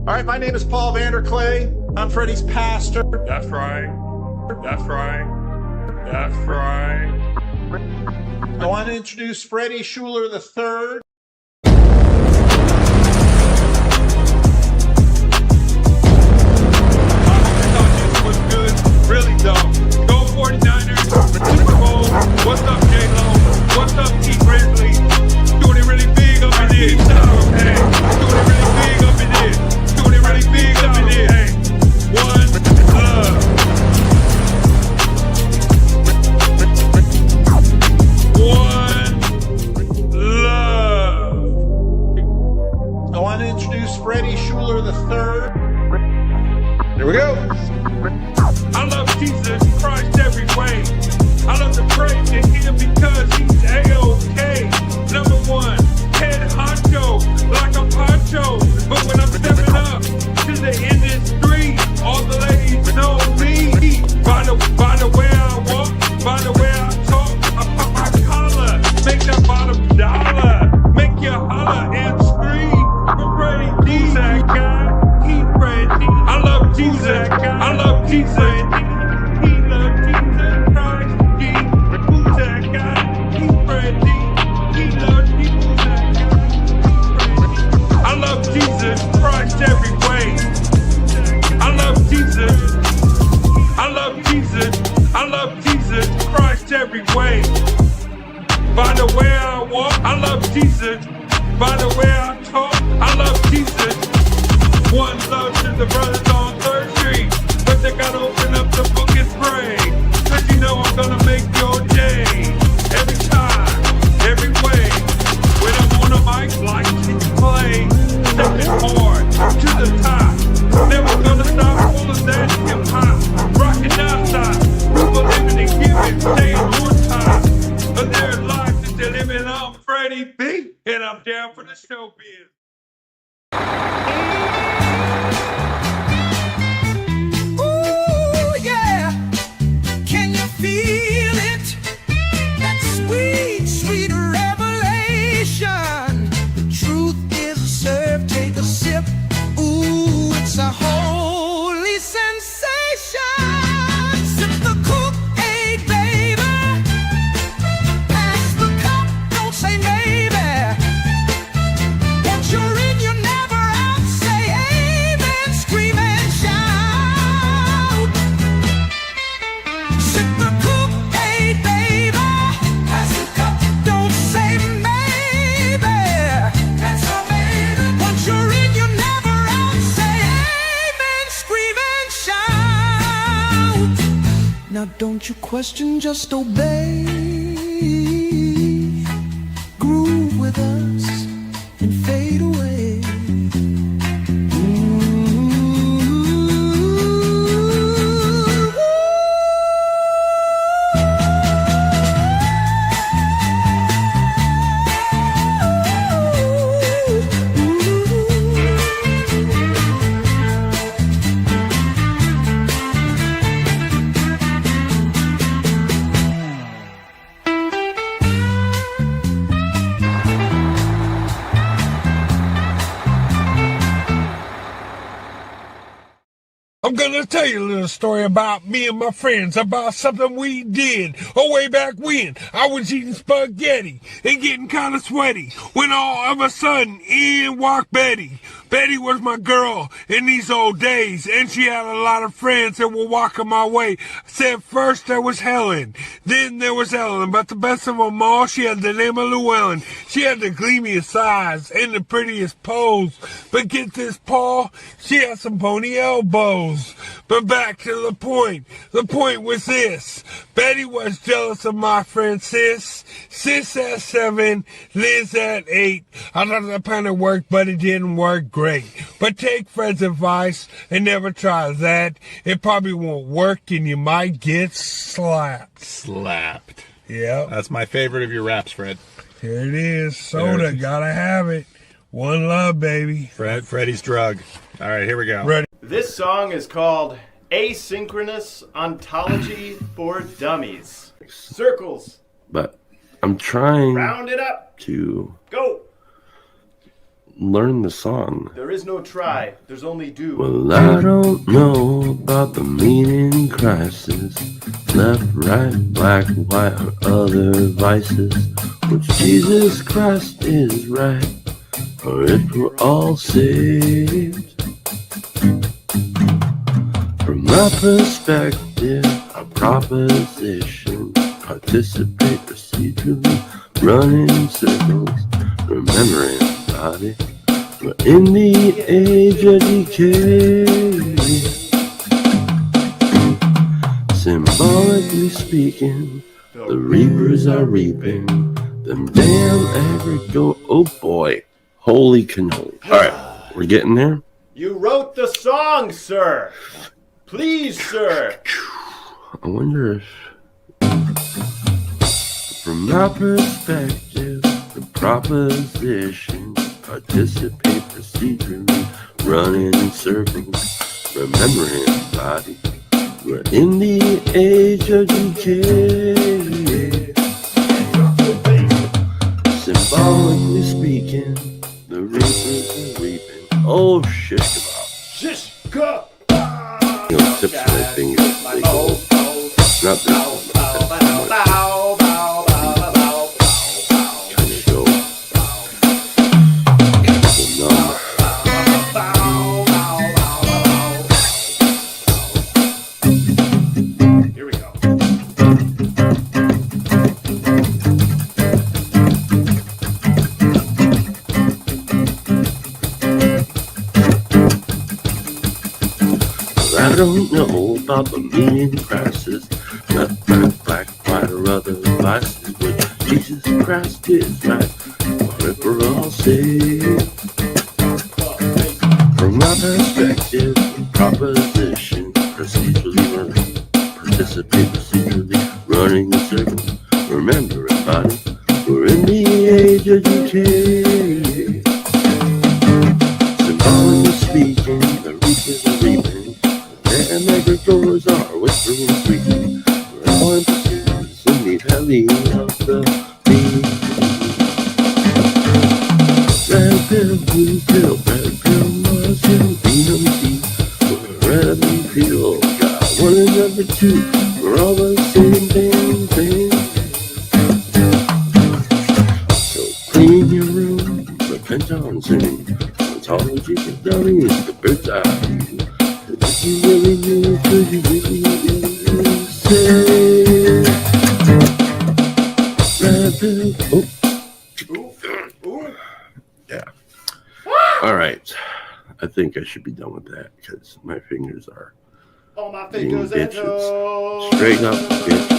All right, my name is Paul Vanderclay. I'm Freddie's pastor. That's right. That's right. That's right. I want to introduce Freddie Schuler III. Was good, really though. Go 49ers, Super Bowl. What's up, J-Lo? What's up, T Grizzly? Doing it really big up in here. Hey, doing it really big up in here. Doing it really big up in here. Hey, one love. One love. I want to introduce Freddie Schuler III. Here we go. I love Jesus Christ every way. I love to pray to him because he's A-OK. Number one, head honcho, like a poncho. But when I'm stepping up to the industry, all the ladies know me. By the way I walk, by the way I talk, I pop my collar, make that bottom dollar, make you holler and scream. I'm Freddie D, that guy. He's Freddie. I love Jesus. I love Jesus. He loves Jesus Christ. Who's that guy? He's Freddie. He loves Jesus. That guy. I love Jesus Christ every way. I love Jesus. I love Jesus. I love Jesus Christ every way. By the way I walk, I love Jesus. By the way I talk, I love Jesus. One love to the brothers on 3rd Street, but they gotta open up the book and pray. Cause you know I'm gonna make your day. Every time, every way. When I'm on a mic, like to play. Stepping hard to the top. Never gonna stop all of that hip hop. Rockin' outside. People living and giving, staying on top of their lives that they're living. I'm Freddie B, and I'm down for the showbiz. Ooh, yeah. Can you feel it? That sweet, sweet revelation. The truth is served, take a sip. Ooh, it's a holy sensation. Sip the Kool-Aid, baby. Pass the cup, don't say maybe. Once you're in, you're never out. Say amen, scream and shout. Sip the Kool-Aid, baby. Pass the cup, don't say maybe. That's a maybe. Once you're in, you're never out. Say amen, scream and shout. Now don't you question, just obey. Groove with us and fade away. I'm gonna tell you a little story about me and my friends, about something we did way back when. I was eating spaghetti and getting kind of sweaty when all of a sudden in walked Betty. Betty was my girl in these old days, and she had a lot of friends that were walking my way. Said first there was Helen, then there was Ellen, but the best of them all, she had the name of Llewellyn. She had the gleamiest eyes and the prettiest pose. But get this, Paul, she had some bony elbows. But back to the point. The point was this. Betty was jealous of my friend Sis. Sis at 7, Liz at 8. I thought that plan would work, but it didn't work great. But take Fred's advice and never try that. It probably won't work and you might get slapped. Slapped. Yeah. That's my favorite of your raps, Fred. Here it is. Soda. Gotta have it. One love, baby. Freddie's drug. All right, here we go. Ready. This song is called Asynchronous Ontology for Dummies. Circles. But I'm trying Round it up. to Go. learn the song. There is no try, there's only do. Well, I don't know about the meaning crisis. Left, right, black, white, or other vices. Which Jesus Christ is right, or if we're all saved. From my perspective, a proposition. Participate procedurally, run in circles, remembering body. We're in the age of decay. Symbolically speaking, the reapers are reaping them damn agriculture. Oh boy, holy cannoli. Alright, we're getting there. You wrote the song, sir. Please, sir. I wonder if, from my perspective, the proposition, participate procedurally, running in circles, remembering body. We're in the age of decay. Symbolically speaking, the reapers are reaping. Oh, shish kebab. Shish kebab. You know, tips of my fingers. They go. Not this one. Kind of go. Numb. Here we go. I don't know about the meaning crisis, not black, white, or other vices, but Jesus Christ is right, or if we're all saved. From my perspective, proposition, procedurally running, participate procedurally, running in circles, remember everybody, we're in the age of decay. Symbolically speaking, the reapers are reaping. And agricultures are whispering sweetly. We're all in pursuits in the valley of the bee. Red pill, blue pill, red pill, Mars hill, Venum tea. We're red and blue pill, got one and number two. We're all the same damn thing. So clean your room, repent on sin. Ontology for dummies, the bird's eye view. If you really knew, could you really say? Red pill. Oh. Yeah. All right. I think I should be done with that because my fingers are All my being fingers and bitches. toes. Straight up bitches.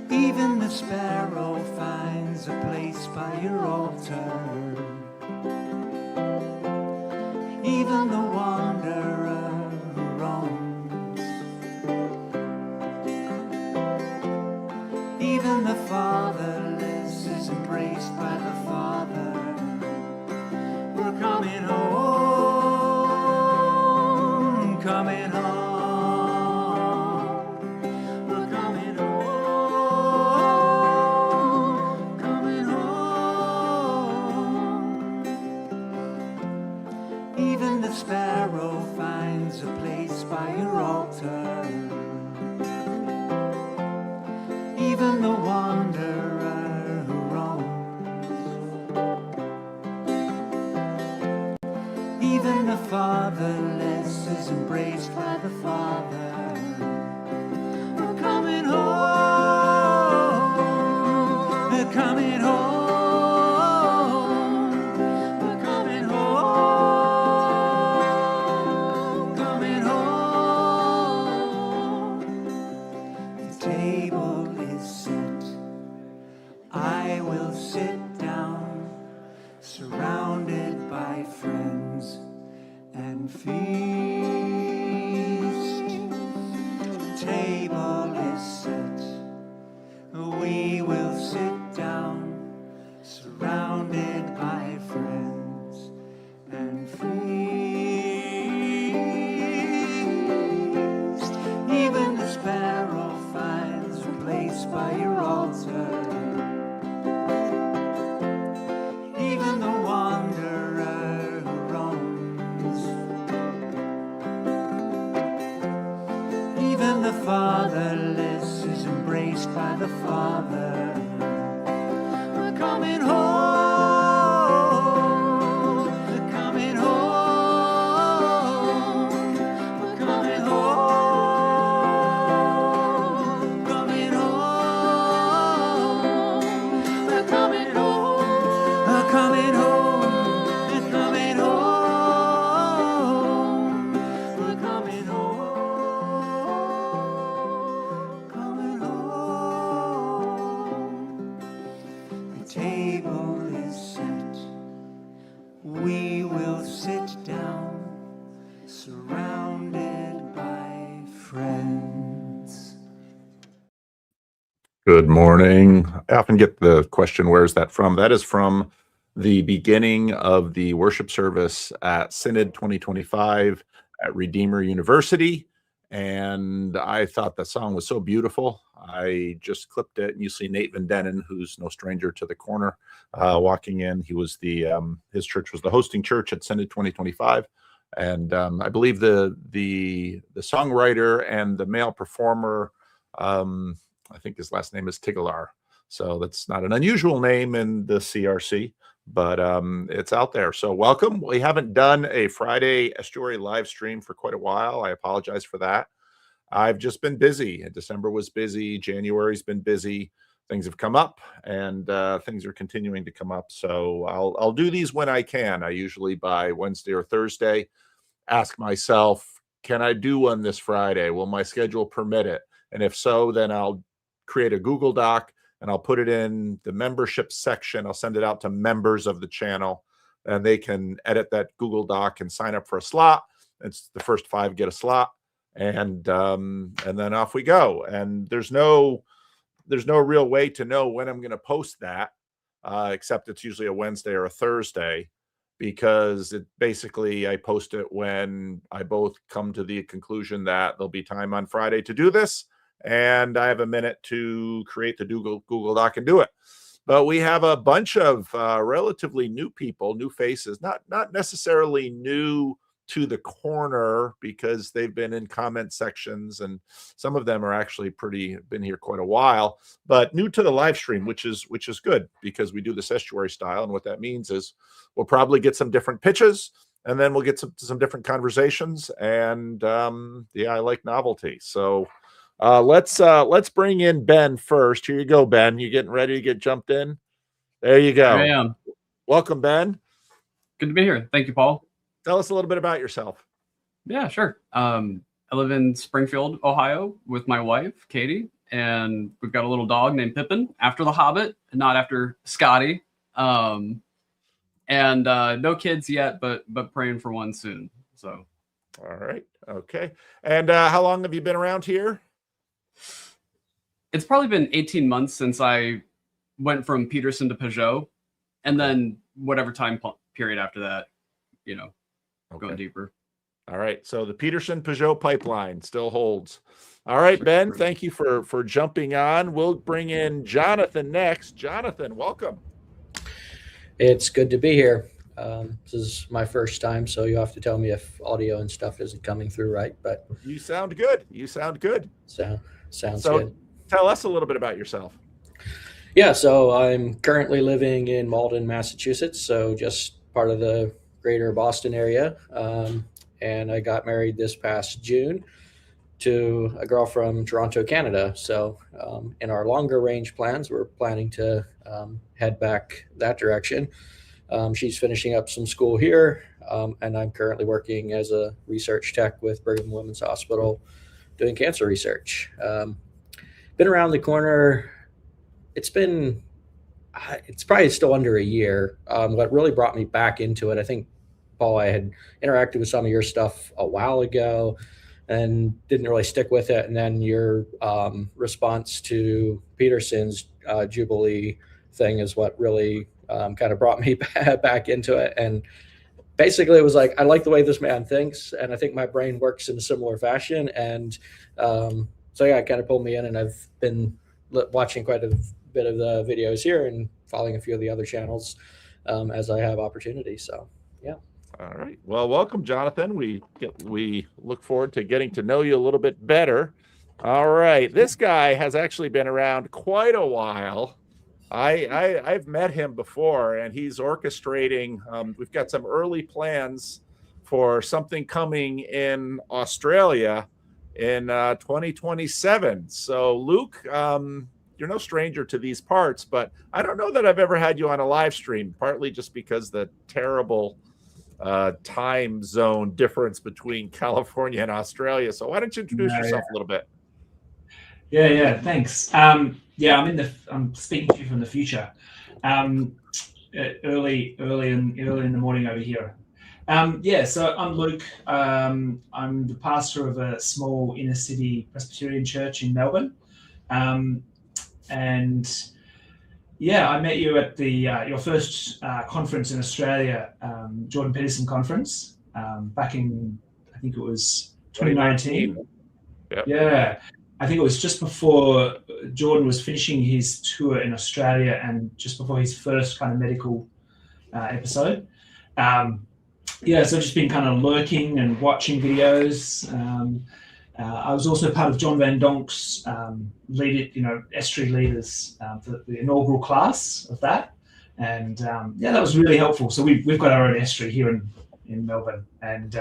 Even the sparrow finds a place by your altar. Even the wanderer who roams. Even the fatherless is embraced by the Father. We're coming home, coming home. We're coming home, coming home. Even the sparrow finds a place by your altar. Even the wanderer who roams. Even the fatherless is embraced by the Father. We're coming home. We're coming home. We're coming home. Coming home. The table is set. I will sit down, surrounded by friends and feast. The table is set. We will promised by the Father. We're coming home. We're coming home. We're coming home. Coming home. We're coming home. We're coming home. We're coming home. We're coming home. Coming home. The table is set. We will sit down, surrounded by friends. Good morning. I often get the question, where's that from? That is from the beginning of the worship service at Synod 2025 at Redeemer University. And I thought the song was so beautiful. I just clipped it, and you see Nate Van Dennen, who's no stranger to the corner, walking in. He was his church was the hosting church at Synod 2025. And I believe the songwriter and the male performer, I think his last name is Tigalar. So that's not an unusual name in the CRC, but it's out there. So welcome. We haven't done a Friday Estuary live stream for quite a while. I apologize for that. I've just been busy. December was busy. January's been busy. Things have come up, and things are continuing to come up. So I'll do these when I can. I usually by Wednesday or Thursday ask myself, can I do one this Friday? Will my schedule permit it? And if so, then I'll create a Google Doc and I'll put it in the membership section. I'll send it out to members of the channel, and they can edit that Google Doc and sign up for a slot. It's the first 5 get a slot, and then off we go. And there's no real way to know when I'm going to post that, except it's usually a Wednesday or a Thursday, because it basically I post it when I both come to the conclusion that there'll be time on Friday to do this, and I have a minute to create the Google Doc and do it. But we have a bunch of relatively new people, new faces, not necessarily new to the corner, because they've been in comment sections, and some of them are actually been here quite a while, but new to the live stream, which is good, because we do this estuary style. And what that means is we'll probably get some different pitches, and then we'll get some different conversations. And yeah, I like novelty. So let's bring in Ben first. Here you go, Ben. You getting ready to get jumped in? There you go. I am. Welcome, Ben. Good to be here. Thank you, Paul. Tell us a little bit about yourself. Yeah, sure. I live in Springfield, Ohio with my wife, Katie, and we've got a little dog named Pippin, after the Hobbit, not after Scotty. And no kids yet, but praying for one soon. So. All right. Okay. And how long have you been around here? It's probably been 18 months since I went from Peterson to Peugeot, and then whatever time period after that, going deeper. All right. So the Peterson Peugeot pipeline still holds. All right, Ben, thank you for jumping on. We'll bring in Jonathan next. Jonathan, welcome. It's good to be here. This is my first time, so you have to tell me if audio and stuff isn't coming through right. But you sound good. Sounds so good. Tell us a little bit about yourself. Yeah, so I'm currently living in Malden, Massachusetts, so just part of the greater Boston area. And I got married this past June to a girl from Toronto, Canada. So in our longer range plans, we're planning to head back that direction. She's finishing up some school here, and I'm currently working as a research tech with Brigham Women's Hospital doing cancer research. Been around the corner. It's probably still under a year. What really brought me back into it, I think, Paul, I had interacted with some of your stuff a while ago and didn't really stick with it. And then your response to Peterson's Jubilee thing is what really kind of brought me back into it. And basically it was like, I like the way this man thinks, and I think my brain works in a similar fashion. And so yeah, it kind of pulled me in, and I've been watching quite a bit of the videos here and following a few of the other channels as I have opportunity. So yeah. All right. Well, welcome, Jonathan. We look forward to getting to know you a little bit better. All right. This guy has actually been around quite a while. I've met him before, and he's orchestrating. We've got some early plans for something coming in Australia in 2027. So, Luke, you're no stranger to these parts, but I don't know that I've ever had you on a live stream, partly just because the terrible time zone difference between California and Australia. So why don't you introduce yourself a little bit? Yeah, thanks. Yeah, I'm speaking to you from the future. Early in the morning over here. Yeah, so I'm Luke. I'm the pastor of a small inner city Presbyterian church in Melbourne. And yeah, I met you at the your first conference in Australia, Jordan Peterson conference, back in, I think it was 2019. Yep. Yeah, I think it was just before Jordan was finishing his tour in Australia and just before his first kind of medical episode. Yeah, so I've just been kind of lurking and watching videos. I was also part of John Van Donk's estuary leaders for the inaugural class of that. And yeah, that was really helpful. So we've got our own estuary here in Melbourne. And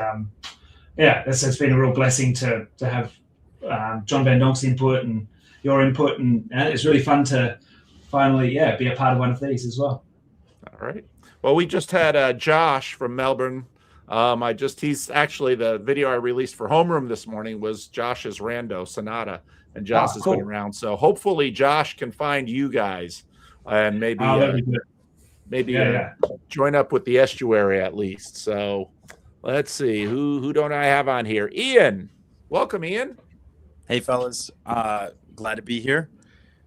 yeah, it's been a real blessing to have John Van Donk's input and your input. And it's really fun to finally, be a part of one of these as well. All right. Well, we just had Josh from Melbourne. He's actually, the video I released for Homeroom this morning was Josh's Rando Sonata, and Josh has been around. So hopefully Josh can find you guys and maybe join up with the estuary at least. So let's see, who don't I have on here? Ian, welcome, Ian. Hey fellas, glad to be here.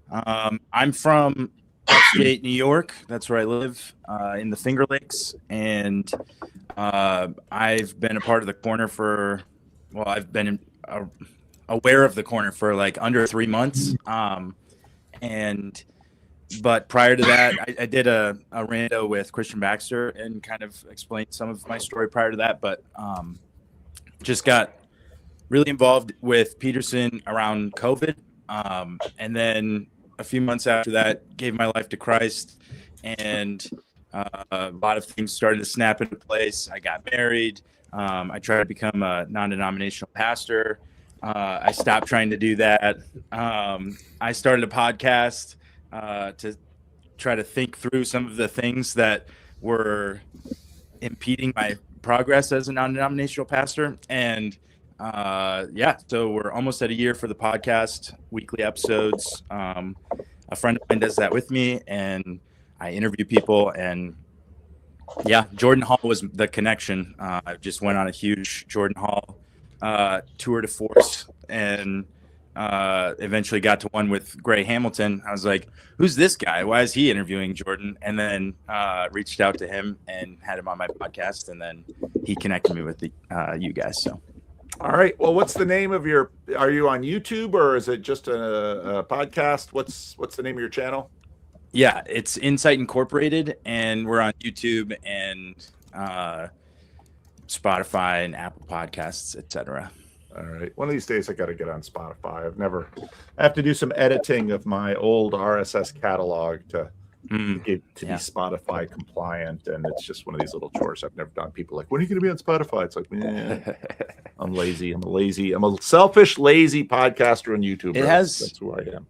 I'm from upstate New York. That's where I live, in the Finger Lakes, and I've been a part of the corner I've been aware of the corner for like under 3 months. But prior to that, I did a rando with Christian Baxter and kind of explained some of my story prior to that, but just got really involved with Peterson around COVID. And then a few months after that, gave my life to Christ, and a lot of things started to snap into place. I got married. I tried to become a non-denominational pastor. I stopped trying to do that. I started a podcast to try to think through some of the things that were impeding my progress as a non-denominational pastor. And so we're almost at a year for the podcast, weekly episodes. A friend of mine does that with me, and I interview people. And yeah, Jordan Hall was the connection. I just went on a huge Jordan Hall tour de force, and eventually got to one with Gray Hamilton. I was like, who's this guy? Why is he interviewing Jordan? And then reached out to him and had him on my podcast, and then he connected me with you guys. So. All right. Well, what's the name of are you on YouTube, or is it just a podcast? What's the name of your channel? Yeah, it's Insight Incorporated, and we're on YouTube and Spotify and Apple Podcasts, etc. All right. One of these days I got to get on Spotify. I have to do some editing of my old RSS catalog to be Spotify compliant. And it's just one of these little chores I've never done. People are like, when are you going to be on Spotify? It's like, I'm lazy. I'm a selfish, lazy podcaster on YouTube. That's who I am.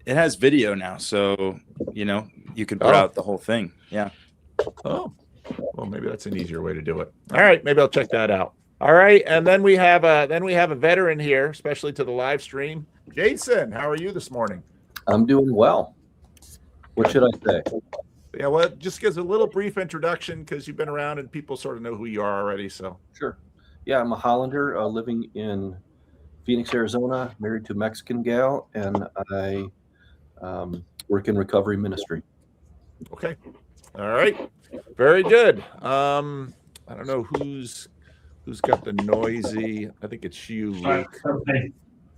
It has video now. So, you can put out the whole thing. Yeah. Oh, well, maybe that's an easier way to do it. All right. Maybe I'll check that out. All right, and then we have a veteran here, especially to the live stream. Jason, how are you this morning? I'm doing well. What should I say? Yeah, well, just gives a little brief introduction because you've been around and people sort of know who you are already. So sure. Yeah, I'm a Hollander living in Phoenix, Arizona, married to a Mexican gal, and I work in recovery ministry. Okay. All right. Very good. I don't know who's got the noisy. I think it's you, Luke.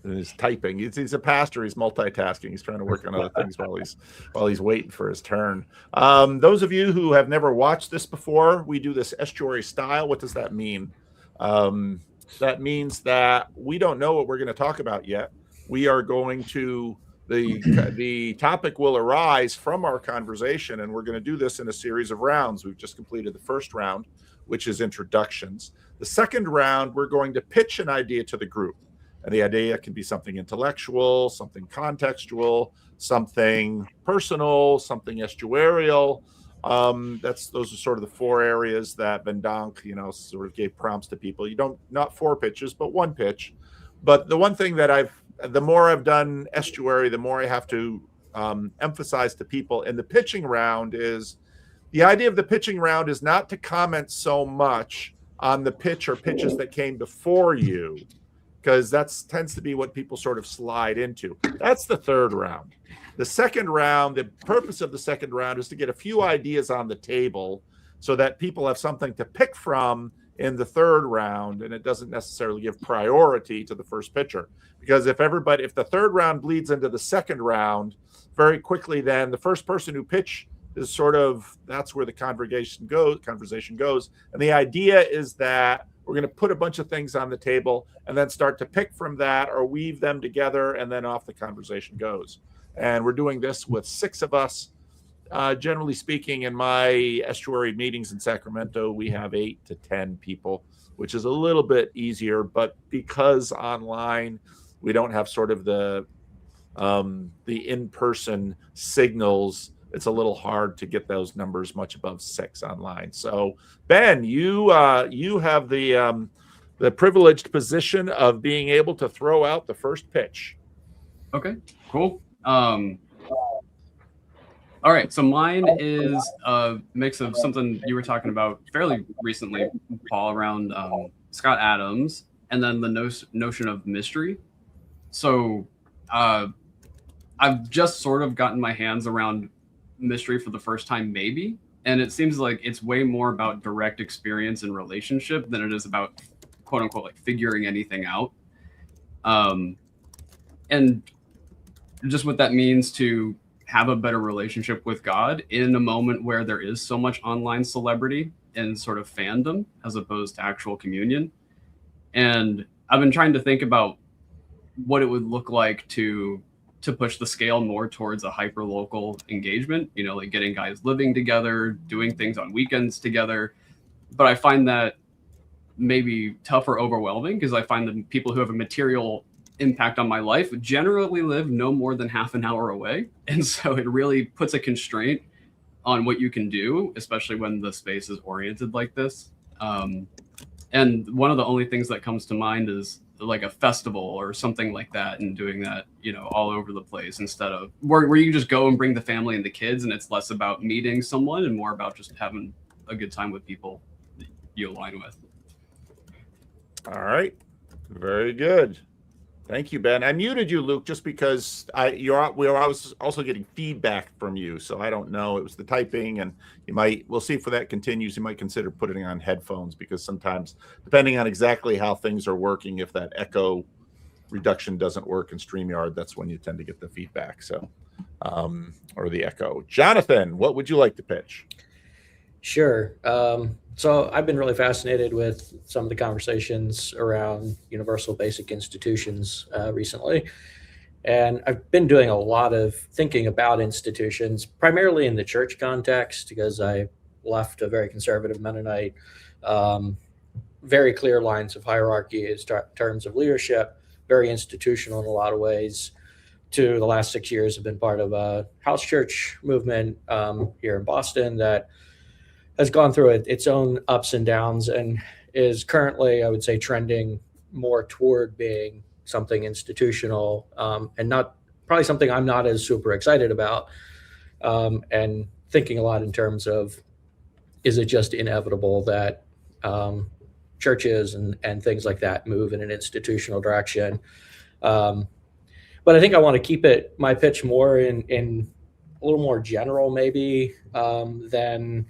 He's typing. He's a pastor. He's multitasking. He's trying to work on other things while he's waiting for his turn. Those of you who have never watched this before, we do this estuary style. What does that mean? That means that we don't know what we're going to talk about yet. we are going to the topic will arise from our conversation, and we're going to do this in a series of rounds. We've just completed the first round, which is introductions. The second round, we're going to pitch an idea to the group. And the idea can be something intellectual, something contextual, something personal, something estuarial. Those are sort of the four areas that Vendonk, sort of gave prompts to people. Not 4 pitches, but 1 pitch. But the one thing that the more I've done estuary, the more I have to emphasize to people in the pitching round is the idea of the pitching round is not to comment so much on the pitch or pitches that came before you, because that tends to be what people sort of slide into. That's the third round. The second round, the purpose of the second round is to get a few ideas on the table so that people have something to pick from in the third round, and it doesn't necessarily give priority to the first pitcher. Because if the third round bleeds into the second round, very quickly then the first person who pitched is that's where the conversation goes. And the idea is that we're going to put a bunch of things on the table and then start to pick from that or weave them together, and then off the conversation goes. And we're doing this with 6 of us. Generally speaking, in my estuary meetings in Sacramento, we have 8 to 10 people, which is a little bit easier. But because online, we don't have sort of the in-person signals, it's a little hard to get those numbers much above 6 online. So, Ben, you have the privileged position of being able to throw out the first pitch. Okay, cool. All right, so mine is a mix of something you were talking about fairly recently, Paul, around Scott Adams, and then the notion of mystery. So I've just sort of gotten my hands around mystery for the first time, maybe, and it seems like it's way more about direct experience and relationship than it is about quote unquote like figuring anything out. And just what that means to have a better relationship with God in a moment where there is so much online celebrity and sort of fandom as opposed to actual communion. And I've been trying to think about what it would look like to push the scale more towards a hyper-local engagement, like getting guys living together, doing things on weekends together. But I find that maybe tough or overwhelming, because I find that people who have a material impact on my life generally live no more than half an hour away. And so it really puts a constraint on what you can do, especially when the space is oriented like this. And one of the only things that comes to mind is like a festival or something like that, and doing that, all over the place, instead of where you just go and bring the family and the kids, and it's less about meeting someone and more about just having a good time with people that you align with. All right. Very good. Thank you, Ben. I muted you, Luke, just because we were also getting feedback from you, so I don't know. It was the typing, and we'll see if that continues. You might consider putting on headphones, because sometimes, depending on exactly how things are working, if that echo reduction doesn't work in StreamYard, that's when you tend to get the feedback. So, or the echo. Jonathan, what would you like to pitch? Sure. So I've been really fascinated with some of the conversations around universal basic institutions recently. And I've been doing a lot of thinking about institutions, primarily in the church context, because I left a very conservative Mennonite, very clear lines of hierarchy in terms of leadership, very institutional in a lot of ways, to the last 6 years have been part of a house church movement here in Boston that has gone through its own ups and downs, and is currently, I would say, trending more toward being something institutional, and not probably something I'm not as super excited about, and thinking a lot in terms of, is it just inevitable that churches and things like that move in an institutional direction? But I think I want to keep my pitch more in a little more general, maybe, than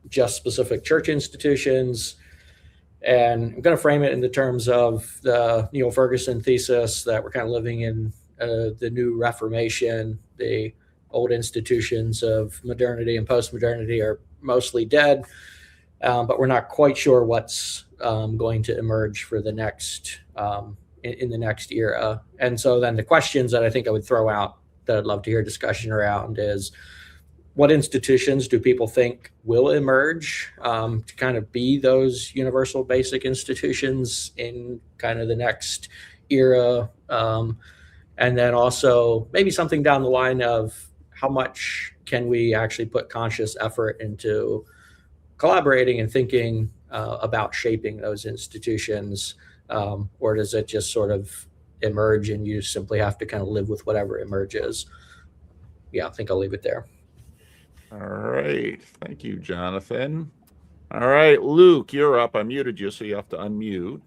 just specific church institutions. And I'm going to frame it in the terms of the Neil Ferguson thesis that we're kind of living in the new Reformation. The old institutions of modernity and postmodernity are mostly dead, but we're not quite sure what's going to emerge for the next in the next era. And so then the questions that I think I would throw out that I'd love to hear discussion around is, what institutions do people think will emerge to kind of be those universal basic institutions in kind of the next era? And then also maybe something down the line of how much can we actually put conscious effort into collaborating and thinking about shaping those institutions, or does it just sort of emerge and you simply have to kind of live with whatever emerges? Yeah, I think I'll leave it there. All right. Thank you, Jonathan. All right, Luke, you're up. I muted you, so you have to unmute.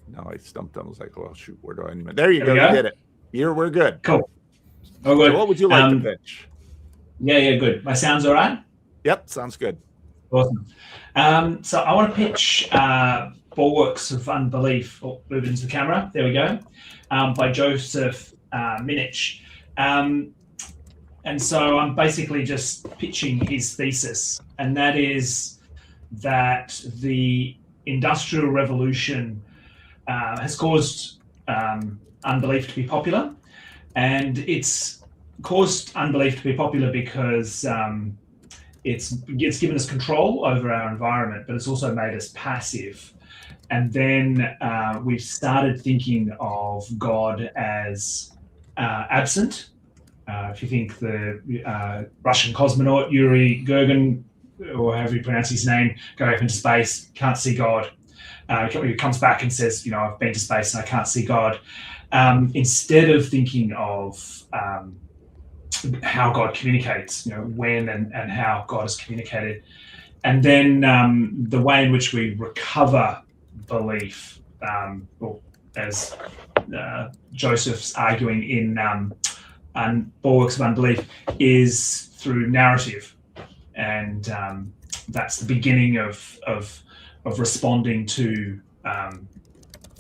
No, I stumped him. I was like, well, shoot, where do I unmute? There you go. You did it. We're good. Cool. Oh, good. So what would you like to pitch? Yeah, good. My sound's all right? Yep, sounds good. Awesome. So I want to pitch Bulwarks of Unbelief. Oh, move into the camera. There we go. By Joseph Minich. And so I'm basically just pitching his thesis, and that is that the Industrial Revolution has caused unbelief to be popular, and it's caused unbelief to be popular because it's given us control over our environment, but it's also made us passive. And then we've started thinking of God as absent. If you think the Russian cosmonaut Yuri Gagarin, or however you pronounce his name, going up into space, can't see God. He comes back and says, I've been to space and I can't see God. Instead of thinking of how God communicates, when and how God has communicated. And then the way in which we recover belief, or as Joseph's arguing in Bulwarks of Unbelief, is through narrative. And that's the beginning of responding to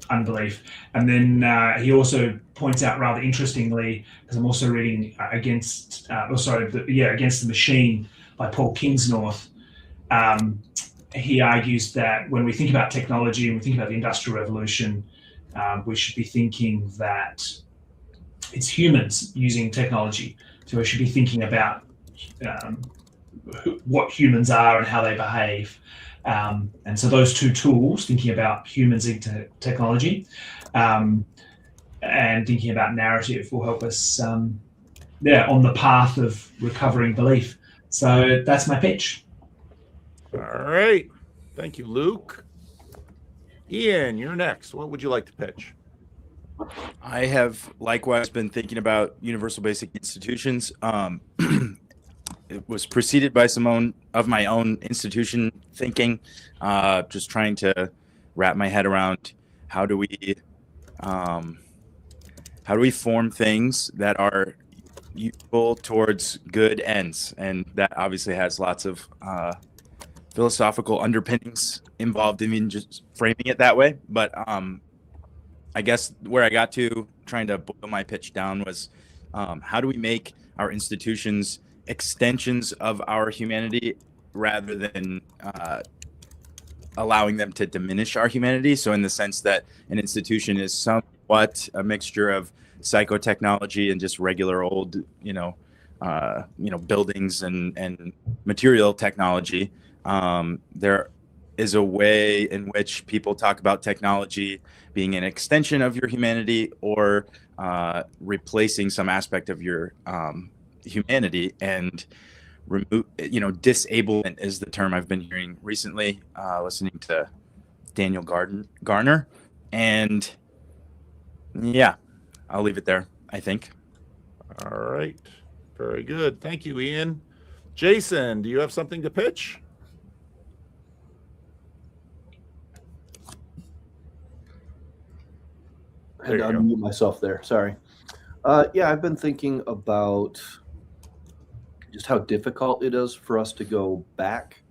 unbelief. And then he also points out, rather interestingly, because I'm also reading Against the Machine by Paul Kingsnorth. He argues that when we think about technology and we think about the Industrial Revolution, we should be thinking that it's humans using technology. So we should be thinking about what humans are and how they behave. And so those two tools, thinking about humans into technology and thinking about narrative, will help us on the path of recovering belief. So that's my pitch. All right. Thank you, Luke. Ian, you're next. What would you like to pitch? I have likewise been thinking about universal basic institutions. It was preceded by some of my own institution thinking, just trying to wrap my head around how do we form things that are useful towards good ends, and that obviously has lots of philosophical underpinnings involved in even just framing it that way. But I guess where I got to trying to boil my pitch down was how do we make our institutions extensions of our humanity rather than allowing them to diminish our humanity? So in the sense that an institution is somewhat a mixture of psychotechnology and just regular old, buildings and material technology. There is a way in which people talk about technology being an extension of your humanity or replacing some aspect of your humanity, and disablement is the term I've been hearing recently, listening to Daniel Garner. And yeah, I'll leave it there, I think. All right. Very good. Thank you, Ian. Jason, do you have something to pitch? I had to unmute myself there. Sorry. I've been thinking about just how difficult it is for us to go back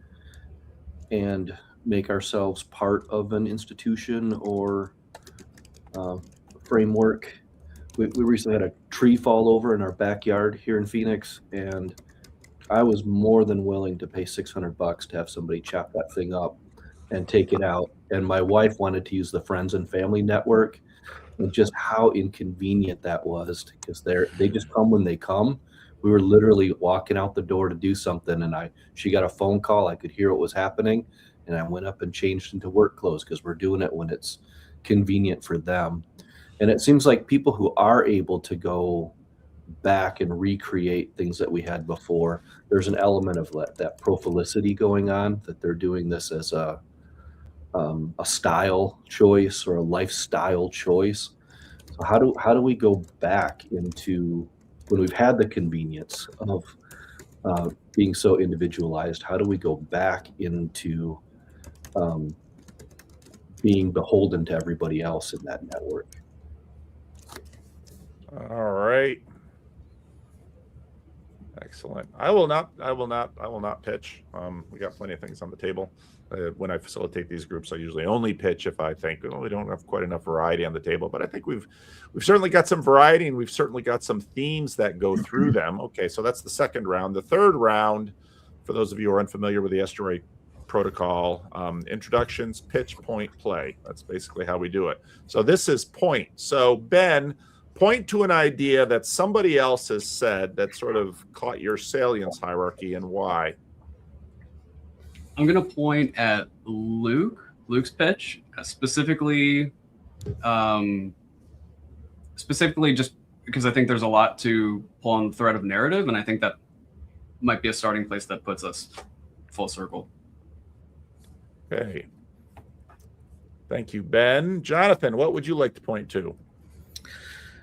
and make ourselves part of an institution or framework. We recently had a tree fall over in our backyard here in Phoenix, and I was more than willing to pay $600 to have somebody chop that thing up. and take it out. And my wife wanted to use the Friends and Family Network, and just how inconvenient that was, because they just come when they come. We were literally walking out the door to do something, and she got a phone call. I could hear what was happening, and I went up and changed into work clothes because we're doing it when it's convenient for them. And it seems like people who are able to go back and recreate things that we had before, there's an element of that prophilicity going on, that they're doing this as a style choice or a lifestyle choice. So how do we go back into, when we've had the convenience of being so individualized, how do we go back into being beholden to everybody else in that network? All right. Excellent. I will not pitch. We got plenty of things on the table. When I facilitate these groups, I usually only pitch if I think, well, we don't have quite enough variety on the table. But I think we've certainly got some variety, and we've certainly got some themes that go through them. Okay, so that's the second round. The third round, for those of you who are unfamiliar with the estuary protocol, introductions, pitch, point, play. That's basically how we do it. So this is point. So Ben, point to an idea that somebody else has said that sort of caught your salience hierarchy, and why. I'm going to point at Luke's pitch, specifically just because I think there's a lot to pull on the thread of narrative, and I think that might be a starting place that puts us full circle. Okay. Thank you, Ben. Jonathan, what would you like to point to?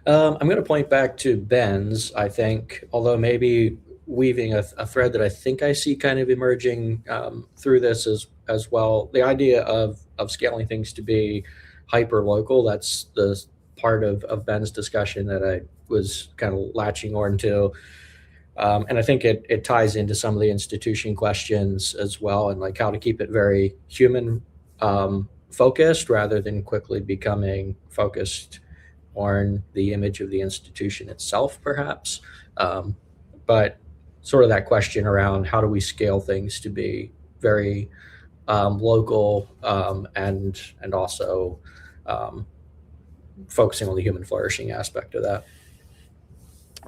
I'm going to point back to Ben's, I think, although maybe weaving a thread that I think I see kind of emerging through this as well. The idea of scaling things to be hyper local, that's the part of Ben's discussion that I was kind of latching on to. And I think it ties into some of the institution questions as well, and like how to keep it very human focused rather than quickly becoming focused on the image of the institution itself, perhaps. But sort of that question around how do we scale things to be very local and also focusing on the human flourishing aspect of that.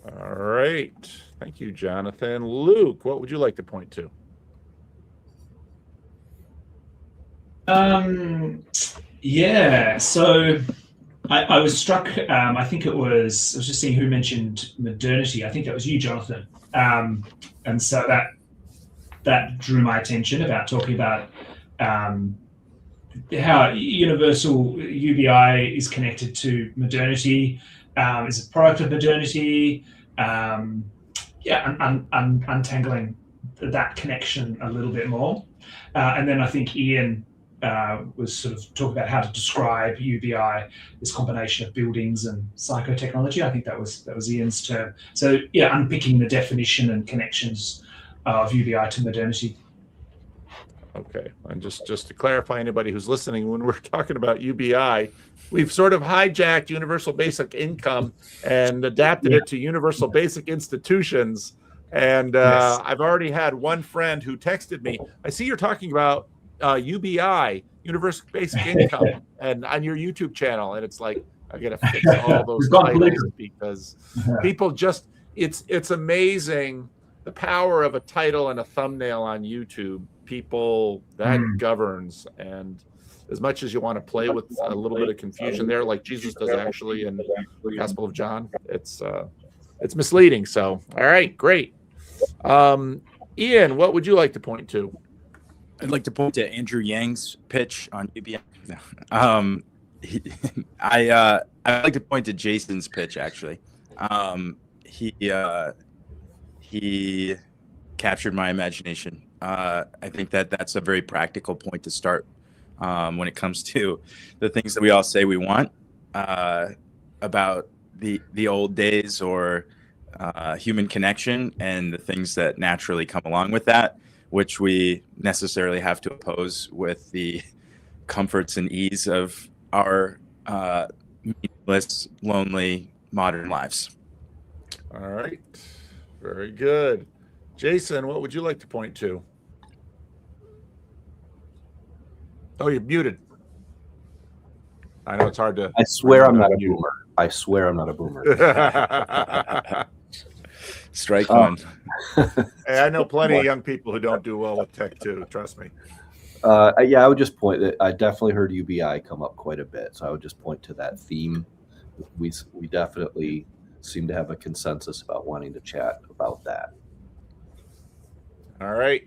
All right. Thank you, Jonathan. Luke, what would you like to point to? Yeah, so I was struck, I think I was just seeing who mentioned modernity. I think that was you, Jonathan. And so that drew my attention about talking about how universal UBI is connected to modernity, is a product of modernity. Untangling that connection a little bit more. And then I think Ian was sort of talking about how to describe UBI, this combination of buildings and psychotechnology. I think that was Ian's term. So yeah, unpicking the definition and connections of UBI to modernity. Okay, and just to clarify, anybody who's listening, when we're talking about UBI, we've sort of hijacked universal basic income and adapted it to universal basic institutions. And Yes. I've already had one friend who texted me, I see you're talking about UBI, universal basic income, and on your YouTube channel. And it's like, I got to fix all those We've got titles political. because people just, it's amazing the power of a title and a thumbnail on YouTube. People, that governs. And as much as you want to play with a little bit of confusion there, like Jesus does actually in the Gospel of John, it's misleading. So, all right, great. Ian, what would you like to point to? I'd like to point to Andrew Yang's pitch on UBI. I'd like to point to Jason's pitch, actually. He captured my imagination. I think that's a very practical point to start when it comes to the things that we all say we want about the old days or human connection and the things that naturally come along with that, which we necessarily have to oppose with the comforts and ease of our meaningless, lonely modern lives. All right, very good. Jason, what would you like to point to? Oh, you're muted. I know it's hard to. I swear I'm not a unmute. boomer. I swear I'm not a boomer. Strike one. Hey, I know plenty of young people who don't do well with tech too. Trust me. Yeah, I would just point that I definitely heard UBI come up quite a bit. So I would just point to that theme. We definitely seem to have a consensus about wanting to chat about that. All right.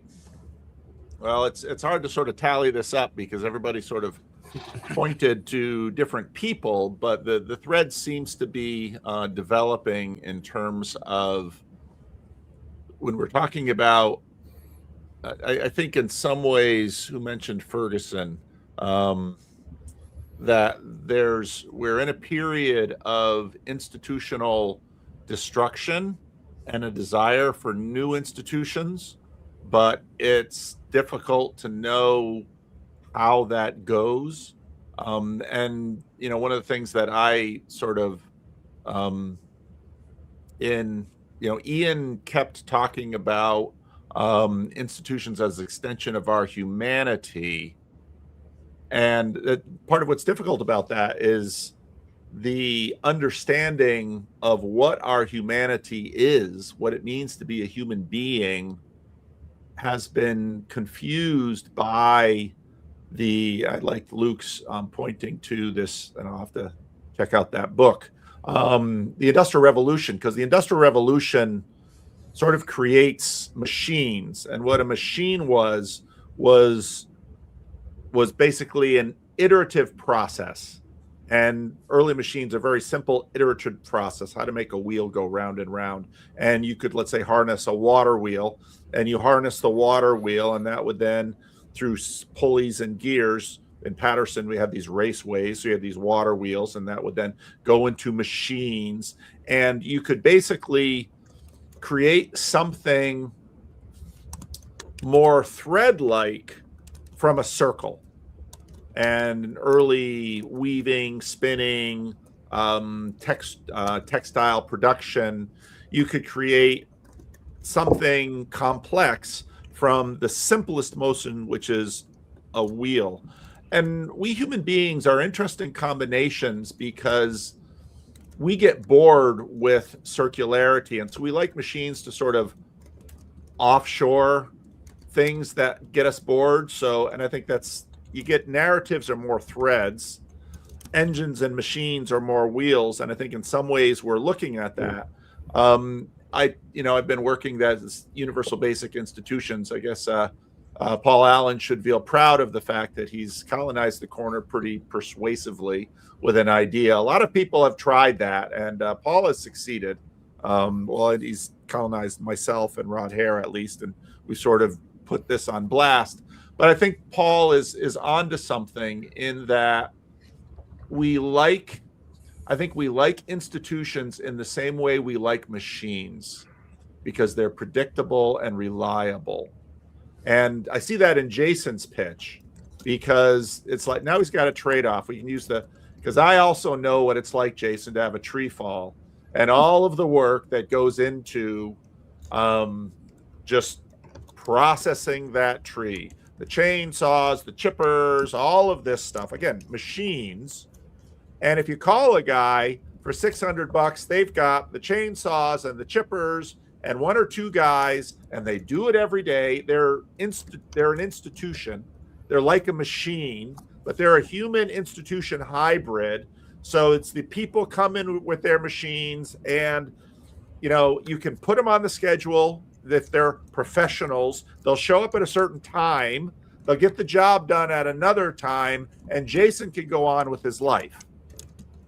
Well, it's hard to sort of tally this up because everybody sort of pointed to different people, but the thread seems to be developing in terms of when we're talking about. I think in some ways, who mentioned Ferguson, that we're in a period of institutional destruction and a desire for new institutions, but it's difficult to know how that goes. And one of the things that I sort of Ian kept talking about institutions as an extension of our humanity. And part of what's difficult about that is the understanding of what our humanity is, what it means to be a human being, has been confused by I like Luke's pointing to this, and I'll have to check out that book, the Industrial Revolution, because the Industrial Revolution sort of creates machines, and what a machine was basically an iterative process. And early machines are very simple iterative process, how to make a wheel go round and round. And you could, let's say, harness a water wheel, and you harness the water wheel, and that would then, through pulleys and gears, in Patterson, we have these raceways, so you have these water wheels, and that would then go into machines. And you could basically create something more thread-like from a circle. And early weaving, spinning, textile production, you could create something complex from the simplest motion, which is a wheel. And we human beings are interesting combinations because we get bored with circularity. And so we like machines to sort of offshore things that get us bored. So, and I think you get narratives are more threads, engines and machines are more wheels. And I think in some ways we're looking at that. I've been working as universal basic institutions. I guess Paul Allen should feel proud of the fact that he's colonized the corner pretty persuasively with an idea. A lot of people have tried that, and Paul has succeeded. He's colonized myself and Rod Hare, at least, and we sort of put this on blast. But I think Paul is onto something in that we like institutions in the same way we like machines, because they're predictable and reliable. And I see that in Jason's pitch, because it's like now he's got a trade-off. We can use because I also know what it's like, Jason, to have a tree fall and all of the work that goes into just processing that tree. The chainsaws, the chippers, all of this stuff. Again, machines. And if you call a guy for $600, they've got the chainsaws and the chippers and one or two guys, and they do it every day. They're an institution. They're like a machine, but they're a human institution hybrid. So it's the people come in with their machines, and you can put them on the schedule. If they're professionals, they'll show up at a certain time, they'll get the job done at another time, and Jason can go on with his life.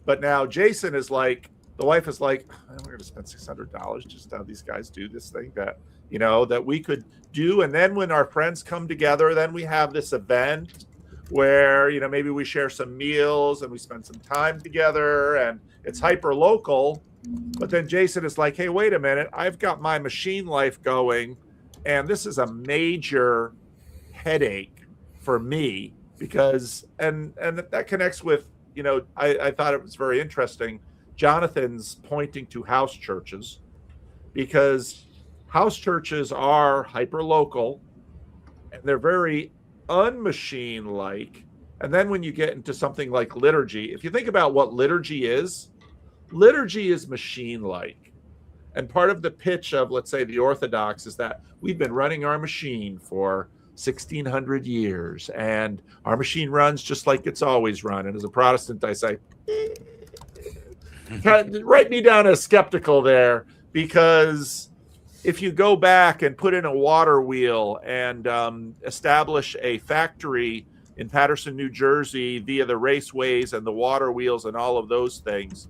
But now Jason is like, the wife is like, we're going to spend $600 just to have these guys do this thing that we could do. And then when our friends come together, then we have this event where, maybe we share some meals and we spend some time together, and it's hyper local. But then Jason is like, hey, wait a minute, I've got my machine life going, and this is a major headache for me, because and that connects with, I thought it was very interesting, Jonathan's pointing to house churches, because house churches are hyper local and they're very unmachine like, And then when you get into something like liturgy, if you think about what liturgy is machine-like. And part of the pitch of, let's say, the Orthodox is that we've been running our machine for 1,600 years, and our machine runs just like it's always run. And as a Protestant, I say, write me down as skeptical there, because if you go back and put in a water wheel and establish a factory in Paterson, New Jersey, via the raceways and the water wheels and all of those things,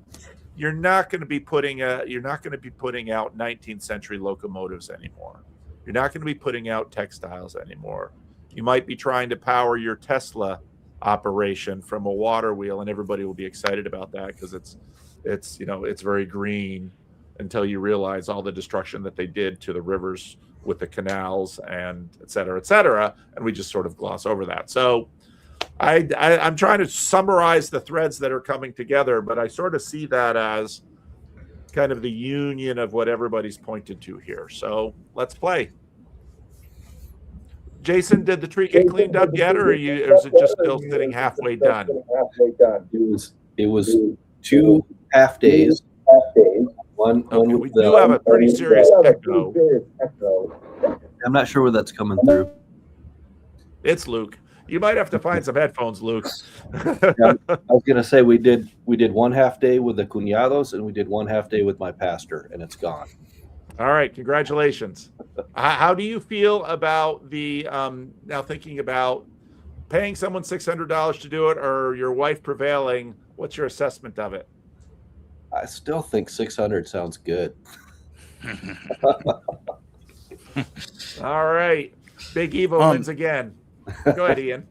you're not going to be putting out 19th century locomotives anymore. You're not going to be putting out textiles anymore. You might be trying to power your Tesla operation from a water wheel, and everybody will be excited about that because it's very green, until you realize all the destruction that they did to the rivers with the canals and et cetera, and we just sort of gloss over that. So I'm trying to summarize the threads that are coming together, but I sort of see that as kind of the union of what everybody's pointed to here. So let's play. Jason, did the tree get cleaned up yet, or is it just still sitting halfway done? It was 2 half days. One we do have a pretty serious echo. I'm not sure where that's coming through. It's Luke. You might have to find some headphones, Luke. Yeah, I was gonna say we did 1 half day with the cuñados, and we did 1 half day with my pastor, and it's gone. All right, congratulations. How do you feel about the now thinking about paying someone $600 to do it, or your wife prevailing? What's your assessment of it? I still think 600 sounds good. All right, Big Evo wins again. Go ahead, Ian.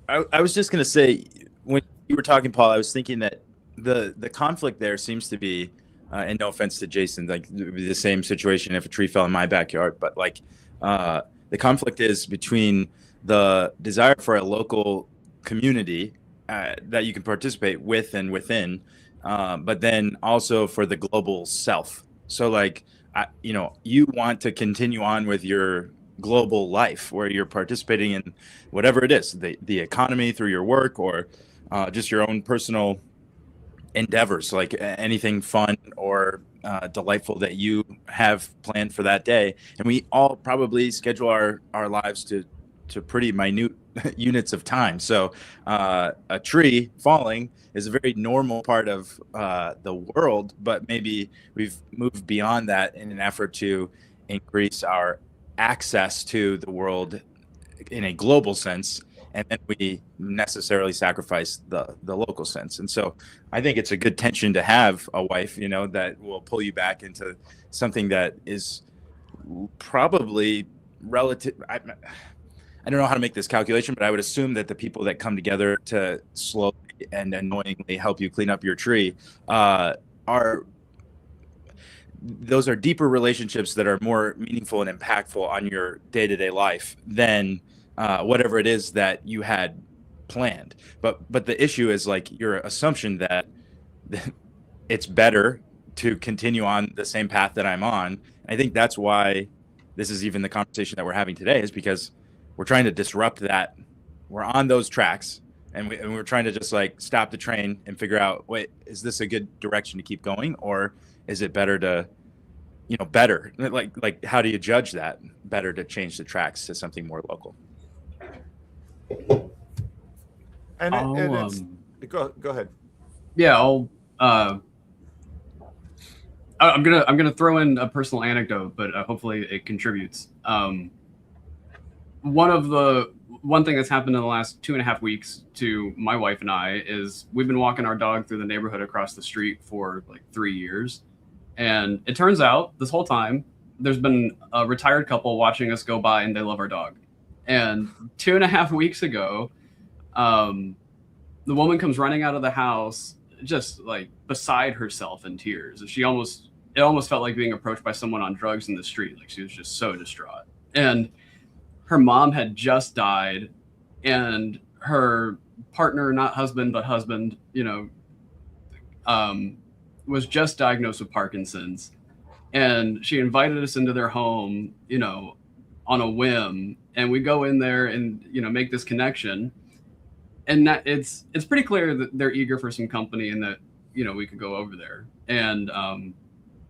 I was just going to say, when you were talking, Paul, I was thinking that the conflict there seems to be, and no offense to Jason, like the same situation if a tree fell in my backyard, but like the conflict is between the desire for a local community that you can participate with and within, but then also for the global self. So like, you want to continue on with your global life where you're participating in whatever it is, the economy through your work, or just your own personal endeavors, like anything fun or delightful that you have planned for that day. And we all probably schedule our lives to pretty minute units of time. So a tree falling is a very normal part of the world, but maybe we've moved beyond that in an effort to increase our access to the world in a global sense, and then we necessarily sacrifice the local sense. And so I think it's a good tension to have a wife, that will pull you back into something that is probably relative. I don't know how to make this calculation, but I would assume that the people that come together to slowly and annoyingly help you clean up your tree those are deeper relationships that are more meaningful and impactful on your day-to-day life than whatever it is that you had planned. But the issue is like your assumption that it's better to continue on the same path that I'm on. I think that's why this is even the conversation that we're having today, is because we're trying to disrupt that. We're on those tracks, and we're trying to just like stop the train and figure out, wait, is this a good direction to keep going, or is it better to, better? Like, how do you judge that? Better to change the tracks to something more local. Go ahead. Yeah, I'm gonna throw in a personal anecdote, but hopefully it contributes. One thing that's happened in the last 2.5 weeks to my wife and I is we've been walking our dog through the neighborhood across the street for like 3 years. And it turns out this whole time there's been a retired couple watching us go by, and they love our dog. And 2.5 weeks ago, the woman comes running out of the house, just like beside herself in tears. It almost felt like being approached by someone on drugs in the street. Like, she was just so distraught. And her mom had just died, and her partner, not husband, but husband, was just diagnosed with Parkinson's. And she invited us into their home, on a whim. And we go in there and, make this connection. and that it's pretty clear that they're eager for some company and that, you know, we could go over there. And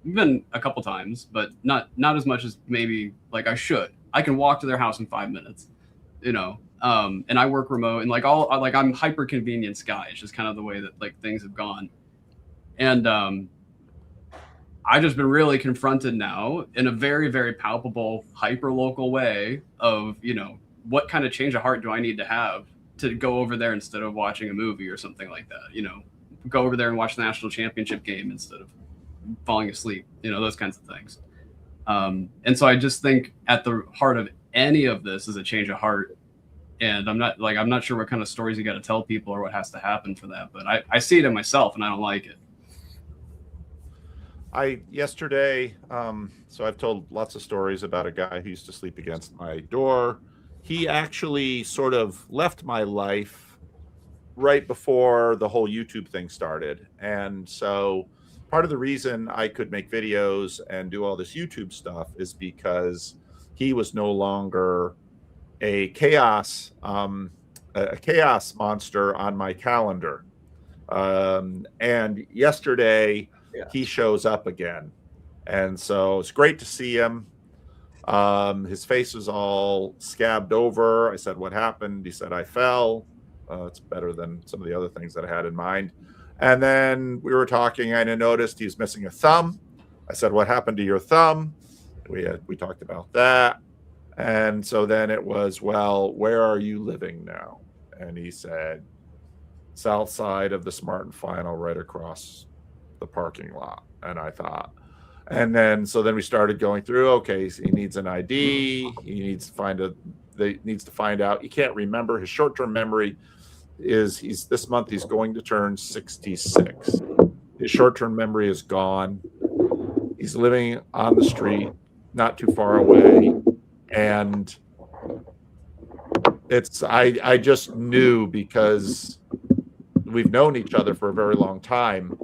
we've been a couple times, but not as much as maybe like I should. I can walk to their house in 5 minutes, you know. And I work remote, and like I'm hyper convenience guy. It's just kind of the way that like things have gone. And I've just been really confronted now in a very, very palpable, hyper local way of, you know, what kind of change of heart do I need to have to go over there instead of watching a movie or something like that? You know, go over there and watch the national championship game instead of falling asleep, you know, those kinds of things. And so I just think at the heart of any of this is a change of heart. And I'm not sure what kind of stories you got to tell people or what has to happen for that, but I see it in myself and I don't like it. Yesterday, so I've told lots of stories about a guy who used to sleep against my door. He actually sort of left my life right before the whole YouTube thing started. And so part of the reason I could make videos and do all this YouTube stuff is because he was no longer a chaos monster on my calendar. And yesterday, he shows up again. And so it's great to see him. His face was all scabbed over. I said, "What happened?" He said, "I fell." It's better than some of the other things that I had in mind. And then we were talking, and I noticed he was missing a thumb. I said, "What happened to your thumb?" We talked about that. And so then it was, "Well, where are you living now?" And he said, "South side of the Smart and Final, right across the parking lot." And I thought, and then we started going through, okay, so he needs an ID, he needs to find out, he can't remember, his short-term memory is this month he's going to turn 66. His short-term memory is gone. He's living on the street, not too far away. And I just knew, because we've known each other for a very long time.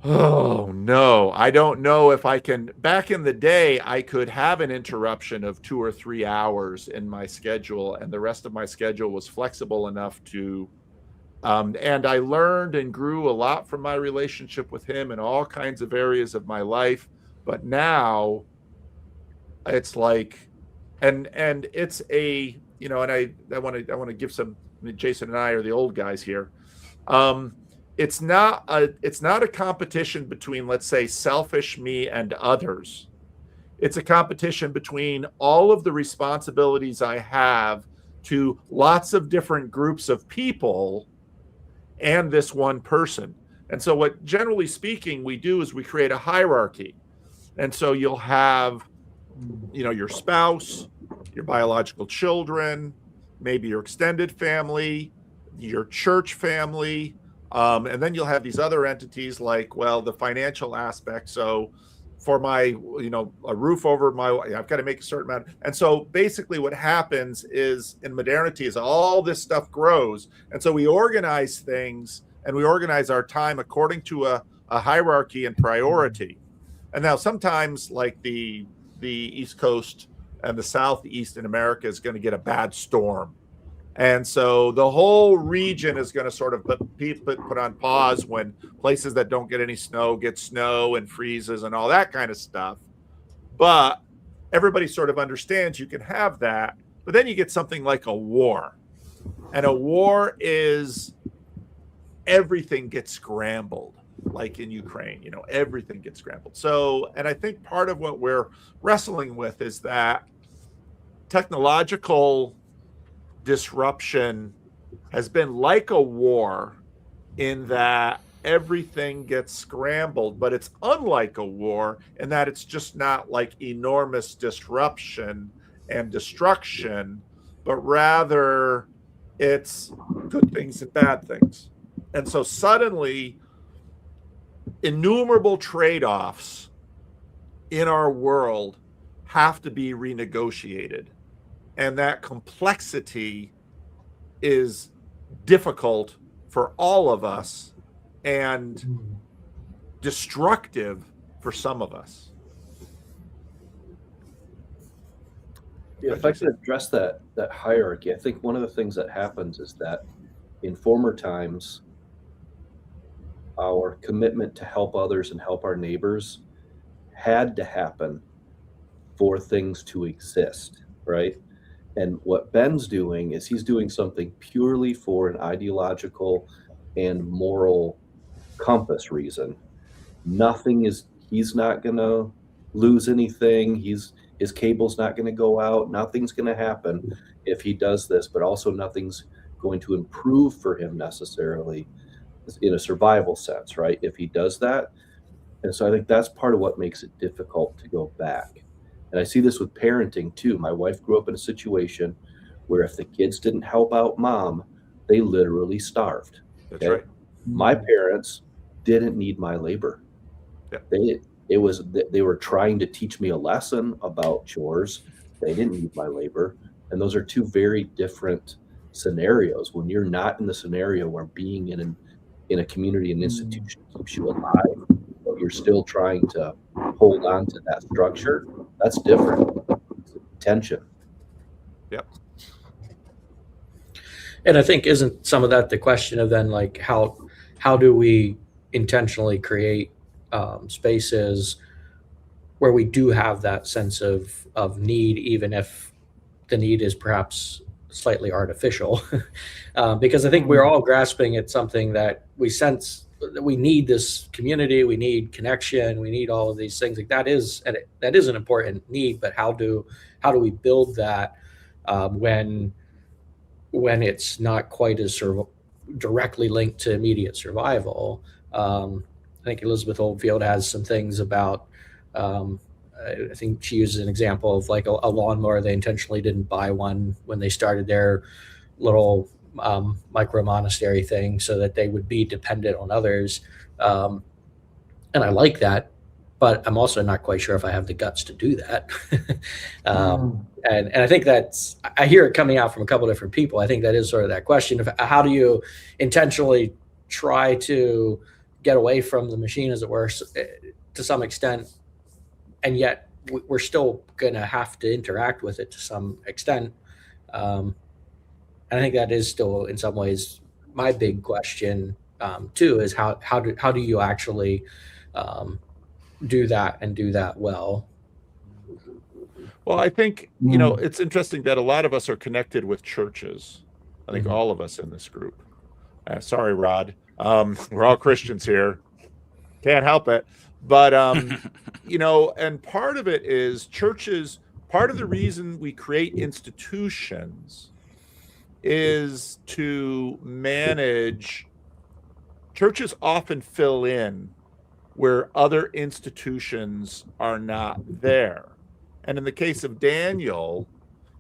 Oh no, I don't know if I can. Back in the day, I could have an interruption of 2 or 3 hours in my schedule, and the rest of my schedule was flexible enough to, and I learned and grew a lot from my relationship with him in all kinds of areas of my life. But now it's like, and it's a, you know, and I want to give some, Jason and I are the old guys here. It's not a competition between, let's say, selfish me and others. It's a competition between all of the responsibilities I have to lots of different groups of people and this one person. And so what, generally speaking, we do is we create a hierarchy. And so you'll have, you know, your spouse, your biological children, maybe your extended family, your church family, and then you'll have these other entities like, well, the financial aspect. So for my, you know, a roof over my, I've got to make a certain amount. And so basically what happens is, in modernity, is all this stuff grows. And so we organize things, and we organize our time according to a hierarchy and priority. And now sometimes, like the East Coast and the Southeast in America is going to get a bad storm. And so the whole region is going to sort of put on pause when places that don't get any snow get snow and freezes and all that kind of stuff. But everybody sort of understands you can have that. But then you get something like a war. And a war is everything gets scrambled, like in Ukraine, you know, everything gets scrambled. So, and I think part of what we're wrestling with is that technological disruption has been like a war, in that everything gets scrambled, but it's unlike a war in that it's just not like enormous disruption and destruction, but rather it's good things and bad things. And so suddenly innumerable trade-offs in our world have to be renegotiated. And that complexity is difficult for all of us and destructive for some of us. If I could address that hierarchy, I think one of the things that happens is that in former times, our commitment to help others and help our neighbors had to happen for things to exist, right? And what Ben's doing is he's doing something purely for an ideological and moral compass reason. He's not going to lose anything. His cable's not going to go out. Nothing's going to happen if he does this, but also nothing's going to improve for him necessarily in a survival sense, right? If he does that. And so I think that's part of what makes it difficult to go back. And I see this with parenting too. My wife grew up in a situation where if the kids didn't help out mom, they literally starved. That's right. My parents didn't need my labor. Yeah. They were trying to teach me a lesson about chores. They didn't need my labor. And those are two very different scenarios. When you're not in the scenario where being in a community and institution keeps you alive, but you're still trying to hold on to that structure, that's different. Tension. Yep. And I think isn't some of that the question of then like how do we intentionally create spaces where we do have that sense of need, even if the need is perhaps slightly artificial, because I think we're all grasping at something that we sense that we need this community, we need connection, we need all of these things. Like that is an important need, but how do we build that when it's not quite as directly linked to immediate survival? I think Elizabeth Oldfield has some things about, I think she uses an example of like a lawnmower. They intentionally didn't buy one when they started their little micro monastery thing so that they would be dependent on others. And I like that, but I'm also not quite sure if I have the guts to do that. And I think I hear it coming out from a couple different people. I think that is sort of that question of how do you intentionally try to get away from the machine, as it were, to some extent, and yet we're still going to have to interact with it to some extent. And I think that is still, in some ways, my big question too, is how do you actually do that and do that well? Well, I think, it's interesting that a lot of us are connected with churches. I think all of us in this group. Sorry, Rod. We're all Christians here. Can't help it. But, and part of it is churches, part of the reason we create institutions is to manage. Churches often fill in where other institutions are not there. And in the case of Daniel,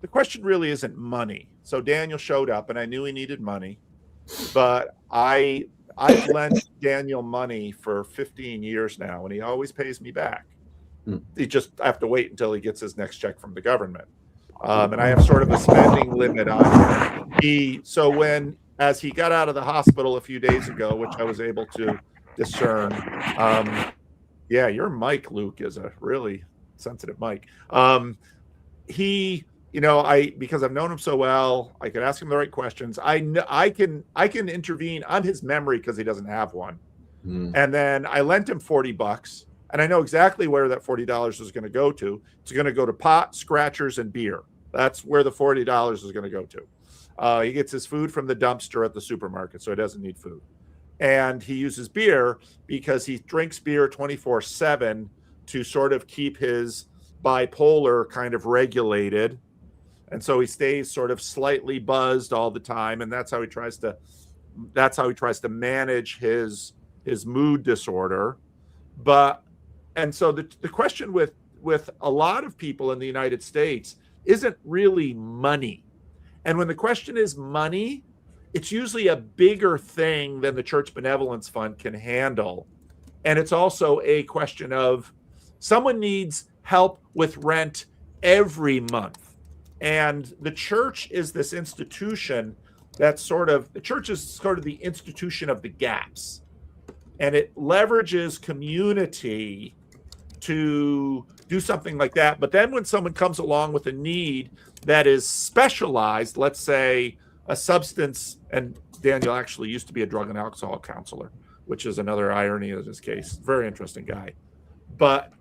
the question really isn't money. So Daniel showed up and I knew he needed money, but I've lent Daniel money for 15 years now and he always pays me back. He just have to wait until he gets his next check from the government. And I have sort of a spending limit on him. As he got out of the hospital a few days ago, which I was able to discern, your mic, Luke, is a really sensitive mic. Because I've known him so well, I can ask him the right questions. I can intervene on his memory because he doesn't have one. And then I lent him $40, and I know exactly where that $40 is going to go to. It's going to go to pot, scratchers, and beer. That's where the $40 is going to go to. He gets his food from the dumpster at the supermarket, so he doesn't need food. And he uses beer because he drinks beer 24/7 to sort of keep his bipolar kind of regulated. And so he stays sort of slightly buzzed all the time. And that's how he tries to manage his mood disorder. And so the question with a lot of people in the United States isn't really money. And when the question is money, it's usually a bigger thing than the Church Benevolence Fund can handle. And it's also a question of someone needs help with rent every month. And the church is this institution the church is sort of the institution of the gaps. And it leverages community to do something like that. But then when someone comes along with a need that is specialized, let's say a substance, and Daniel actually used to be a drug and alcohol counselor, which is another irony of this case. Very interesting guy. But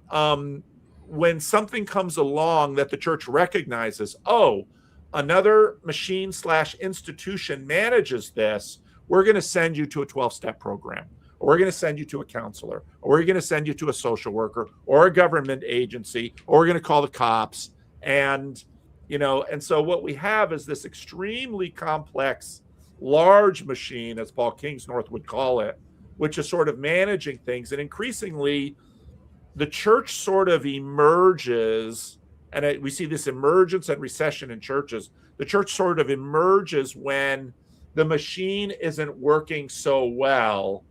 when something comes along that the church recognizes, oh, another machine/institution manages this, we're going to send you to a 12-step program, or we're going to send you to a counselor, or we're going to send you to a social worker or a government agency, or we're going to call the cops. And, and so what we have is this extremely complex, large machine, as Paul Kingsnorth would call it, which is sort of managing things. And increasingly, the church sort of emerges, and we see this emergence and recession in churches. The church sort of emerges when the machine isn't working so well.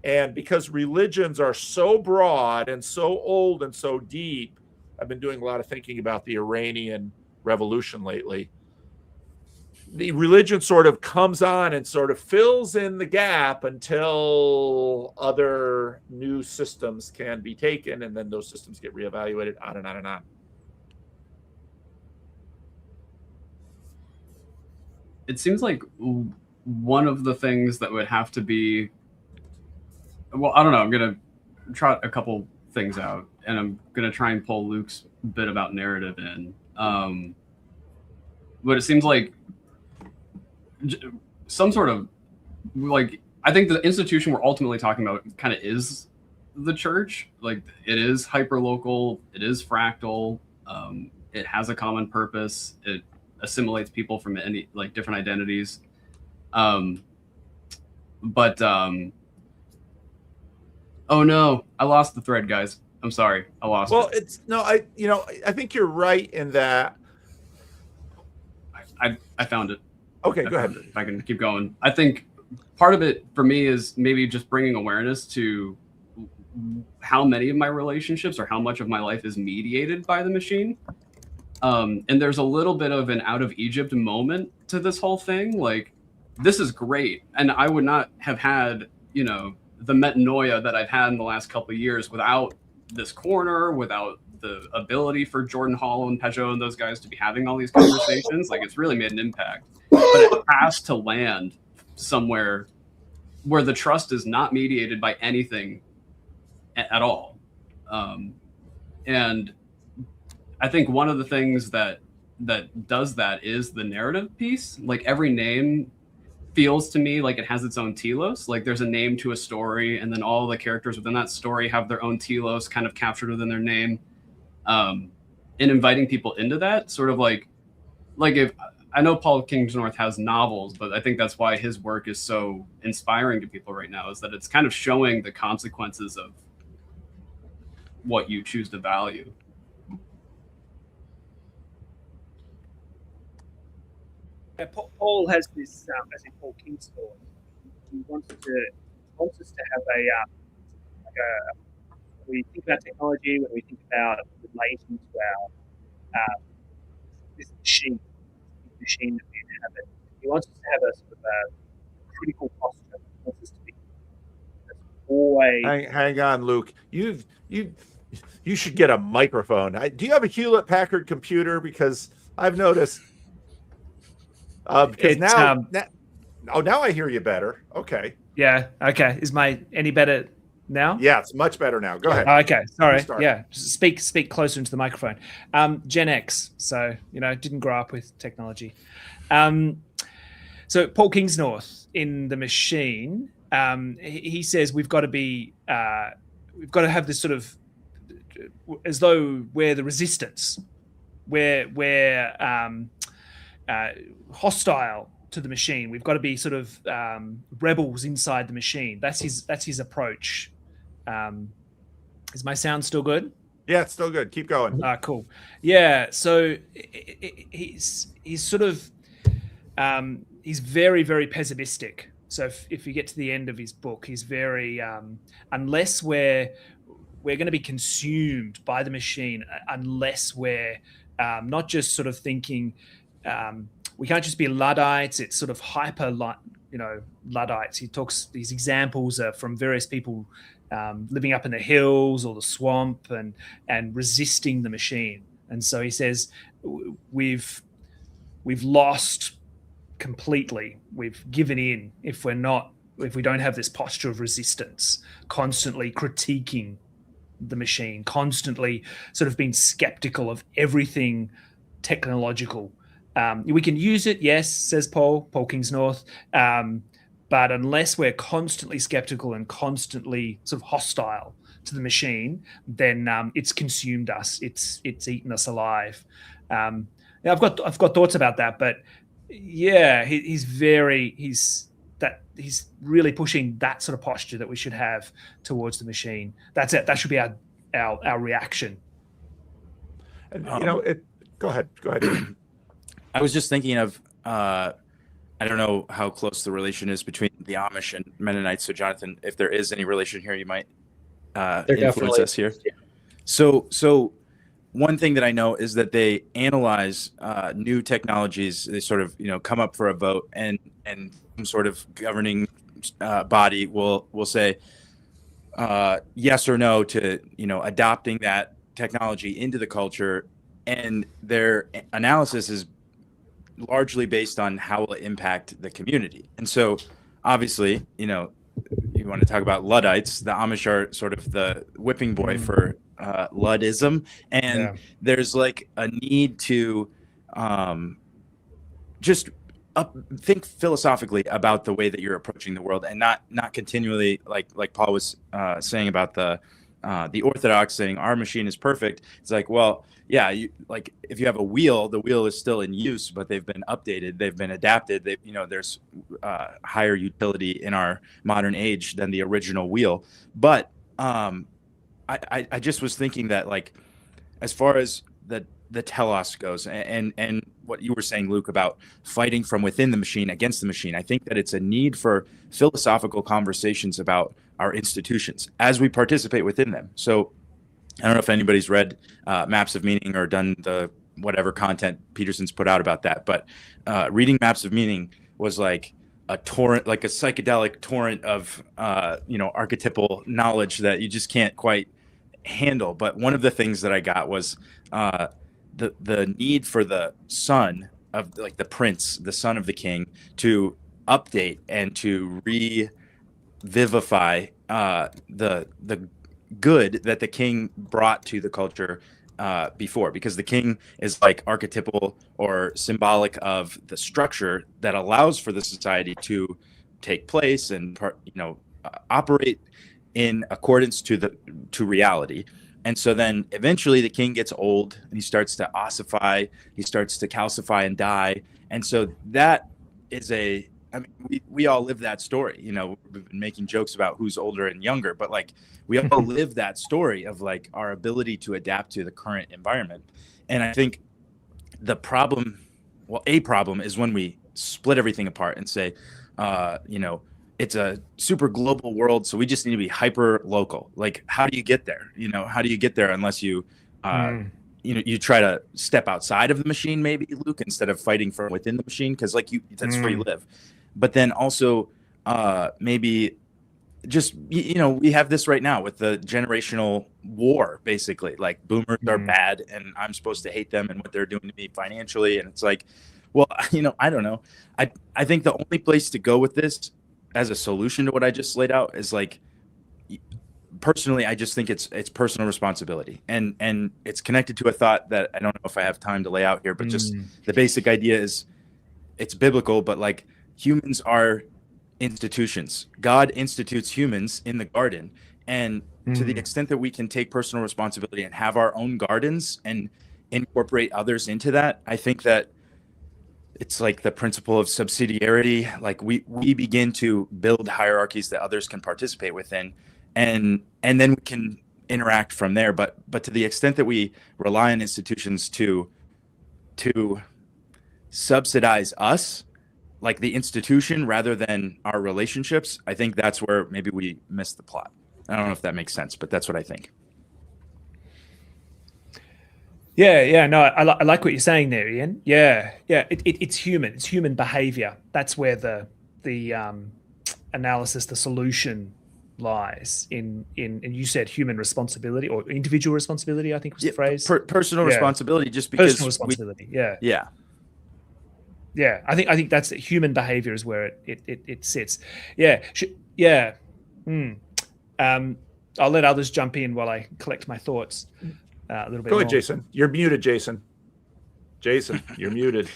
And because religions are so broad and so old and so deep, I've been doing a lot of thinking about the Iranian revolution lately. The religion sort of comes on and sort of fills in the gap until other new systems can be taken, and then those systems get reevaluated, on and on and on. It seems like one of the things that would have to be, well, I don't know, I'm going to trot a couple things out, and I'm going to try and pull Luke's bit about narrative in. But it seems like some sort of, like, I think the institution we're ultimately talking about kind of is the church. Like, it is hyper-local, it is fractal, it has a common purpose, it assimilates people from any, like, different identities. Oh no, I lost the thread, guys. I'm sorry, I lost it. Well, it's no, I think you're right in that. I found it. Okay, go ahead. If I can keep going. I think part of it for me is maybe just bringing awareness to how many of my relationships or how much of my life is mediated by the machine. And there's a little bit of an out of Egypt moment to this whole thing. Like, this is great. And I would not have had, the metanoia that I've had in the last couple of years without this corner, without the ability for Jordan Hall and Peugeot and those guys to be having all these conversations. Like, it's really made an impact. But it has to land somewhere where the trust is not mediated by anything at all. And I think one of the things that does that is the narrative piece. Like, every name feels to me like it has its own telos. Like, there's a name to a story, and then all the characters within that story have their own telos kind of captured within their name. And inviting people into that, sort of like if I know Paul Kingsnorth has novels, but I think that's why his work is so inspiring to people right now, is that it's kind of showing the consequences of what you choose to value. Yeah, Paul has this, as in Paul Kingsnorth, he wants us to have when we think about technology, when we think about relating to our this machine that we inhabit, he wants us to have a sort of a critical posture. He wants us to be always. Hang on, Luke. You should get a microphone. Do you have a Hewlett Packard computer? Because I've noticed. Because now I hear you better. Okay. Yeah. Okay. Is my any better now? Yeah, it's much better now. Go ahead. Okay. Sorry. Yeah. Speak closer into the microphone. Gen X. So, didn't grow up with technology. So Paul Kingsnorth in The Machine, he says we've got to have this sort of, as though we're the resistance, we're hostile to the machine. We've got to be sort of rebels inside the machine. That's his approach. Is my sound still good? Yeah, it's still good. Keep going. Cool. Yeah. So he's sort of he's very, very pessimistic. So if you get to the end of his book, he's very unless we're going to be consumed by the machine, unless we're not just sort of thinking. We can't just be Luddites. It's sort of hyper, Luddites. These examples are from various people living up in the hills or the swamp and resisting the machine. And so he says, we've lost completely. We've given in if we don't have this posture of resistance, constantly critiquing the machine, constantly sort of being skeptical of everything technological. We can use it, yes, says Paul Kingsnorth, but unless we're constantly skeptical and constantly sort of hostile to the machine, then it's consumed us. It's eaten us alive. I've got thoughts about that, but yeah, he's really pushing that sort of posture that we should have towards the machine. That's it. That should be our reaction. And go ahead. I was just thinking of, I don't know how close the relation is between the Amish and Mennonites. So, Jonathan, if there is any relation here, you might influence us here. Yeah. So one thing that I know is that they analyze new technologies. They sort of, come up for a vote, and some sort of governing body will say yes or no to, adopting that technology into the culture. And their analysis is largely based on how it will impact the community. And so obviously, you want to talk about Luddites, the Amish are sort of the whipping boy for Luddism. And there's like a need to just think philosophically about the way that you're approaching the world, and not continually like Paul was saying about the Orthodox saying our machine is perfect. It's like, well, yeah, if you have a wheel, the wheel is still in use, but they've been updated, they've been adapted. There's higher utility in our modern age than the original wheel. But I just was thinking that, like, as far as the telos goes, and what you were saying, Luke, about fighting from within the machine against the machine, I think that it's a need for philosophical conversations about our institutions as we participate within them. So I don't know if anybody's read Maps of Meaning or done the whatever content Peterson's put out about that, but reading Maps of Meaning was like a torrent, like a psychedelic torrent of archetypal knowledge that you just can't quite handle. But one of the things that I got was the need for the son of, like, the prince, the son of the king, to update and to revivify the good that the king brought to the culture before, because the king is like archetypal or symbolic of the structure that allows for the society to take place and operate in accordance to reality. And so then eventually the king gets old and he starts to ossify, he starts to calcify and die. And so that is we all live that story. We've been making jokes about who's older and younger, but like we all live that story of like our ability to adapt to the current environment. And I think a problem is when we split everything apart and say, it's a super global world, so we just need to be hyper local. Like, how do you get there? How do you get there unless you you try to step outside of the machine, maybe, Luke, instead of fighting from within the machine, because that's where you live. But then also maybe just we have this right now with the generational war, basically. Like, boomers are bad and I'm supposed to hate them and what they're doing to me financially. And it's like, well, I don't know. I think the only place to go with this as a solution to what I just laid out is, like, personally, I just think it's personal responsibility, and it's connected to a thought that I don't know if I have time to lay out here, but just the basic idea is it's biblical, but like, humans are institutions. God institutes humans in the garden, and to the extent that we can take personal responsibility and have our own gardens and incorporate others into that, I think that it's like the principle of subsidiarity. Like, we begin to build hierarchies that others can participate within, and then we can interact from there. But to the extent that we rely on institutions to subsidize us, like the institution, rather than our relationships, I think that's where maybe we miss the plot. I don't know if that makes sense, but that's what I think. Yeah, no, I like what you're saying there, Ian. Yeah, it's human. It's human behavior. That's where the analysis, the solution lies in and you said human responsibility or individual responsibility, I think was the phrase. Personal Yeah. responsibility, just because Personal responsibility. Yeah. Yeah. I think that's human behavior is where it sits. Yeah. Yeah. I'll let others jump in while I collect my thoughts a little bit. Go ahead, more. Jason. You're muted, Jason. Jason, you're muted.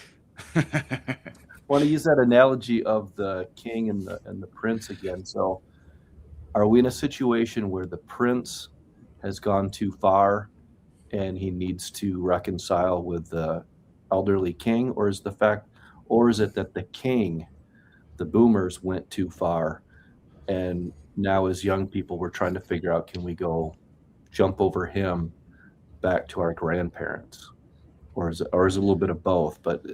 Want to use that analogy of the king and the prince again. So, are we in a situation where the prince has gone too far and he needs to reconcile with the elderly king, or is it that the king, the boomers, went too far, and now as young people we're trying to figure out, can we go jump over him back to our grandparents, or is it a little bit of both? But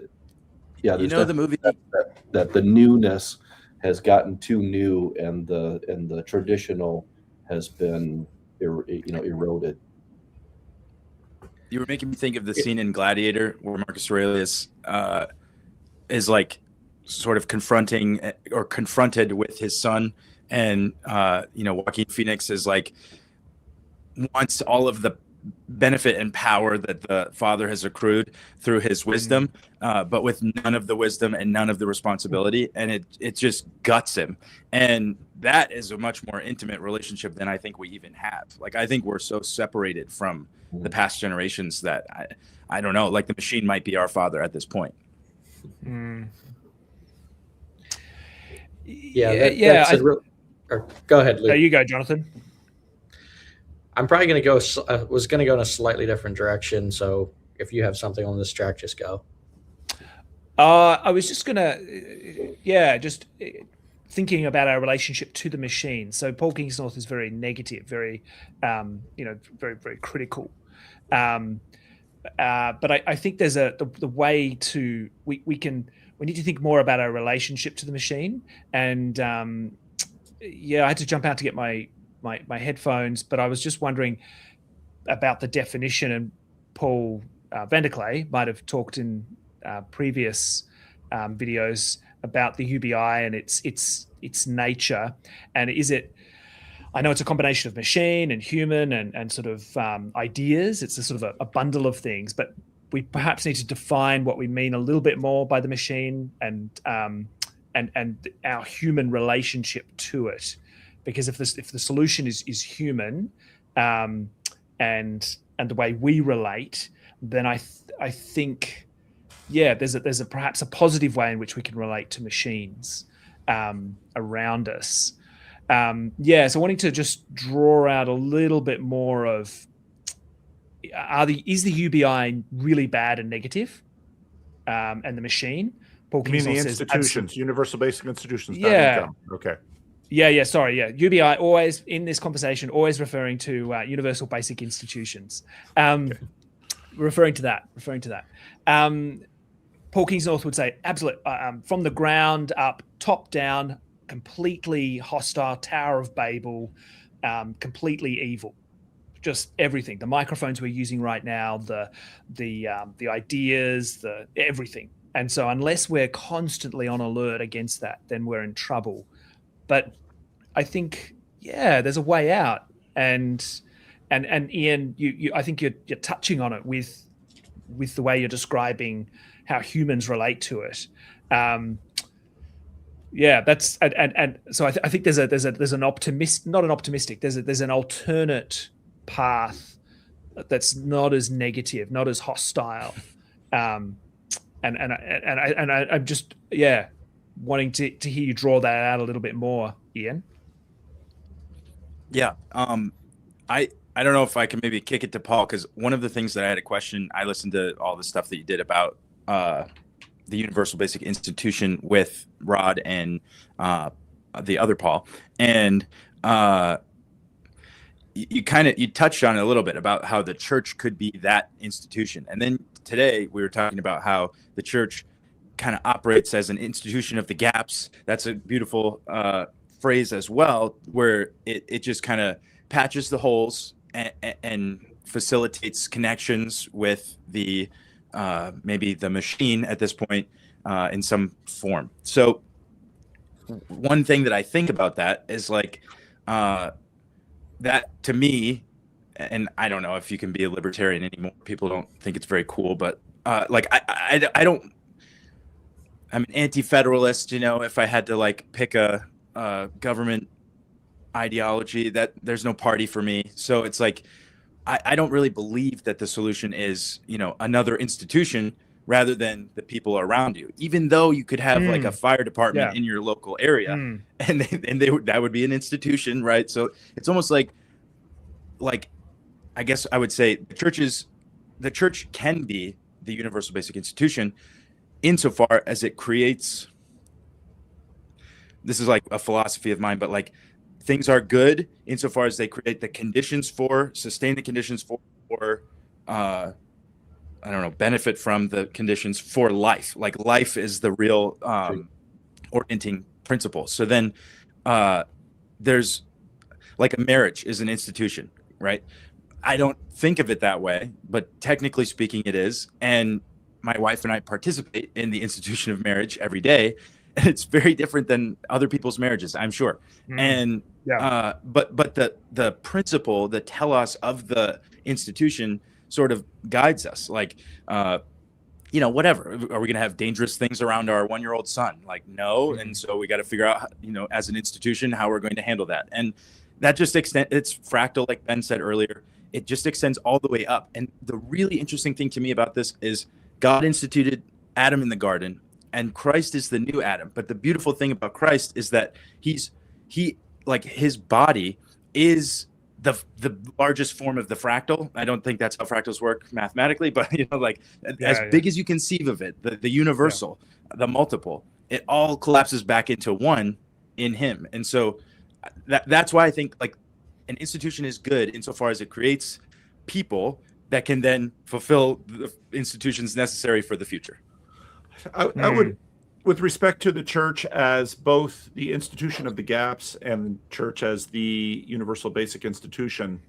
yeah, You there's know the movie that the newness has gotten too new, and the traditional has been eroded. You were making me think of the scene in Gladiator where Marcus Aurelius is like sort of confronted with his son, and Joaquin Phoenix is like wants all of the benefit and power that the father has accrued through his wisdom, but with none of the wisdom and none of the responsibility, and it just guts him. And that is a much more intimate relationship than I think we even have. Like, I think we're so separated from the past generations that I don't know, like the machine might be our father at this point. Go ahead, Luke. There you go, Jonathan. I'm probably going to go. Was going to go in a slightly different direction. So if you have something on this track, just go. I was just gonna, just thinking about our relationship to the machine. So Paul Kingsnorth is very negative, very, very, very critical. But I think there's the way to we need to think more about our relationship to the machine. And I had to jump out to get my headphones, but I was just wondering about the definition, and Paul Vanderklay might have talked in previous videos about the UBI and its nature. And is it, I know it's a combination of machine and human and sort of ideas. It's a sort of a bundle of things, but we perhaps need to define what we mean a little bit more by the machine and our human relationship to it. Because if the solution is human, and the way we relate, then I think, there's a perhaps a positive way in which we can relate to machines around us. So wanting to just draw out a little bit more of is the UBI really bad and negative, and the machine? Paul You mean the Kingsnorth says institutions, universal basic institutions, not Yeah. income. Okay. Sorry. UBI always in this conversation, always referring to universal basic institutions. Referring to that. Paul Kingsnorth would say, absolutely, from the ground up, top down, completely hostile, Tower of Babel, completely evil. Just everything. The microphones we're using right now, the ideas, the everything. And so unless we're constantly on alert against that, then we're in trouble. But I think, there's a way out, and Ian, you I think you're touching on it with the way you're describing how humans relate to it. That's and so I think there's an optimistic, there's an alternate path that's not as negative, not as hostile, and I'm just wanting to hear you draw that out a little bit more, Ian. I don't know if I can maybe kick it to Paul, because one of the things that I had a question, I listened to all the stuff that you did about the Universal Basic Institution with Rod and the other Paul, and you touched on it a little bit about how the church could be that institution, and then today we were talking about how the church kind of operates as an institution of the gaps. That's a beautiful phrase as well, where it just kind of patches the holes and facilitates connections with the maybe the machine at this point in some form. So one thing that I think about that is, like, that to me, and I don't know if you can be a libertarian anymore. People don't think it's very cool, but like I don't. I'm an anti-federalist. You know, if I had to like pick a government ideology, that there's no party for me. So it's like I don't really believe that the solution is, you know, another institution rather than the people around you. Even though you could have like a fire department in your local area, and that would be an institution, right? So it's almost like I guess I would say the church can be the universal basic institution insofar as it creates. This is like a philosophy of mine, but like things are good insofar as they create the conditions for, sustain the conditions for, I don't know, benefit from the conditions for life. Like life is the real orienting principle. So then there's like a marriage is an institution, right? I don't think of it that way, but technically speaking it is. And my wife and I participate in the institution of marriage every day. And it's very different than other people's marriages, I'm sure. And but the principle, the telos of the institution sort of guides us. Like you know, whatever. Are we going to have dangerous things around our 1-year-old son? Like, no. And so we got to figure out, you know, as an institution, how we're going to handle that. And that just it's fractal, like Ben said earlier. It just extends all the way up. And the really interesting thing to me about this is God instituted Adam in the garden, and Christ is the new Adam. But the beautiful thing about Christ is that he like his body is the largest form of the fractal. I don't think that's how fractals work mathematically, but you know, like as big as you conceive of it, the universal, the multiple, it all collapses back into one in him. And so that's why I think like an institution is good insofar as it creates people that can then fulfill the institutions necessary for the future. I would, with respect to the church as both the institution of the gaps and church as the universal basic institution,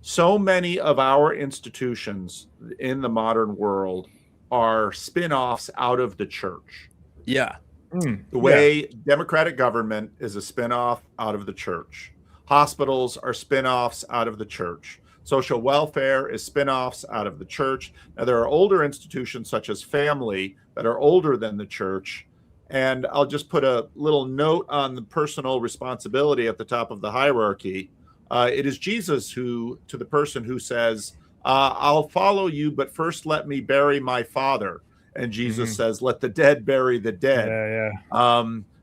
so many of our institutions in the modern world are spin-offs out of the church. Yeah. The way democratic government is a spin-off out of the church. Hospitals are spin-offs out of the church. Social welfare is spin-offs out of the church. Now, there are older institutions such as family that are older than the church. And I'll just put a little note on the personal responsibility at the top of the hierarchy. It is Jesus who, to the person who says, I'll follow you, but first let me bury my father. And Jesus says, let the dead bury the dead.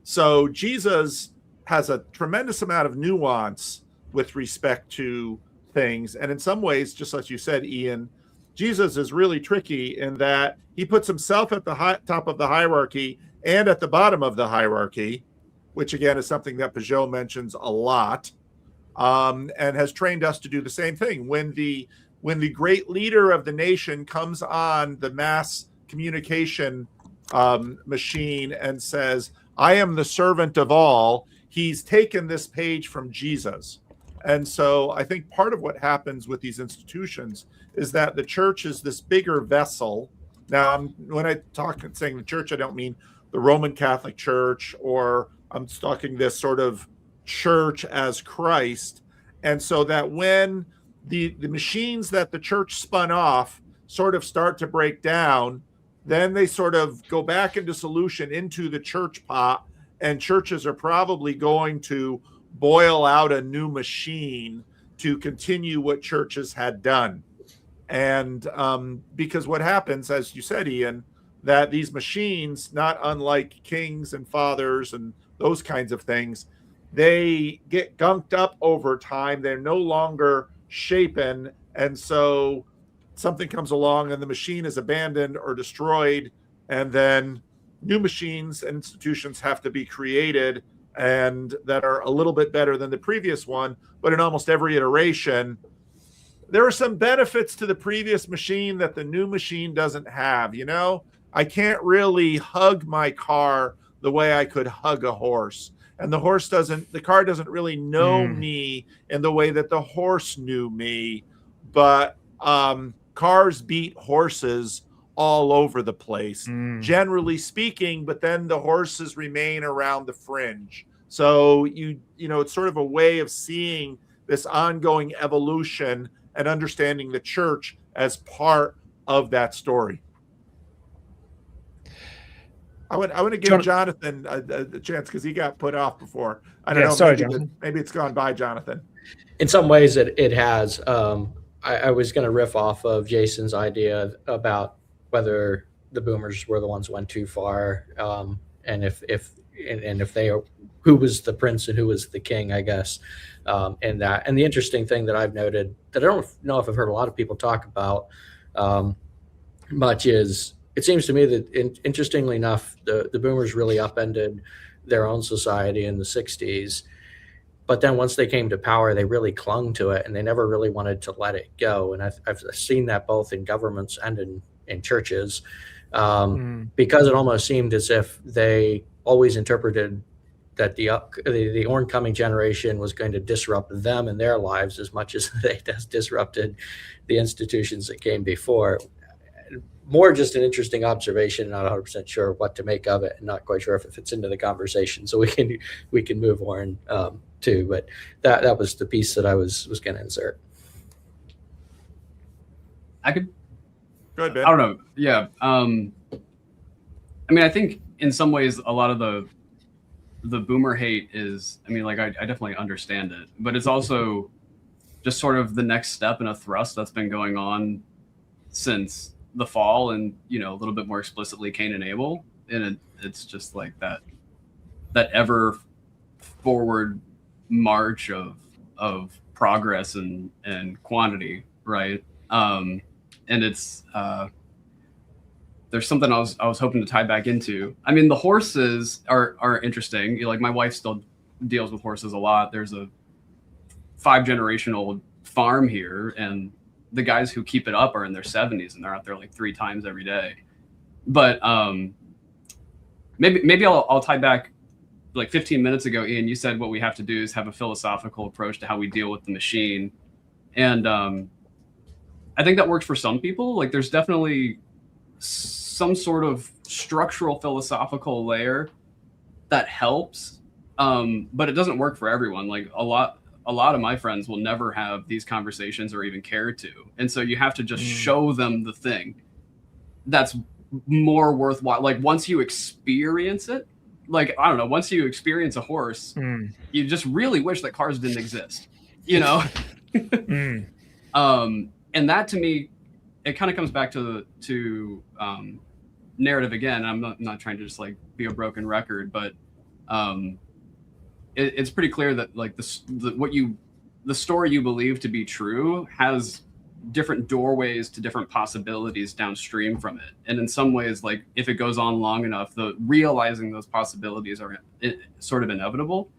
So Jesus has a tremendous amount of nuance with respect to things. And in some ways, just as you said, Ian, Jesus is really tricky in that he puts himself at the top of the hierarchy and at the bottom of the hierarchy, which again is something that Peugeot mentions a lot, and has trained us to do the same thing. When the great leader of the nation comes on the mass communication machine and says, I am the servant of all, he's taken this page from Jesus. And so I think part of what happens with these institutions is that the church is this bigger vessel. Now, when I talk and saying the church, I don't mean the Roman Catholic Church, or I'm talking this sort of church as Christ. And so that when the machines that the church spun off sort of start to break down, then they sort of go back into solution into the church pot, and churches are probably going to boil out a new machine to continue what churches had done. And because what happens, as you said, Ian, that these machines, not unlike kings and fathers and those kinds of things, they get gunked up over time. They're no longer shapen. And so something comes along and the machine is abandoned or destroyed. And then new machines and institutions have to be created, and that are a little bit better than the previous one. But in almost every iteration, there are some benefits to the previous machine that the new machine doesn't have. You know, I can't really hug my car the way I could hug a horse. And the car doesn't really know me in the way that the horse knew me. But cars beat horses all over the place, generally speaking, but then the horses remain around the fringe. So it's sort of a way of seeing this ongoing evolution and understanding the church as part of that story. I want to give Jonathan a chance because he got put off before. I don't know. Sorry, maybe it's gone by, Jonathan. In some ways, it has. I was going to riff off of Jason's idea about whether the boomers were the ones who went too far, and if they are, who was the prince and who was the king, I guess. And the interesting thing that I've noted that I don't know if I've heard a lot of people talk about much is, it seems to me that interestingly enough, the boomers really upended their own society in the 60s. But then once they came to power, they really clung to it and they never really wanted to let it go. And I've seen that both in governments and in churches, because it almost seemed as if they always interpreted that the oncoming generation was going to disrupt them in their lives as much as they disrupted the institutions that came before. More just an interesting observation, not 100% sure what to make of it, and not quite sure if it fits into the conversation. So we can move on too. But that was the piece that I was going to insert. I could. Go ahead, Ben. I don't know. Yeah. I mean, I think in some ways a lot of the boomer hate is, I mean, like I definitely understand it, but it's also just sort of the next step in a thrust that's been going on since the fall, and a little bit more explicitly Cain and Abel, and it's just like that ever forward march of progress and quantity, right? And it's there's something I was hoping to tie back into. I mean, the horses are interesting. Like my wife still deals with horses a lot. There's a 5-generational farm here, and the guys who keep it up are in their 70s and they're out there like 3 times every day. But maybe I'll tie back like 15 minutes ago, Ian, you said what we have to do is have a philosophical approach to how we deal with the machine. And I think that works for some people. Like there's definitely some sort of structural philosophical layer that helps. But it doesn't work for everyone. Like a lot of my friends will never have these conversations or even care to. And so you have to just show them the thing that's more worthwhile. Like once you experience it, like, I don't know, once you experience a horse, you just really wish that cars didn't exist, And that to me, it kind of comes back to narrative again. I'm not trying to just like be a broken record, but it's pretty clear that like the story you believe to be true has different doorways to different possibilities downstream from it. And in some ways, like if it goes on long enough, the realizing those possibilities are sort of inevitable.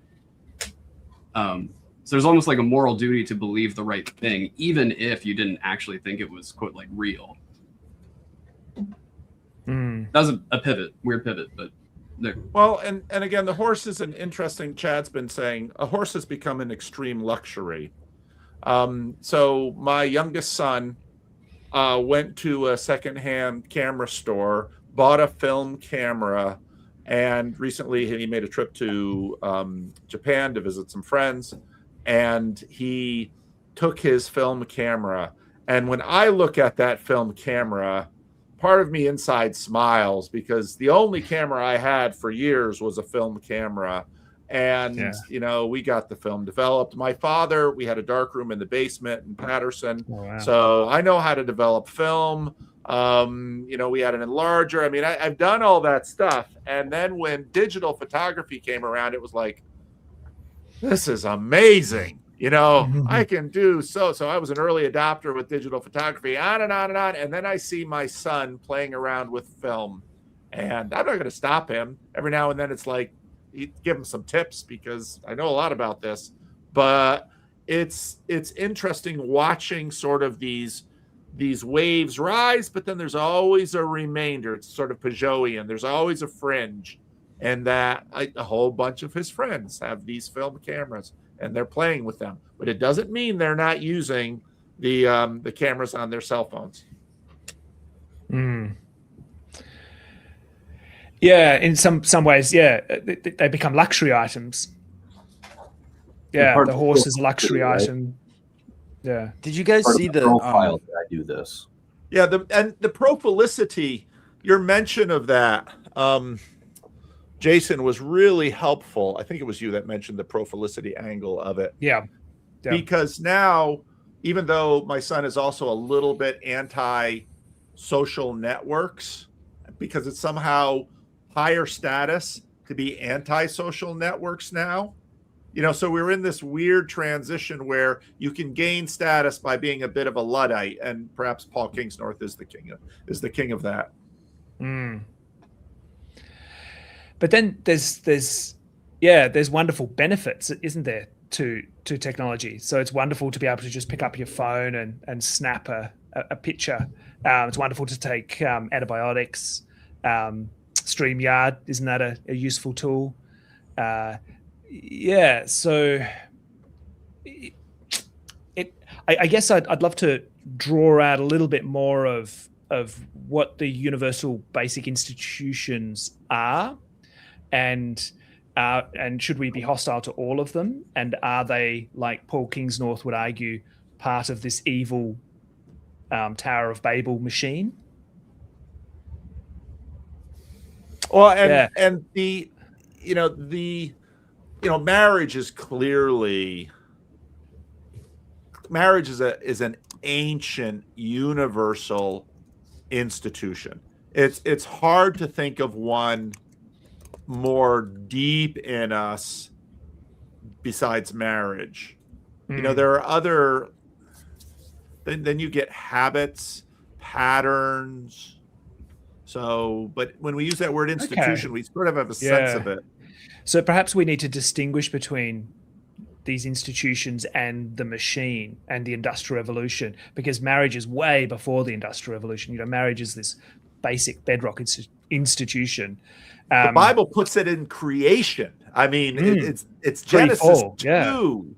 So there's almost like a moral duty to believe the right thing, even if you didn't actually think it was quote like real. That was a weird pivot, but there. Well, and again, the horse is an interesting, Chad's been saying, a horse has become an extreme luxury. So my youngest son went to a secondhand camera store, bought a film camera, and recently he made a trip to Japan to visit some friends, and he took his film camera. And when I look at that film camera, part of me inside smiles, because the only camera I had for years was a film camera. And, we got the film developed. My father, we had a dark room in the basement in Patterson. Oh, wow. So I know how to develop film. We had an enlarger. I mean, I've done all that stuff. And then when digital photography came around, it was like, this is amazing. I can do so I was an early adopter with digital photography, on and on and on. And then I see my son playing around with film, and I'm not going to stop him. Every now and then it's like, give him some tips because I know a lot about this, but it's interesting watching sort of these waves rise, but then there's always a remainder. It's sort of Peugeotian. There's always a fringe, and that a whole bunch of his friends have these film cameras and they're playing with them, but it doesn't mean they're not using the cameras on their cell phones. Yeah, in some ways, they become luxury items. Yeah, part the of horse is a luxury right? item. Yeah. Did you guys Part of see the the profile that I do this. Yeah, the prophilicity, your mention of that, Jason, was really helpful. I think it was you that mentioned the prophilicity angle of it. Yeah. Because now, even though my son is also a little bit anti social networks, because it's somehow higher status to be anti social networks now. So we're in this weird transition where you can gain status by being a bit of a Luddite, and perhaps Paul Kingsnorth is the king of that. Mm. But then there's wonderful benefits, isn't there, to technology? So it's wonderful to be able to just pick up your phone and snap a picture. It's wonderful to take antibiotics. StreamYard, isn't that a useful tool? So I guess I'd love to draw out a little bit more of what the universal basic institutions are, and should we be hostile to all of them? And are they, like Paul Kingsnorth would argue, part of this evil Tower of Babel machine? Well, and marriage is clearly is an ancient universal institution. It's hard to think of one more deep in us besides marriage. There are other. Then you get habits, patterns. So, but when we use that word institution, we sort of have a sense of it. So perhaps we need to distinguish between these institutions and the machine and the Industrial Revolution, because marriage is way before the Industrial Revolution. Marriage is this basic bedrock institution. The Bible puts it in creation. I mean, it's Genesis 2.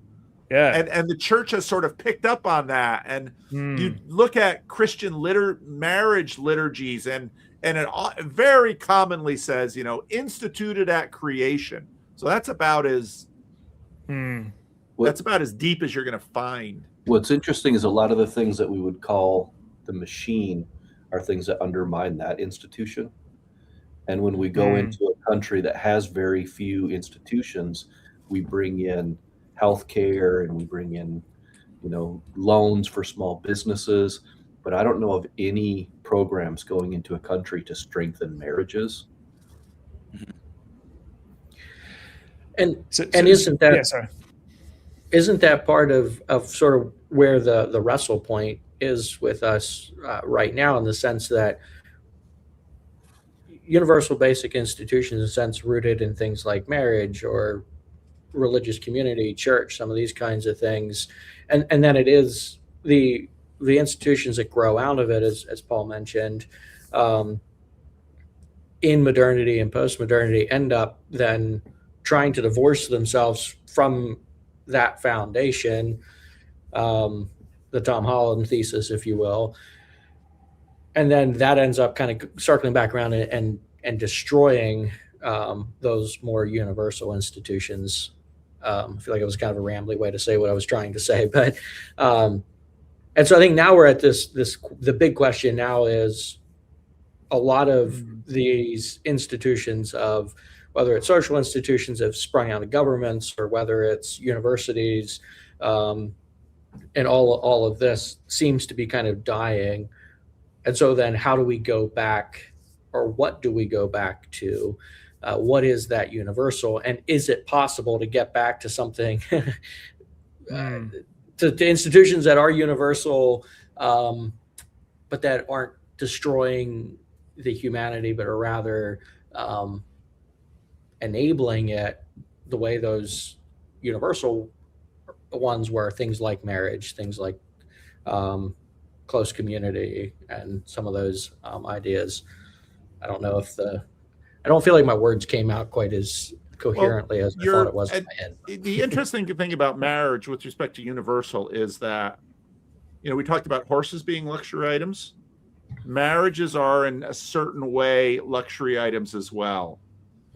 Yeah. And the church has sort of picked up on that. And you look at Christian marriage liturgies, and it very commonly says, instituted at creation. So that's about as deep as you're going to find. What's interesting is a lot of the things that we would call the machine are things that undermine that institution. And when we go into a country that has very few institutions, we bring in healthcare and we bring in, loans for small businesses. But I don't know of any programs going into a country to strengthen marriages. And isn't that part of sort of where the wrestle point is with us right now, in the sense that universal basic institutions, in a sense, rooted in things like marriage or religious community, church, some of these kinds of things, and then it is the institutions that grow out of it, as Paul mentioned, in modernity and post-modernity, end up then trying to divorce themselves from that foundation, the Tom Holland thesis, if you will. And then that ends up kind of circling back around and destroying those more universal institutions. I feel like it was kind of a rambly way to say what I was trying to say, but and so I think now we're at the big question now is a lot of these institutions, of whether it's social institutions, have sprung out of governments, or whether it's universities, and all of this seems to be kind of dying. And so then how do we go back, or what do we go back to? What is that universal? And is it possible to get back to something, to institutions that are universal, but that aren't destroying the humanity, but are rather enabling it the way those universal ones were, things like marriage, things like close community, and some of those ideas. I don't know if I don't feel like my words came out quite as coherently as I thought it was in my head. The interesting thing about marriage with respect to universal is that, we talked about horses being luxury items. Marriages are in a certain way luxury items as well.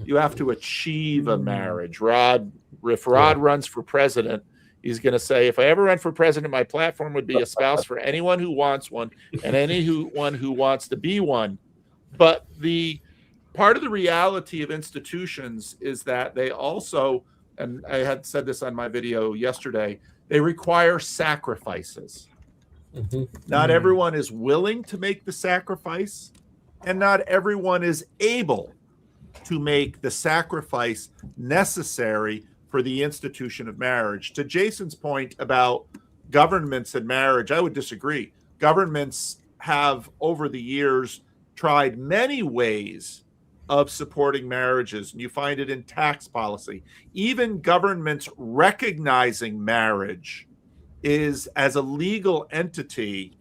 You have to achieve a marriage. If Rod runs for president, he's going to say, if I ever run for president, my platform would be a spouse for anyone who wants one and anyone who wants to be one. But the part of the reality of institutions is that they also, and I had said this on my video yesterday, they require sacrifices. Not everyone is willing to make the sacrifice, and not everyone is able to make the sacrifice necessary for the institution of marriage. To Jason's point about governments and marriage, I would disagree. Governments have, over the years, tried many ways of supporting marriages, and you find it in tax policy. Even governments recognizing marriage is, as a legal entity,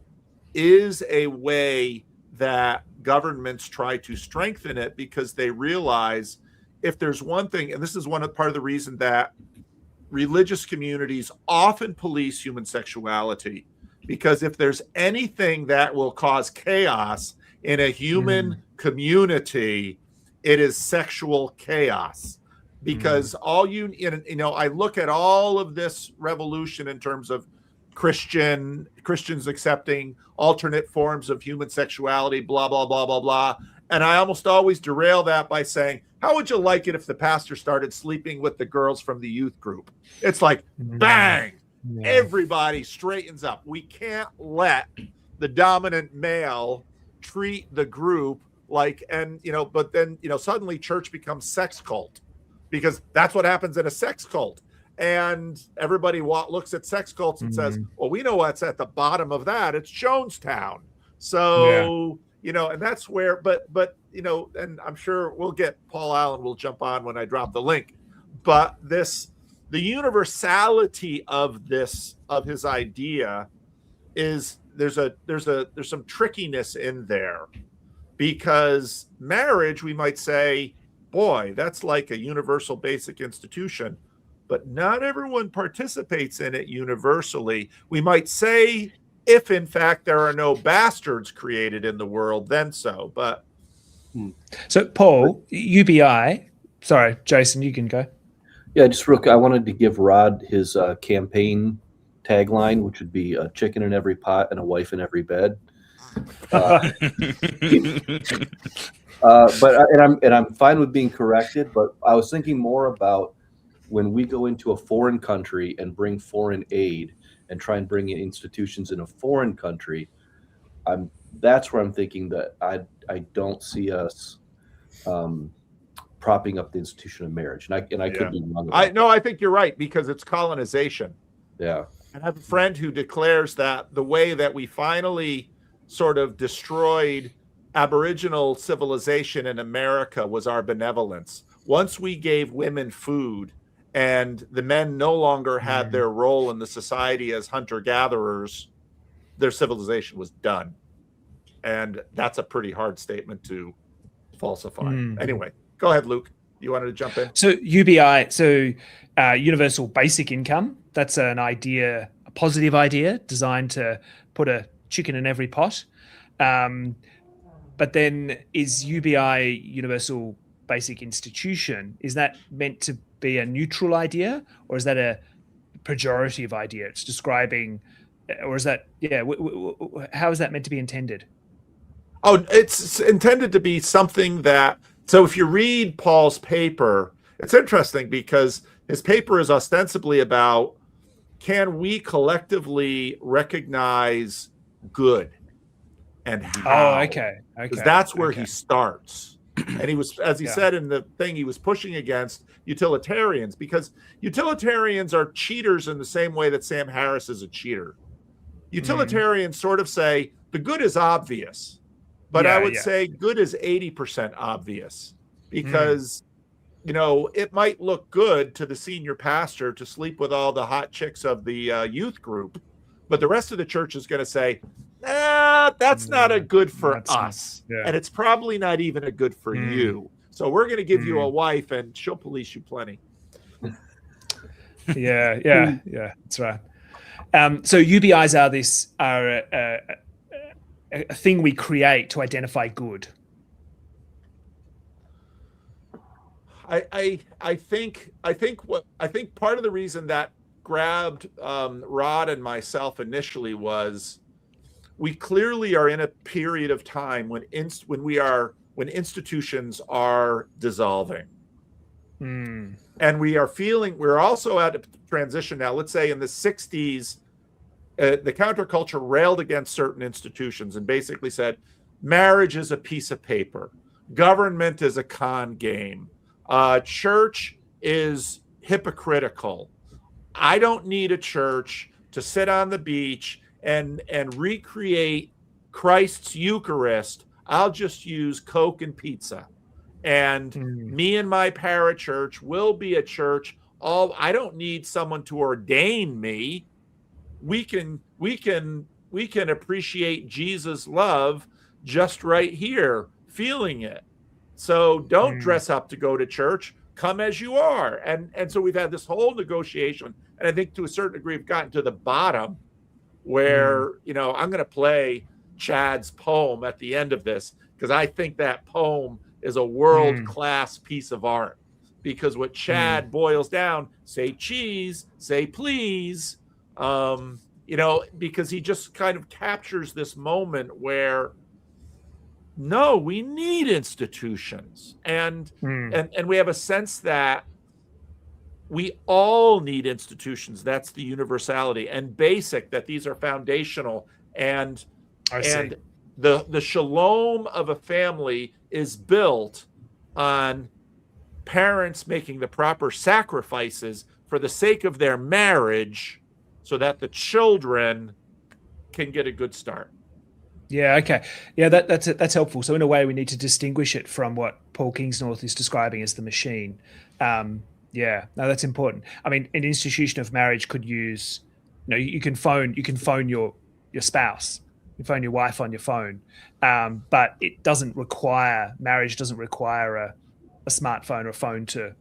is a way that governments try to strengthen it, because they realize if there's one thing, and this is part of the reason that religious communities often police human sexuality, because if there's anything that will cause chaos in a human community, it is sexual chaos. Because I look at all of this revolution in terms of Christians accepting alternate forms of human sexuality, blah, blah, blah, blah, blah. And I almost always derail that by saying, how would you like it if the pastor started sleeping with the girls from the youth group? It's like, bang, everybody straightens up. We can't let the dominant male treat the group like, but then, suddenly church becomes sex cult, because that's what happens in a sex cult. And everybody looks at sex cults and says, well, we know what's at the bottom of that. It's Jonestown. So, and that's where, but, and I'm sure we'll get Paul Allen will jump on when I drop the link, but the universality of his idea is there's some trickiness in there, because marriage, we might say, boy, that's like a universal basic institution, but not everyone participates in it universally. We might say, if in fact there are no bastards created in the world, then so. But so, Paul, UBI. Sorry, Jason, you can go. Yeah, just real quick, I wanted to give Rod his campaign tagline, which would be a chicken in every pot and a wife in every bed. But I'm fine with being corrected. But I was thinking more about when we go into a foreign country and bring foreign aid and try and bring in institutions in a foreign country. That's where I'm thinking that I don't see us propping up the institution of marriage, and I could be wrong. I think you're right, because it's colonization. Yeah, I have a friend who declares that the way that we finally sort of destroyed Aboriginal civilization in America was our benevolence. Once we gave women food and the men no longer had their role in the society as hunter-gatherers, their civilization was done. And that's a pretty hard statement to falsify. Anyway, go ahead, Luke. You wanted to jump in? So UBI, universal basic income, that's an idea, a positive idea designed to put a chicken in every pot. But then is UBI, universal basic institution, is that meant to be a neutral idea, or is that a pejorative idea? It's describing, or is that, how is that meant to be intended? Oh, it's intended to be something that, so if you read Paul's paper, it's interesting because his paper is ostensibly about, can we collectively recognize good and how? Oh, okay. Because that's where he starts. And he was, as he said in the thing, he was pushing against utilitarians, because utilitarians are cheaters in the same way that Sam Harris is a cheater. Utilitarians sort of say the good is obvious, but I would say good is 80% obvious, because it might look good to the senior pastor to sleep with all the hot chicks of the youth group, but the rest of the church is going to say, that's not a good for us. And it's probably not even a good for you. So we're going to give you a wife and she'll police you plenty. Yeah, that's right. So UBIs are a thing we create to identify good. I think part of the reason that grabbed Rod and myself initially was we clearly are in a period of time when institutions are dissolving. And we're also at a transition now. Let's say in the 60s, the counterculture railed against certain institutions and basically said, marriage is a piece of paper. Government is a con game. Church is hypocritical. I don't need a church to sit on the beach and recreate Christ's Eucharist. I'll just use Coke and pizza. And me and my parachurch will be a church. I don't need someone to ordain me. We can appreciate Jesus' love just right here, feeling it. So don't dress up to go to church. Come as you are. And so we've had this whole negotiation. And I think to a certain degree, we've gotten to the bottom where, I'm going to play Chad's poem at the end of this, because I think that poem is a world-class piece of art. Because what Chad boils down, say cheese, say please, because he just kind of captures this moment where, no, we need institutions. And we have a sense that we all need institutions. That's the universality, and basic, that these are foundational. And the shalom of a family is built on parents making the proper sacrifices for the sake of their marriage so that the children can get a good start. Yeah, okay. Yeah, that's helpful. So in a way, we need to distinguish it from what Paul Kingsnorth is describing as the machine. Yeah, no, that's important. I mean, an institution of marriage could use, you can phone your spouse, you can phone your wife on your phone, but it doesn't require, marriage doesn't require a smartphone or a phone to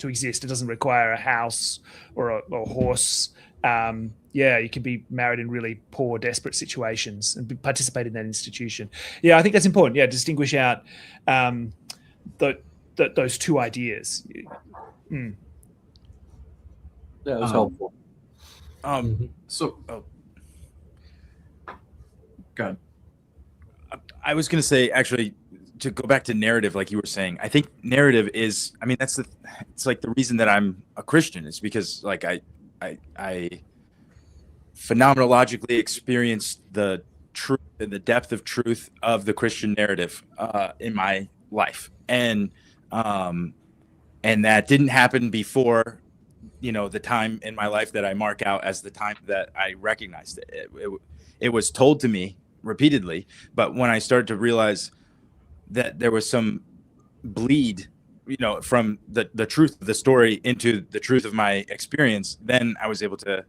exist. It doesn't require a house or a horse. Yeah, you can be married in really poor, desperate situations and participate in that institution. Yeah, I think that's important. Yeah, distinguish out those two ideas. That was helpful. Go ahead. I was going to say, actually, to go back to narrative, like you were saying, I think narrative is, it's like the reason that I'm a Christian is because like I phenomenologically experienced the truth and the depth of truth of the Christian narrative in my life. And that didn't happen before, the time in my life that I mark out as the time that I recognized it. It was told to me repeatedly, but when I started to realize that there was some bleed, from the truth of the story into the truth of my experience, then I was able to,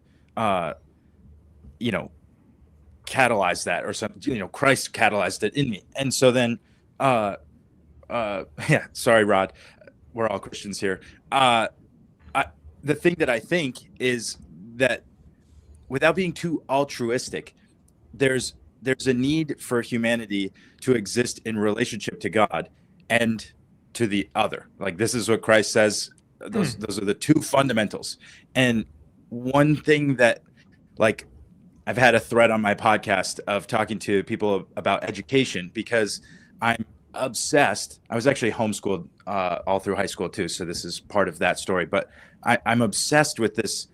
catalyze that, or something, Christ catalyzed it in me. And so then, yeah, sorry, Rod, we're all Christians here. The thing that I think is that without being too altruistic, there's a need for humanity to exist in relationship to God and to the other. Like, this is what Christ says. Those are the two fundamentals. And one thing that, like, I've had a thread on my podcast of talking to people about education, because I'm obsessed. I was actually homeschooled all through high school too, so this is part of that story. But I'm obsessed with this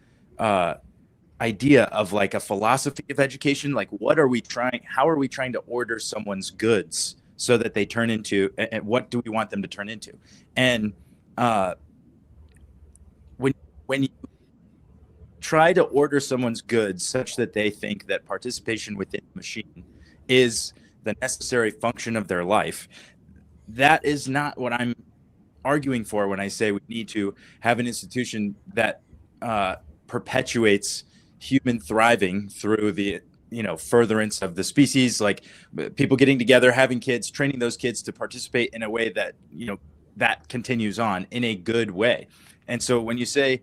idea of like a philosophy of education. Like, how are we trying to order someone's goods so that they turn into, and what do we want them to turn into? And when you try to order someone's goods such that they think that participation within the machine is the necessary function of their life, that is not what I'm arguing for when I say we need to have an institution that perpetuates human thriving through the furtherance of the species, like people getting together, having kids, training those kids to participate in a way that that continues on in a good way. And so when you say,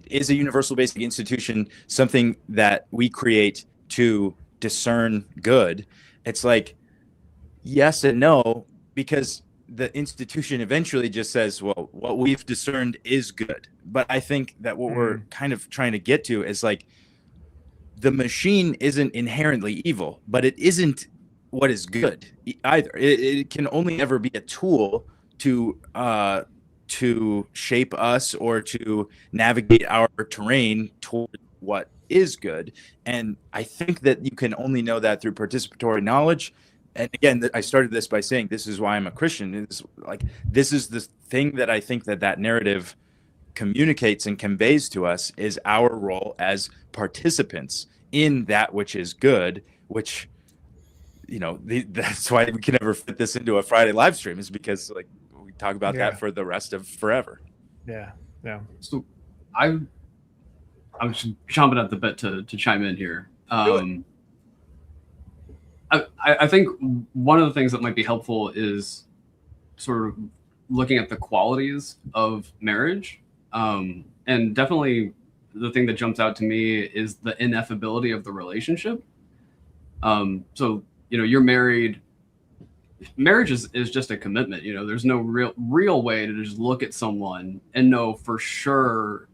is a universal basic institution something that we create to discern good, it's like yes and no, because the institution eventually just says, well, what we've discerned is good. But I think that what we're kind of trying to get to is like, the machine isn't inherently evil, but it isn't what is good either. It can only ever be a tool to shape us or to navigate our terrain toward what is good. And I think that you can only know that through participatory knowledge. And again, I started this by saying this is why I'm a Christian. It's like, this is the thing that I think that narrative communicates and conveys to us, is our role as participants in that which is good, which, you know, that's why we can never fit this into a Friday live stream, is because like we talk about that for the rest of forever. Yeah. So I was chomping at the bit to chime in here. I think one of the things that might be helpful is sort of looking at the qualities of marriage. And definitely the thing that jumps out to me is the ineffability of the relationship. So, you know, you're married. Marriage is just a commitment. You know, there's no real way to just look at someone and know for sure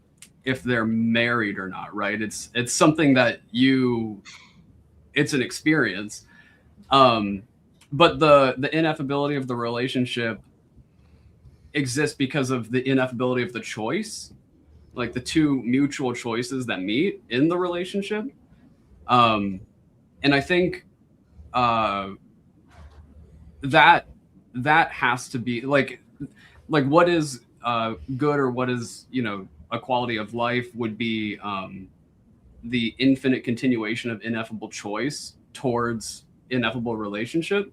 if they're married or not, right? It's something that it's an experience. But the ineffability of the relationship exists because of the ineffability of the choice, like the two mutual choices that meet in the relationship. And I think that has to be like what is good, or what is, you know, a quality of life would be the infinite continuation of ineffable choice towards ineffable relationship.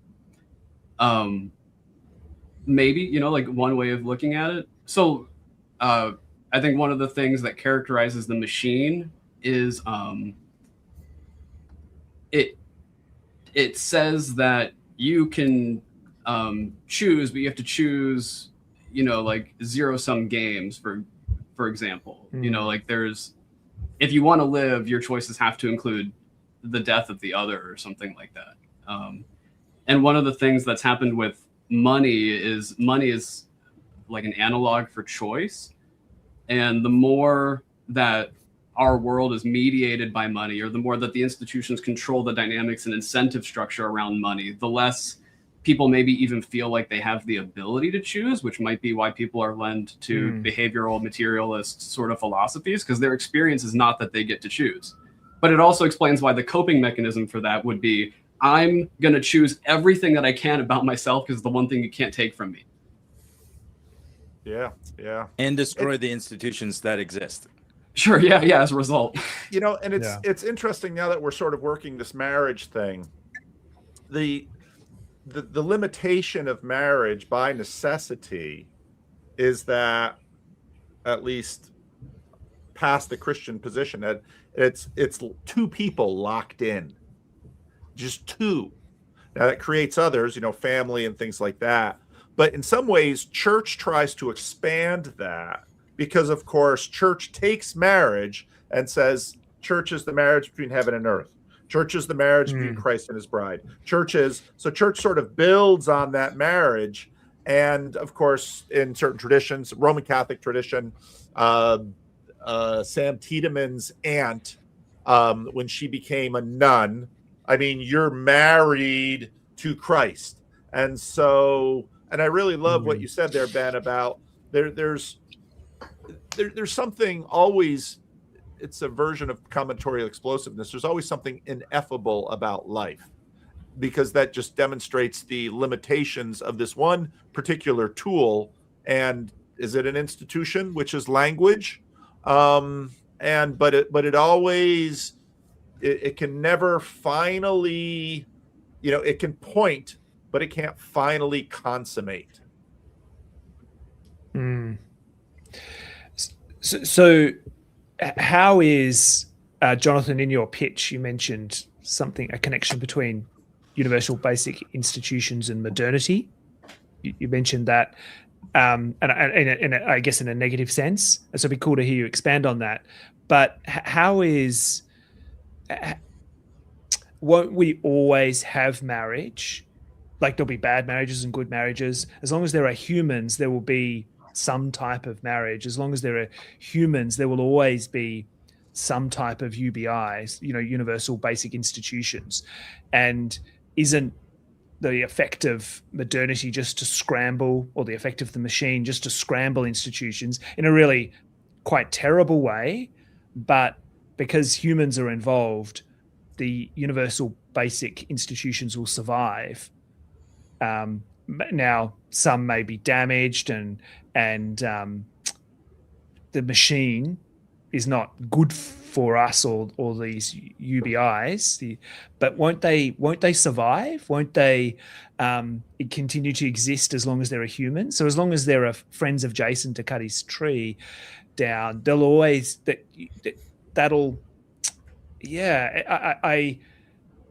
Maybe, you know, like one way of looking at it. So I think one of the things that characterizes the machine is it says that you can choose, but you have to choose, you know, like zero-sum games, for example. You know, like if you want to live, your choices have to include the death of the other or something like that. And one of the things that's happened with money is like an analog for choice. And the more that our world is mediated by money, or the more that the institutions control the dynamics and incentive structure around money, the less people maybe even feel like they have the ability to choose, which might be why people are lent to behavioral materialist sort of philosophies, because their experience is not that they get to choose. But it also explains why the coping mechanism for that would be, I'm going to choose everything that I can about myself because the one thing you can't take from me. Yeah. And destroy the institutions that exist. Sure, yeah, as a result. You know, and it's interesting now that we're sort of working this marriage thing. The limitation of marriage by necessity is that, at least past the Christian position, that it's two people locked in. Just two. Now that creates others, you know, family and things like that. But in some ways, church tries to expand that because, of course, church takes marriage and says church is the marriage between heaven and earth. Church is the marriage between Christ and his bride. Church sort of builds on that marriage. And of course, in certain traditions, Roman Catholic tradition, Sam Tiedemann's aunt, when she became a nun, I mean, you're married to Christ. And so, and I really love what you said there, Ben, about there's something always, it's a version of combinatorial explosiveness. There's always something ineffable about life, because that just demonstrates the limitations of this one particular tool. And is it an institution, which is language? But it always, it can never finally, you know, it can point, but it can't finally consummate. So how is, Jonathan, in your pitch, you mentioned a connection between universal basic institutions and modernity. You mentioned that, and I guess in a negative sense. So it'd be cool to hear you expand on that. But won't we always have marriage like there'll be bad marriages and good marriages. As long as there are humans, there will be some type of marriage. As long as there are humans, there will always be some type of UBIs, universal basic institutions. And isn't the effect of modernity just to scramble, or the effect of the machine just to scramble institutions in a really quite terrible way? But because humans are involved, the universal basic institutions will survive. Now, some may be damaged, and the machine is not good for us or these UBIs. But won't they survive? Won't they continue to exist as long as there are humans? So as long as there are friends of Jason to cut his tree down, they'll always that'll. Yeah,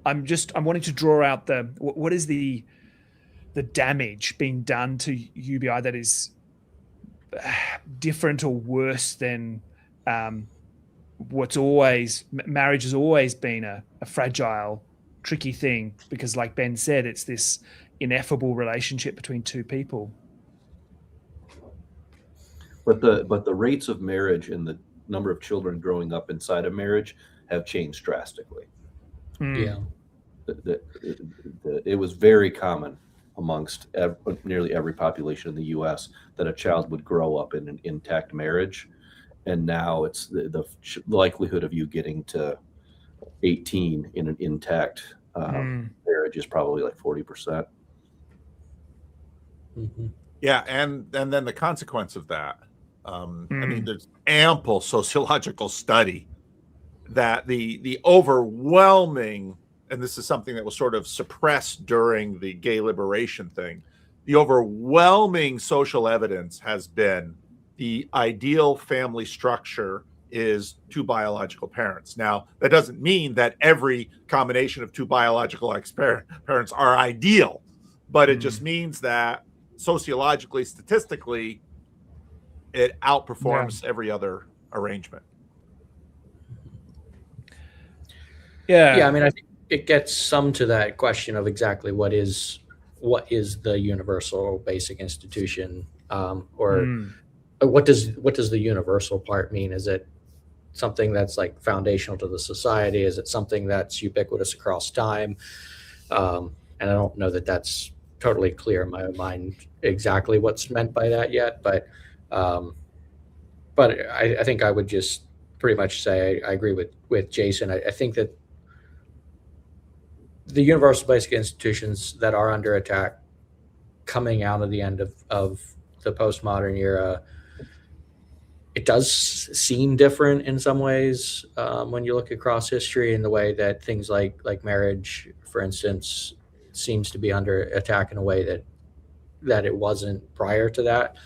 I'm wanting to draw out what is the damage being done to UBI that is different or worse than marriage has always been a fragile, tricky thing, because like Ben said, it's this ineffable relationship between two people. But the rates of marriage and the number of children growing up inside a marriage have changed drastically. Yeah. It was very common amongst nearly every population in the U.S. that a child would grow up in an intact marriage, and now it's the likelihood of you getting to 18 in an intact marriage is probably like 40%. Mm-hmm. Yeah, and then the consequence of that. I mean, there's ample sociological study that the overwhelming, and this is something that was sort of suppressed during the gay liberation thing, the overwhelming social evidence has been the ideal family structure is two biological parents. Now, that doesn't mean that every combination of two biological parents are ideal, but it just means that sociologically, statistically, it outperforms every other arrangement. Yeah, I mean, I think it gets some to that question of exactly what is the universal basic institution, or what does the universal part mean? Is it something that's like foundational to the society? Is it something that's ubiquitous across time? And I don't know that that's totally clear in my mind exactly what's meant by that yet, but I think I would just pretty much say I agree with Jason. I think that the universal basic institutions that are under attack coming out of the end of the postmodern era, it does seem different in some ways when you look across history, in the way that things like marriage, for instance, seems to be under attack in a way that it wasn't prior to that.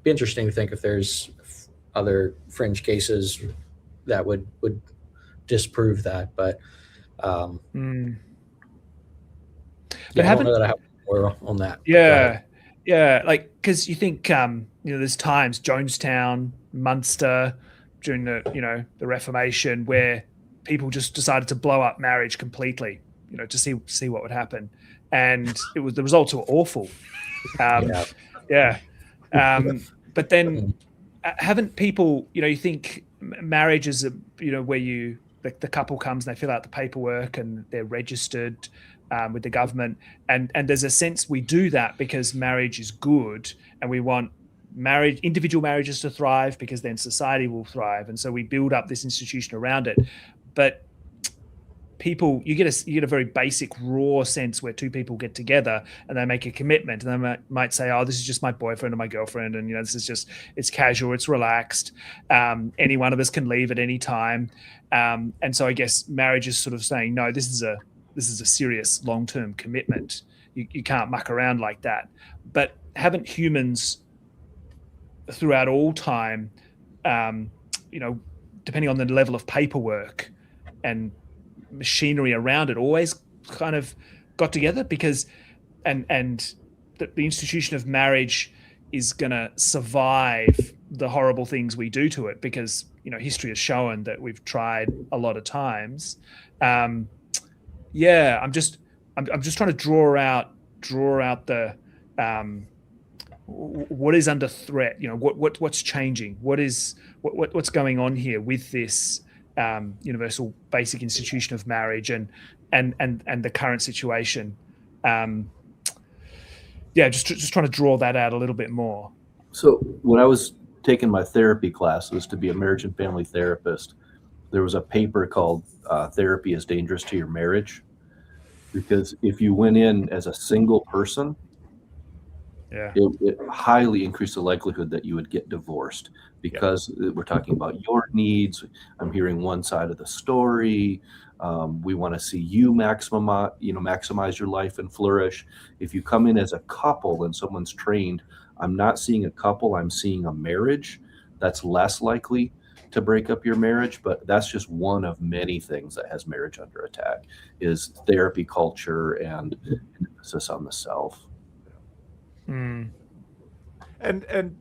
Be interesting to think if there's other fringe cases that would disprove that, but I don't know that I have more on that. Yeah, like, because you think there's times Jonestown, Munster, during the Reformation, where people just decided to blow up marriage completely, to see what would happen, and the results were awful. But then haven't people, you think marriage is where the couple comes and they fill out the paperwork and they're registered with the government, and there's a sense we do that because marriage is good and we want individual marriages to thrive, because then society will thrive, and so we build up this institution around it. But people, you get a very basic raw sense where two people get together and they make a commitment, and they might say, oh, this is just my boyfriend or my girlfriend, and this is just, it's casual, it's relaxed, any one of us can leave at any time, and so I guess marriage is sort of saying, no, this is a serious long-term commitment. You can't muck around like that. But haven't humans throughout all time, depending on the level of paperwork and machinery around it, always kind of got together? Because and the institution of marriage is going to survive the horrible things we do to it, because history has shown that we've tried a lot of times. I'm just I'm just trying to draw out the what is under threat. What's changing. What's going on here with this universal basic institution of marriage and the current situation. Just trying to draw that out a little bit more. So when I was taking my therapy classes to be a marriage and family therapist, there was a paper called Therapy is Dangerous to Your Marriage. Because if you went in as a single person, it highly increased the likelihood that you would get divorced, because we're talking about your needs. I'm hearing one side of the story. We want to see you maximize your life and flourish. If you come in as a couple and someone's trained, I'm not seeing a couple, I'm seeing a marriage, that's less likely to break up your marriage. But that's just one of many things that has marriage under attack, is therapy culture and emphasis on the self. And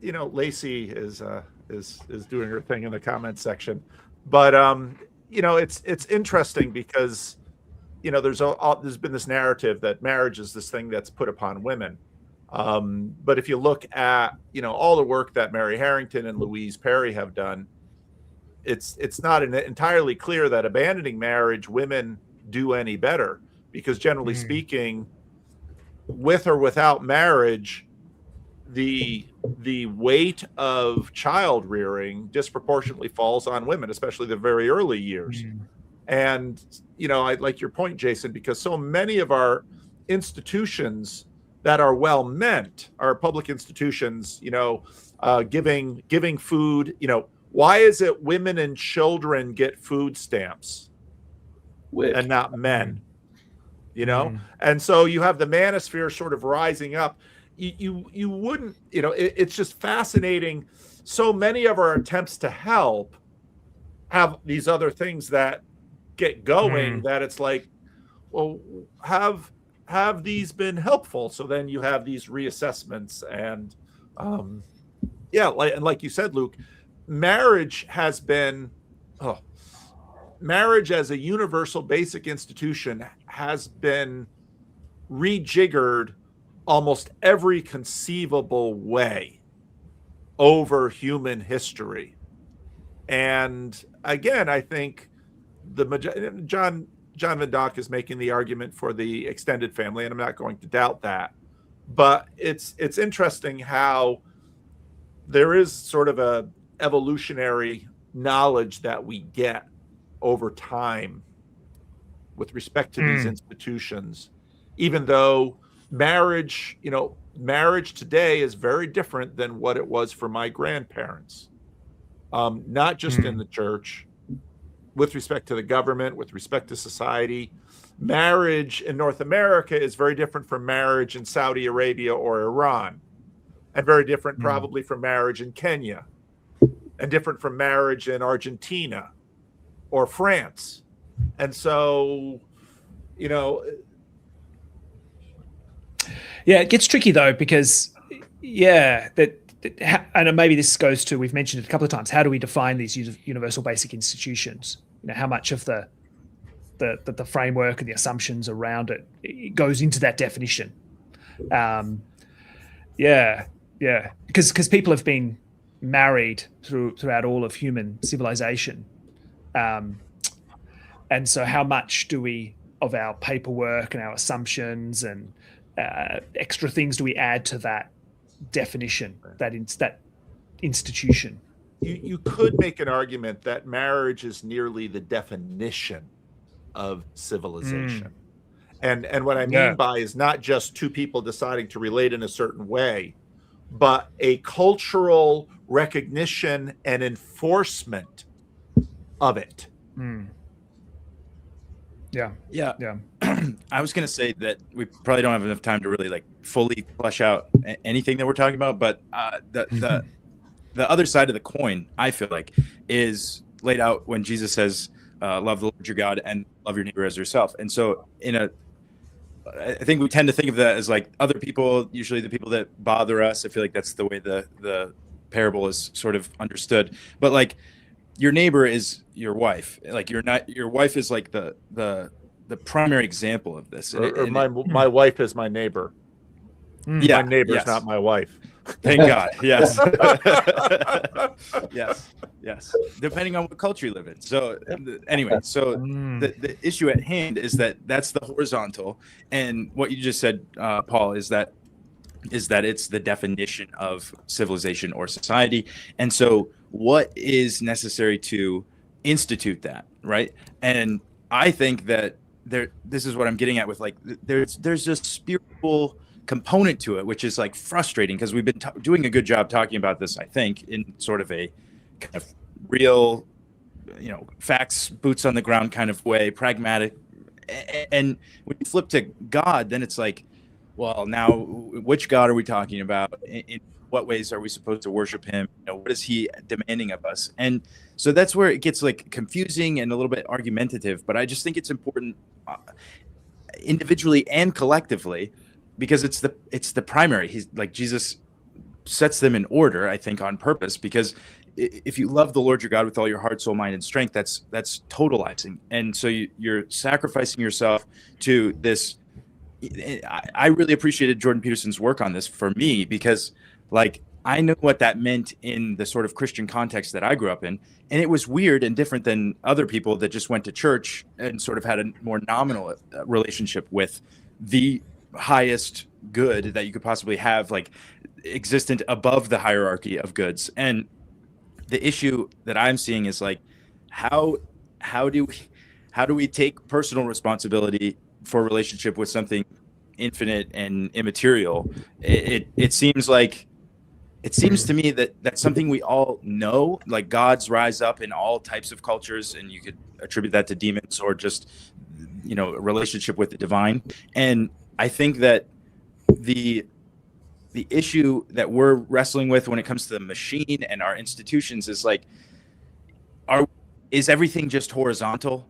Lacey is doing her thing in the comments section, but it's interesting because there's been this narrative that marriage is this thing that's put upon women. But if you look at all the work that Mary Harrington and Louise Perry have done, it's not entirely clear that abandoning marriage women do any better, because generally speaking, with or without marriage, the weight of child rearing disproportionately falls on women, especially the very early years. And I like your point, Jason, because so many of our institutions that are well meant, our public institutions, giving food, why is it women and children get food stamps and not men? And so you have the manosphere sort of rising up. You wouldn't, it's just fascinating. So many of our attempts to help have these other things that get going, that it's like, well, have these been helpful? So then you have these reassessments and like you said, Luke, marriage has been marriage as a universal basic institution has been rejiggered almost every conceivable way over human history. And again, I think John Van Dock is making the argument for the extended family, and I'm not going to doubt that. But it's interesting how there is sort of a evolutionary knowledge that we get over time with respect to these institutions, even though marriage today is very different than what it was for my grandparents, not just in the church, with respect to the government, with respect to society. Marriage in North America is very different from marriage in Saudi Arabia or Iran, and very different probably from marriage in Kenya, and different from marriage in Argentina or France. And so, it gets tricky though, because and maybe this goes to, we've mentioned it a couple of times, how do we define these universal basic institutions? How much of the framework and the assumptions around it goes into that definition? Because people have been married throughout all of human civilization, and so how much do we of our paperwork and our assumptions and extra things do we add to that definition, that institution? You could make an argument that marriage is nearly the definition of civilization. And what I mean by is not just two people deciding to relate in a certain way, but a cultural recognition and enforcement of it. I was going to say that we probably don't have enough time to really fully flesh out anything that we're talking about, but the other side of the coin, I feel like, is laid out when Jesus says, love the Lord your God and love your neighbor as yourself. And so I think we tend to think of that as other people, usually the people that bother us. I feel like that's the way the parable is sort of understood. But your neighbor is your wife. Your wife is the the primary example of this. Or my wife is my neighbor. Yeah, my neighbor's yes. not my wife. Thank God. Yes. Yes. Depending on what culture you live in. So anyway, so the issue at hand is that's the horizontal, and what you just said, Paul, is that it's the definition of civilization or society. And so what is necessary to institute that, right? And I think that this is what I'm getting at with, like, there's this spiritual component to it, which is like frustrating, because we've been doing a good job talking about this, I think, in sort of a kind of real, facts, boots on the ground kind of way, pragmatic. And when you flip to God, then it's like, well, now which God are we talking about? In what ways are we supposed to worship him? What is he demanding of us? And so that's where it gets like confusing and a little bit argumentative. But I just think it's important, individually and collectively, because it's the primary. He's like, Jesus sets them in order, I think, on purpose, because if you love the Lord your God with all your heart, soul, mind, and strength, that's totalizing. And so you're sacrificing yourself to this. I really appreciated Jordan Peterson's work on this for me, because like I know what that meant in the sort of Christian context that I grew up in. And it was weird and different than other people that just went to church and sort of had a more nominal relationship with the highest good that you could possibly have, like existent above the hierarchy of goods. And the issue that I'm seeing is like, how do we take personal responsibility for a relationship with something infinite and immaterial? It seems to me that that's something we all know, like gods rise up in all types of cultures, and you could attribute that to demons or just, a relationship with the divine. And I think that the issue that we're wrestling with when it comes to the machine and our institutions is like, is everything just horizontal?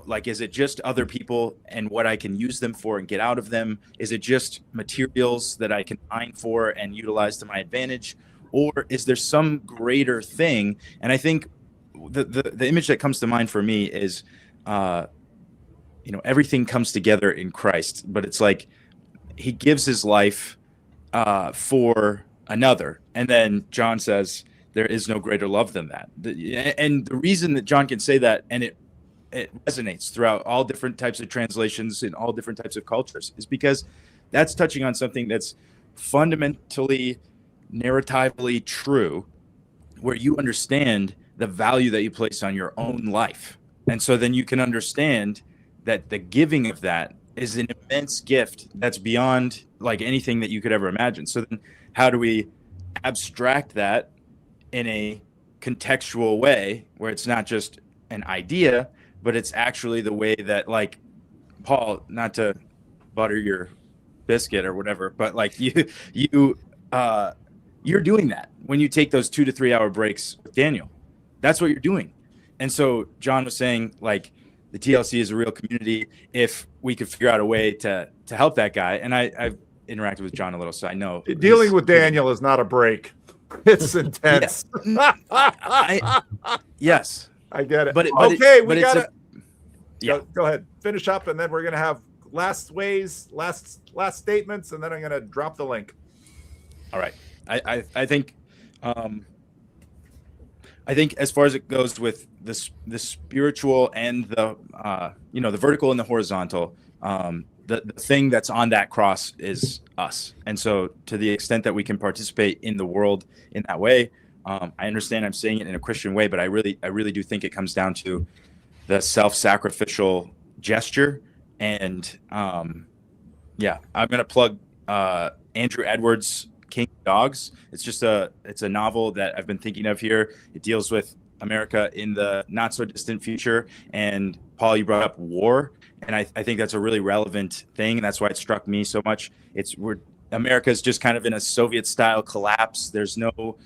Like, is it just other people and what I can use them for and get out of them? Is it just materials that I can mine for and utilize to my advantage? Or is there some greater thing? And I think the image that comes to mind for me is, everything comes together in Christ, but it's like he gives his life for another. And then John says, there is no greater love than that. And the reason that John can say that, and it resonates throughout all different types of translations in all different types of cultures, is because that's touching on something that's fundamentally narratively true, where you understand the value that you place on your own life. And so then you can understand that the giving of that is an immense gift that's beyond like anything that you could ever imagine. So then how do we abstract that in a contextual way where it's not just an idea, but it's actually the way that, like, Paul, not to butter your biscuit or whatever, but like you're doing that when you take those 2 to 3 hour breaks with Daniel. That's what you're doing. And so John was saying, like, the TLC is a real community. If we could figure out a way to help that guy, and I've interacted with John a little, so I know dealing with Daniel is not a break. It's intense. Yes, I get it. But we gotta yeah. Go ahead, finish up, and then we're gonna have last statements, and then I'm gonna drop the link. All right. I think as far as it goes with the spiritual and the the vertical and the horizontal, the thing that's on that cross is us. And so to the extent that we can participate in the world in that way, I understand I'm saying it in a Christian way, but I really do think it comes down to the self-sacrificial gesture. And I'm going to plug Andrew Edwards' King of Dogs. It's a novel that I've been thinking of here. It deals with America in the not so distant future. And Paul, you brought up war. And I think that's a really relevant thing. And that's why it struck me so much. America's just kind of in a Soviet style collapse. There's no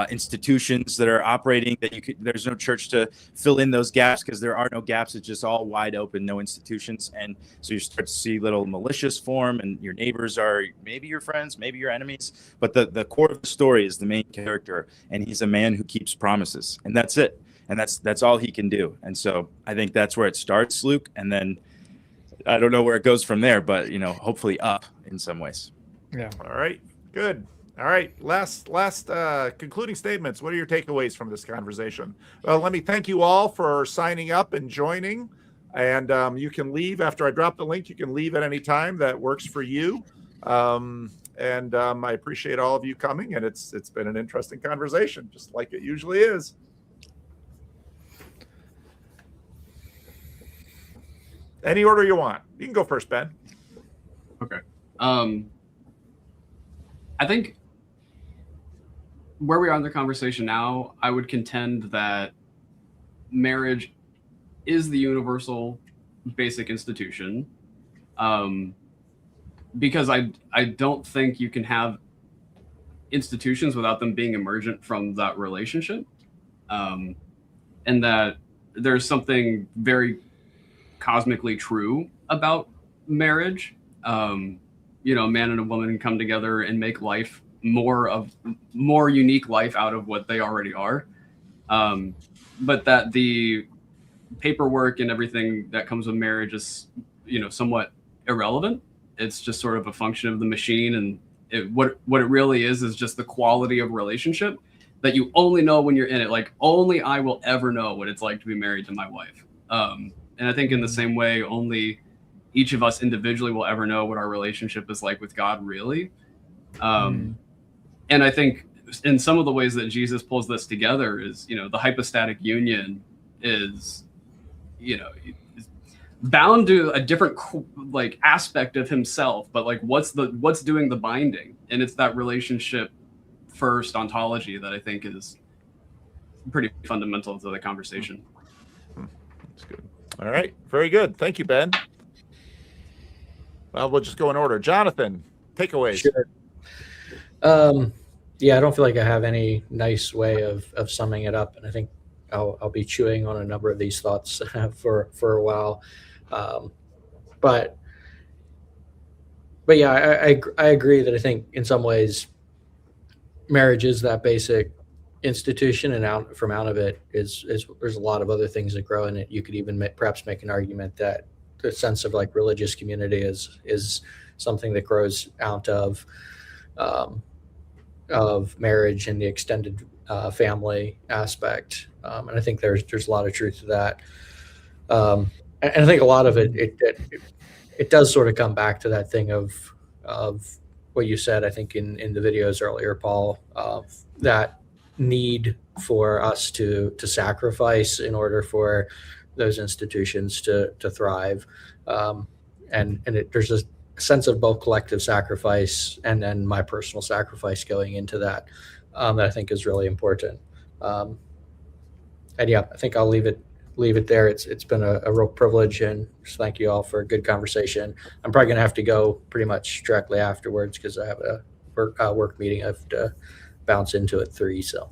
institutions that are operating there's no church to fill in those gaps, because there are no gaps. It's just all wide open, no institutions. And so you start to see little militias form, and your neighbors are maybe your friends, maybe your enemies. But the core of the story is the main character, and he's a man who keeps promises, and that's it. And that's all he can do. And so I think that's where it starts, Luke. And then I don't know where it goes from there, but hopefully up in some ways. Yeah. All right. Good. All right. Last concluding statements. What are your takeaways from this conversation? Well, let me thank you all for signing up and joining. And you can leave after I drop the link. You can leave at any time that works for you. And I appreciate all of you coming. And it's been an interesting conversation, just like it usually is. Any order you want. You can go first, Ben. Okay. I think where we are in the conversation now, I would contend that marriage is the universal basic institution. Because I don't think you can have institutions without them being emergent from that relationship. And that there's something very cosmically true about marriage. A man and a woman come together and make life more unique life out of what they already are. But that the paperwork and everything that comes with marriage is, somewhat irrelevant. It's just sort of a function of the machine. And what it really is just the quality of relationship that you only know when you're in it. Like only I will ever know what it's like to be married to my wife. And I think in the same way, only each of us individually will ever know what our relationship is like with God, really. And I think in some of the ways that Jesus pulls this together is, the hypostatic union is, is bound to a different aspect of himself, but what's doing the binding? And it's that relationship first ontology that I think is pretty fundamental to the conversation. That's good. All right. Very good. Thank you, Ben. Well, we'll just go in order. Jonathan, takeaways. Sure. Yeah, I don't feel like I have any nice way of summing it up. And I think I'll be chewing on a number of these thoughts for a while. But yeah, I agree that I think in some ways marriage is that basic institution, and out of it is there's a lot of other things that grow in it. You could even perhaps make an argument that the sense of religious community is something that grows out of marriage and the extended family aspect. And I think there's a lot of truth to that. And I think a lot of it does sort of come back to that thing of what you said, I think in the videos earlier, Paul, that need for us to sacrifice in order for those institutions to thrive. There's a sense of both collective sacrifice and then my personal sacrifice going into that that I think is really important. And yeah, I think I'll leave it there. It's been a real privilege, and just thank you all for a good conversation. I'm probably going to have to go pretty much directly afterwards because I have a work meeting I have to bounce into at 3. So,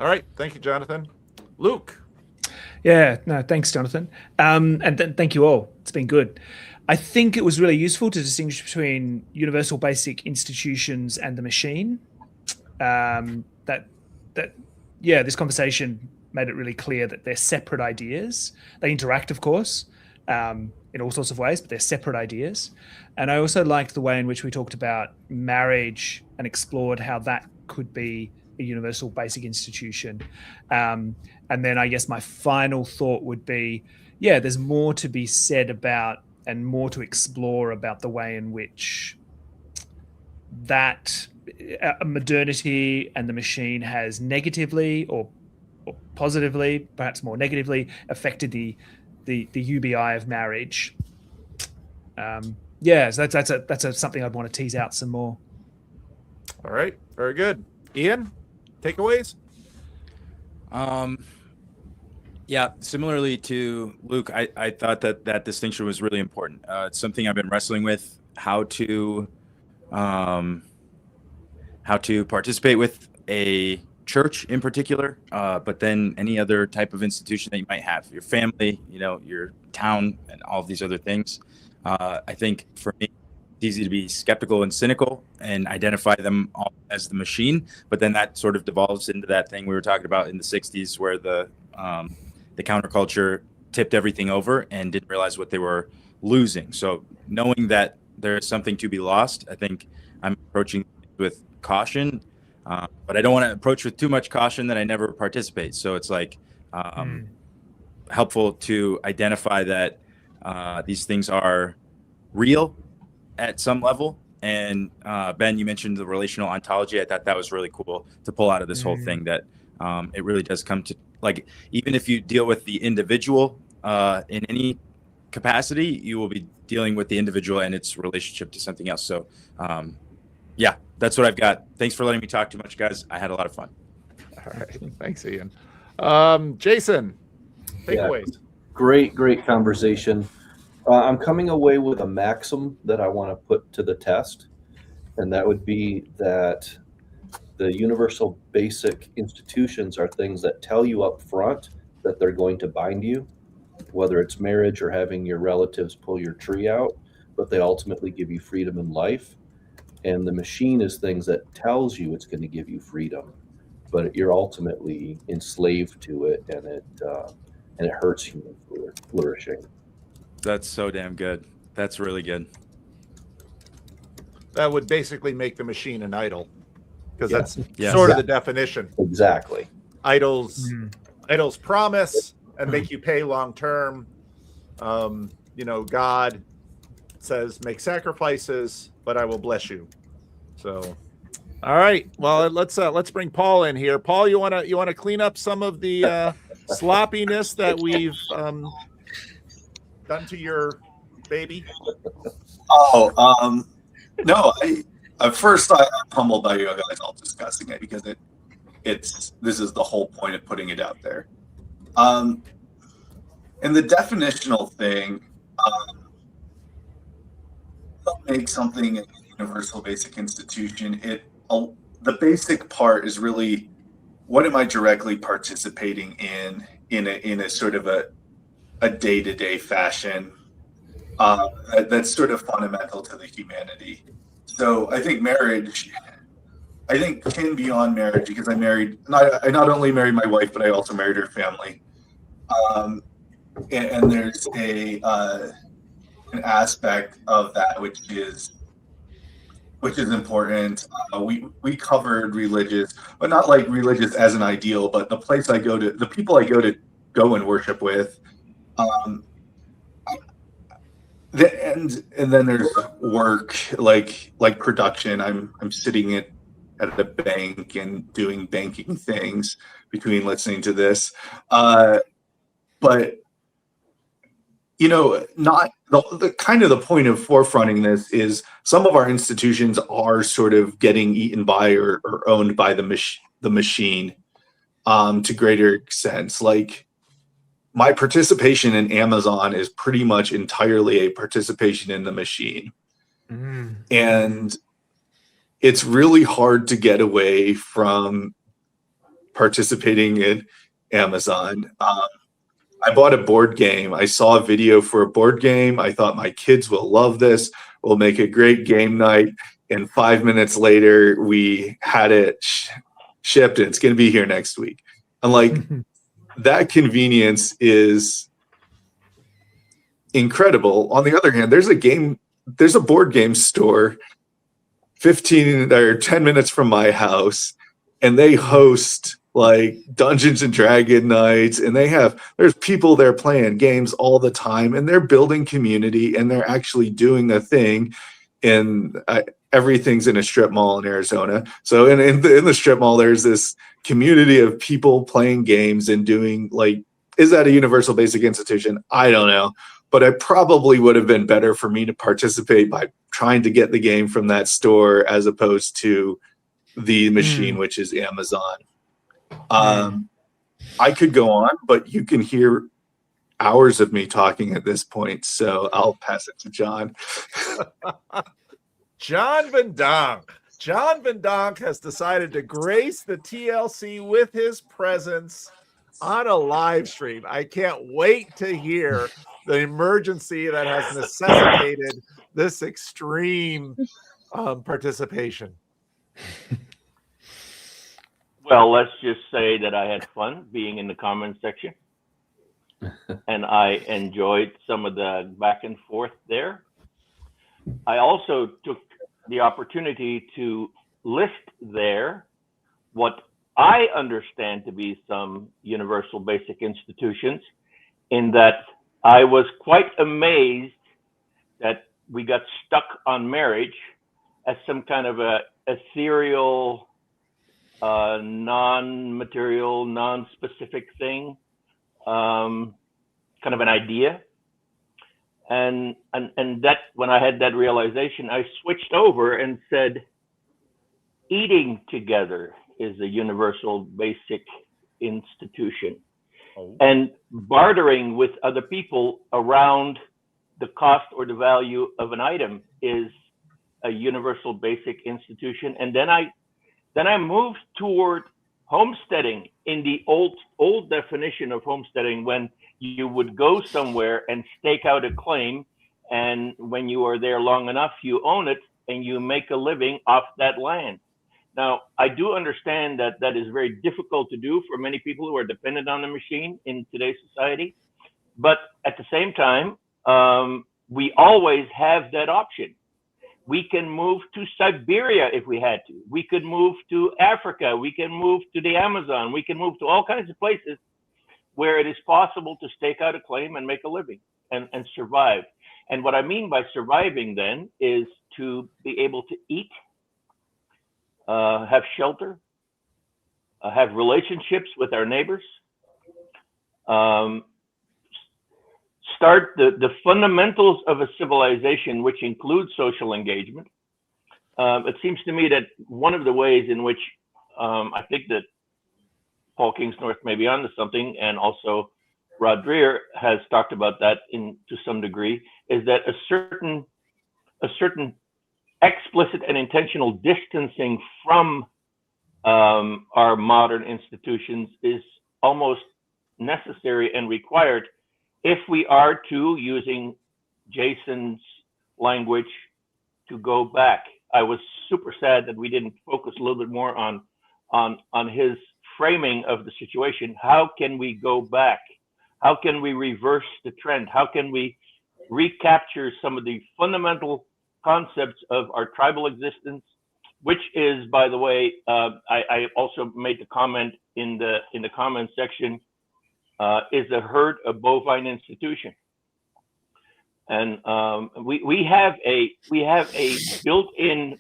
all right, thank you, Jonathan. Luke. Yeah, no, thanks, Jonathan. And thank you all. It's been good. I think it was really useful to distinguish between universal basic institutions and the machine. This conversation made it really clear that they're separate ideas. They interact, of course, in all sorts of ways, but they're separate ideas. And I also liked the way in which we talked about marriage and explored how that could be a universal basic institution. And then I guess my final thought would be, there's more to be said about and more to explore about the way in which that modernity and the machine has negatively or positively, perhaps more negatively, affected the UBI of marriage. So that's something I'd want to tease out some more. All right, very good. Ian, takeaways? Similarly to Luke, I thought that distinction was really important. It's something I've been wrestling with, how to participate with a church in particular, but then any other type of institution that you might have, your family, your town, and all of these other things. I think for me, it's easy to be skeptical and cynical and identify them all as the machine, but then that sort of devolves into that thing we were talking about in the 60s where the counterculture tipped everything over and didn't realize what they were losing. So knowing that there's something to be lost, I think I'm approaching with caution, but I don't want to approach with too much caution that I never participate. So it's like helpful to identify that these things are real at some level. And Ben, you mentioned the relational ontology. I thought that was really cool to pull out of this whole thing, that it really does come to, like, even if you deal with the individual in any capacity, you will be dealing with the individual and its relationship to something else. So yeah, that's what I've got. Thanks for letting me talk too much, guys. I had a lot of fun. All right. Thanks, Ian. Jason, takeaways. Great conversation. I'm coming away with a maxim that I want to put to the test, and that would be that the universal basic institutions are things that tell you up front that they're going to bind you, whether it's marriage or having your relatives pull your tree out, but they ultimately give you freedom in life. And the machine is things that tells you it's going to give you freedom, but you're ultimately enslaved to it, and it hurts human flourishing. That's so damn good. That's really good. That would basically make the machine an idol, because that's Yes. sort of the definition. Exactly. Idols promise and make you pay long term. God says make sacrifices, but I will bless you. So, all right. Well, let's bring Paul in here. Paul, you wanna clean up some of the sloppiness that we've done to your baby? No. At first, I'm humbled by you guys all discussing it, because this is the whole point of putting it out there. And the definitional thing, make something a universal basic institution. The basic part is really, what am I directly participating in a sort of a day-to-day fashion that's sort of fundamental to the humanity. So I think marriage, can beyond marriage, because I not only married my wife, but I also married her family. And there's an aspect of that which is important. We covered religious, but not like religious as an ideal, but the place I go to, the people I go and worship with. And then there's work, like production. I'm sitting at a bank and doing banking things between listening to this, but not the kind of the point of forefronting this is some of our institutions are sort of getting eaten by or owned by the machine to greater extents. Like, my participation in Amazon is pretty much entirely a participation in the machine. And it's really hard to get away from participating in Amazon. I bought a board game. I saw a video for a board game. I thought my kids will love this. We'll make a great game night. And 5 minutes later, we had it shipped, and it's going to be here next week. I'm like, that convenience is incredible. On the other hand, there's a board game store 15 or 10 minutes from my house, and they host like Dungeons and Dragon nights, and there's people there playing games all the time, and they're building community, and they're actually doing the thing. And everything's in a strip mall in Arizona. So in the strip mall, there's this community of people playing games and doing, like, is that a universal basic institution? I don't know, but it probably would have been better for me to participate by trying to get the game from that store as opposed to the machine, which is Amazon. I could go on, but you can hear hours of me talking at this point, so I'll pass it to John. John Van Donk. John Van Donk has decided to grace the TLC with his presence on a live stream. I can't wait to hear the emergency that has necessitated this extreme participation. Well, let's just say that I had fun being in the comment section. and I enjoyed some of the back and forth there. I also took the opportunity to list there what I understand to be some universal basic institutions, in that I was quite amazed that we got stuck on marriage as some kind of a ethereal, non-material, non-specific thing, kind of an idea. And that, when I had that realization, I switched over and said, eating together is a universal basic institution. And bartering with other people around the cost or the value of an item is a universal basic institution. And then I moved toward homesteading in the old definition of homesteading, when you would go somewhere and stake out a claim, and when you are there long enough, you own it and you make a living off that land. Now, I do understand that that is very difficult to do for many people who are dependent on the machine in today's society. But at the same time, we always have that option. We can move to Siberia if we had to. We could move to Africa. We can move to the Amazon. We can move to all kinds of places where it is possible to stake out a claim and make a living and survive. And what I mean by surviving then is to be able to eat, have shelter, have relationships with our neighbors, start the fundamentals of a civilization, which includes social engagement. It seems to me that one of the ways in which I think that Paul Kingsnorth may be onto something, and also Rod Dreher has talked about that to some degree, is that a certain explicit and intentional distancing from our modern institutions is almost necessary and required if we are to, using Jason's language, to go back. I was super sad that we didn't focus a little bit more on his framing of the situation. How can we go back? How can we reverse the trend? How can we recapture some of the fundamental concepts of our tribal existence, which is, by the way, I also made the comment in the comment section, is a herd a bovine institution. And we have a built-in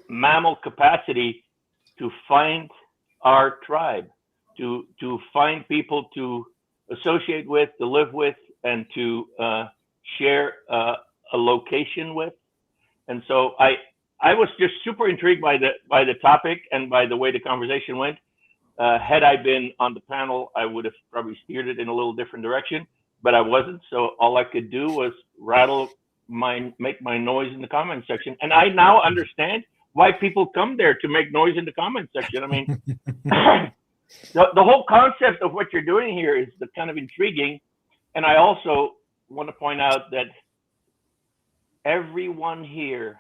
mammal capacity to find our tribe, to find people to associate with, to live with, and to share a location with. And so I was just super intrigued by the topic and by the way the conversation went. Had I been on the panel, I would have probably steered it in a little different direction, but I wasn't. So all I could do was make my noise in the comment section. And I now understand why people come there to make noise in the comment section. I mean, the whole concept of what you're doing here is kind of intriguing. And I also want to point out that everyone here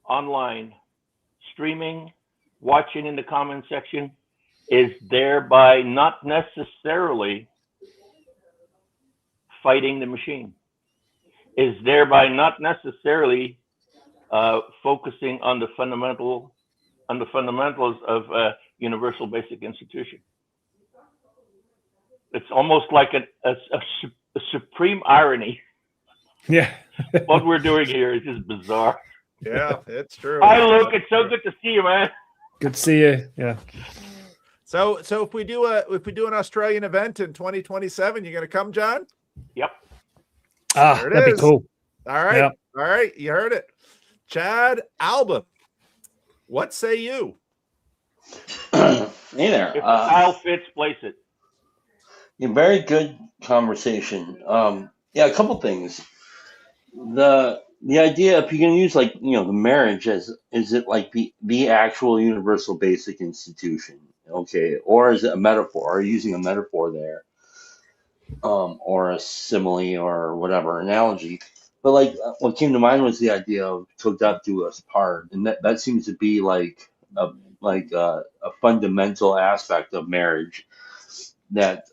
online, streaming, watching in the comment section, is thereby not necessarily fighting the machine, is thereby not necessarily focusing on the fundamentals of a universal basic institution. It's almost like a supreme irony. Yeah. What we're doing here is just bizarre. Yeah, it's true. Hi, Luke. It's so good to see you, man. Good to see you. Yeah. So if we do an Australian event in 2027, you gonna come, John? Yep. That'd be cool. All right. Yep. All right. You heard it. Chad Album. What say you? Hey there. If the style fits, place it. Yeah, very good conversation. Yeah, a couple things. The idea, if you're going to use the marriage is it like the actual universal basic institution, okay, or is it a metaphor? Are you using a metaphor there, or a simile or whatever analogy? But what came to mind was the idea of "till death do us part," and that seems to be like a fundamental aspect of marriage. that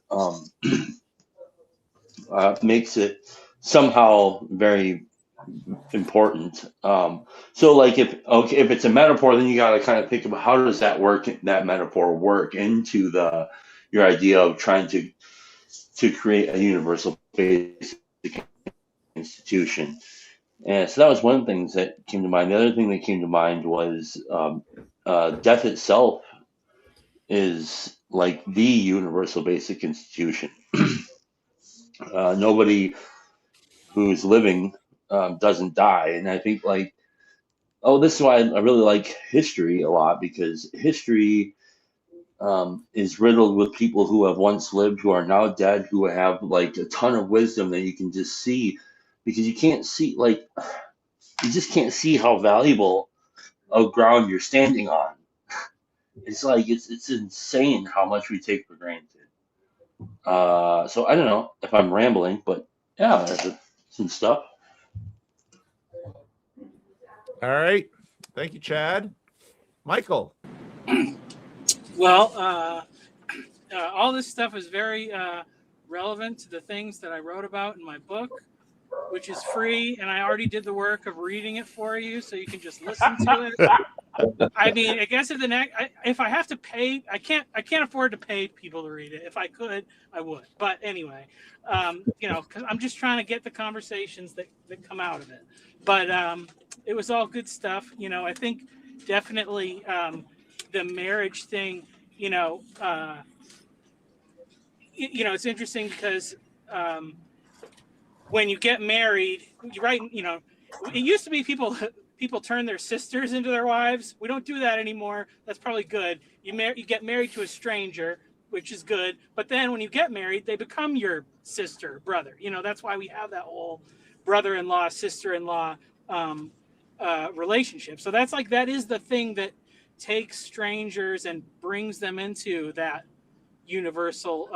makes it somehow very important. So like if it's a metaphor, then you got to kind of think about how does that metaphor work into your idea of trying to create a universal basic institution. And so that was one of the things that came to mind. The other thing that came to mind was death itself is like the universal basic institution. Nobody who's living doesn't die, and I think like, oh, this is why I really like history a lot, because history is riddled with people who have once lived, who are now dead, who have like a ton of wisdom that you can just see, because you can't see like you just can't see how valuable of ground you're standing on. It's like it's insane how much we take for granted. So I don't know if I'm rambling, but yeah, that's some stuff. All right. Thank you, Chad. Michael. Well, all this stuff is very relevant to the things that I wrote about in my book, which is free, and I already did the work of reading it for you, so you can just listen to it. I mean, I guess if I have to pay, I can't afford to pay people to read it. If I could, I would. But anyway, because I'm just trying to get the conversations that come out of it. But it was all good stuff. I think definitely the marriage thing. It's interesting because when you get married, you're right. It used to be people turn their sisters into their wives. We don't do that anymore. That's probably good. You get married to a stranger, which is good. But then when you get married, they become your sister, brother. That's why we have that whole brother-in-law, sister-in-law relationship. So that is the thing that takes strangers and brings them into that universal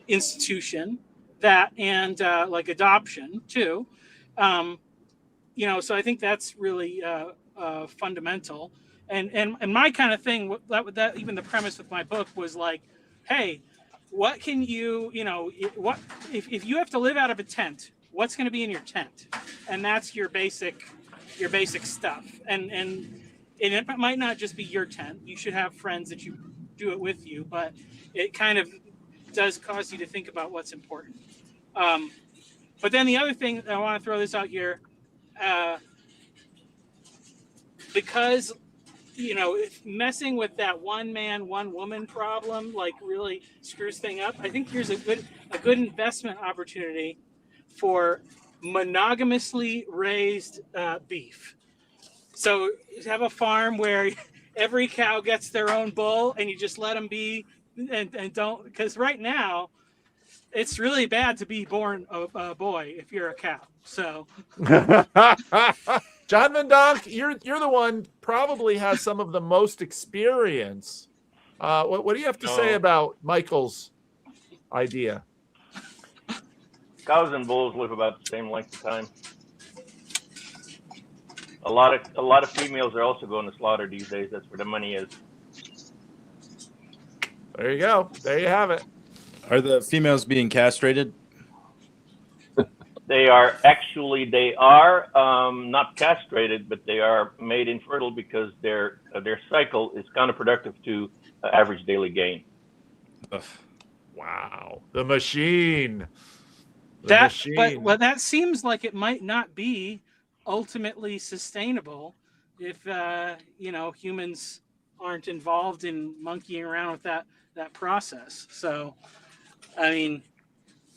institution. That and like adoption too. So I think that's really fundamental. And my kind of thing, that even the premise with my book was like, hey, what can what if you have to live out of a tent, what's going to be in your tent? And that's your basic stuff. And it might not just be your tent. You should have friends that you do it with you, but it kind of does cause you to think about what's important. But then the other thing, I want to throw this out here, because messing with that one man, one woman problem like really screws thing up. I think here's a good investment opportunity for monogamously raised beef. So you have a farm where every cow gets their own bull, and you just let them be, and don't, because right now it's really bad to be born a boy if you're a cow. So John Van Donk, you're the one probably has some of the most experience. What do you have to say about Michael's idea? Cows and bulls live about the same length of time. A lot of females are also going to slaughter these days. That's where the money is. There you go. There you have it. Are the females being castrated? They are not castrated, but they are made infertile because their cycle is counterproductive to average daily gain. Ugh. Wow, the machine. But that seems like it might not be ultimately sustainable if humans aren't involved in monkeying around with that process. So, I mean,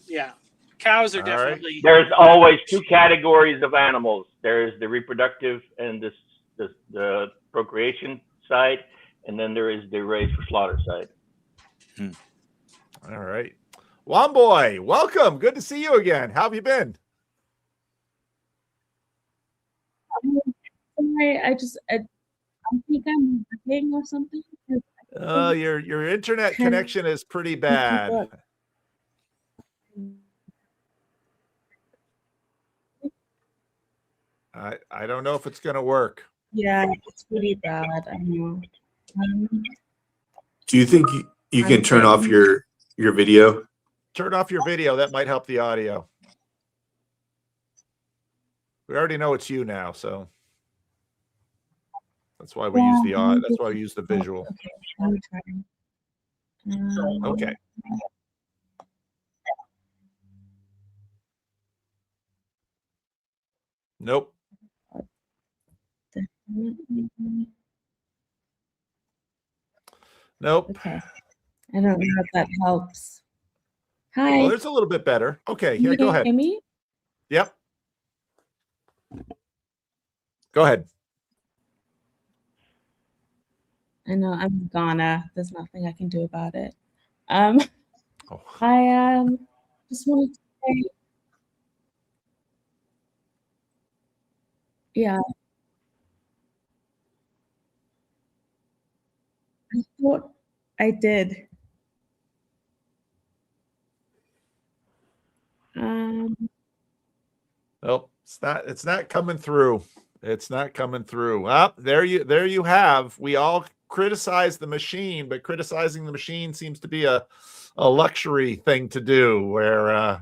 yeah. Cows are definitely. There's always two categories of animals. There's the reproductive and the procreation side, and then there is the raised for slaughter side. All right, Womboy, welcome. Good to see you again. How have you been? Sorry, I think I'm working or something. Your internet connection is pretty bad. I don't know if it's going to work. Yeah, it's pretty bad. I know. Do you think You I'm can turn off good. your video. Turn off your video. That might help the audio. We already know it's you now, so that's why we use the that's why we use the visual. Okay, let me try. Okay. Nope. Nope. Okay. I don't know if that helps. Hi. Oh, there's a little bit better. Okay, Can yeah, you go ahead. hear me? Yep. Go ahead. I know I'm Ghana. There's nothing I can do about it. I just wanted to say, yeah, I thought I did. Nope. It's not coming through. It's not coming through. There you have. We all criticize the machine, but criticizing the machine seems to be a luxury thing to do where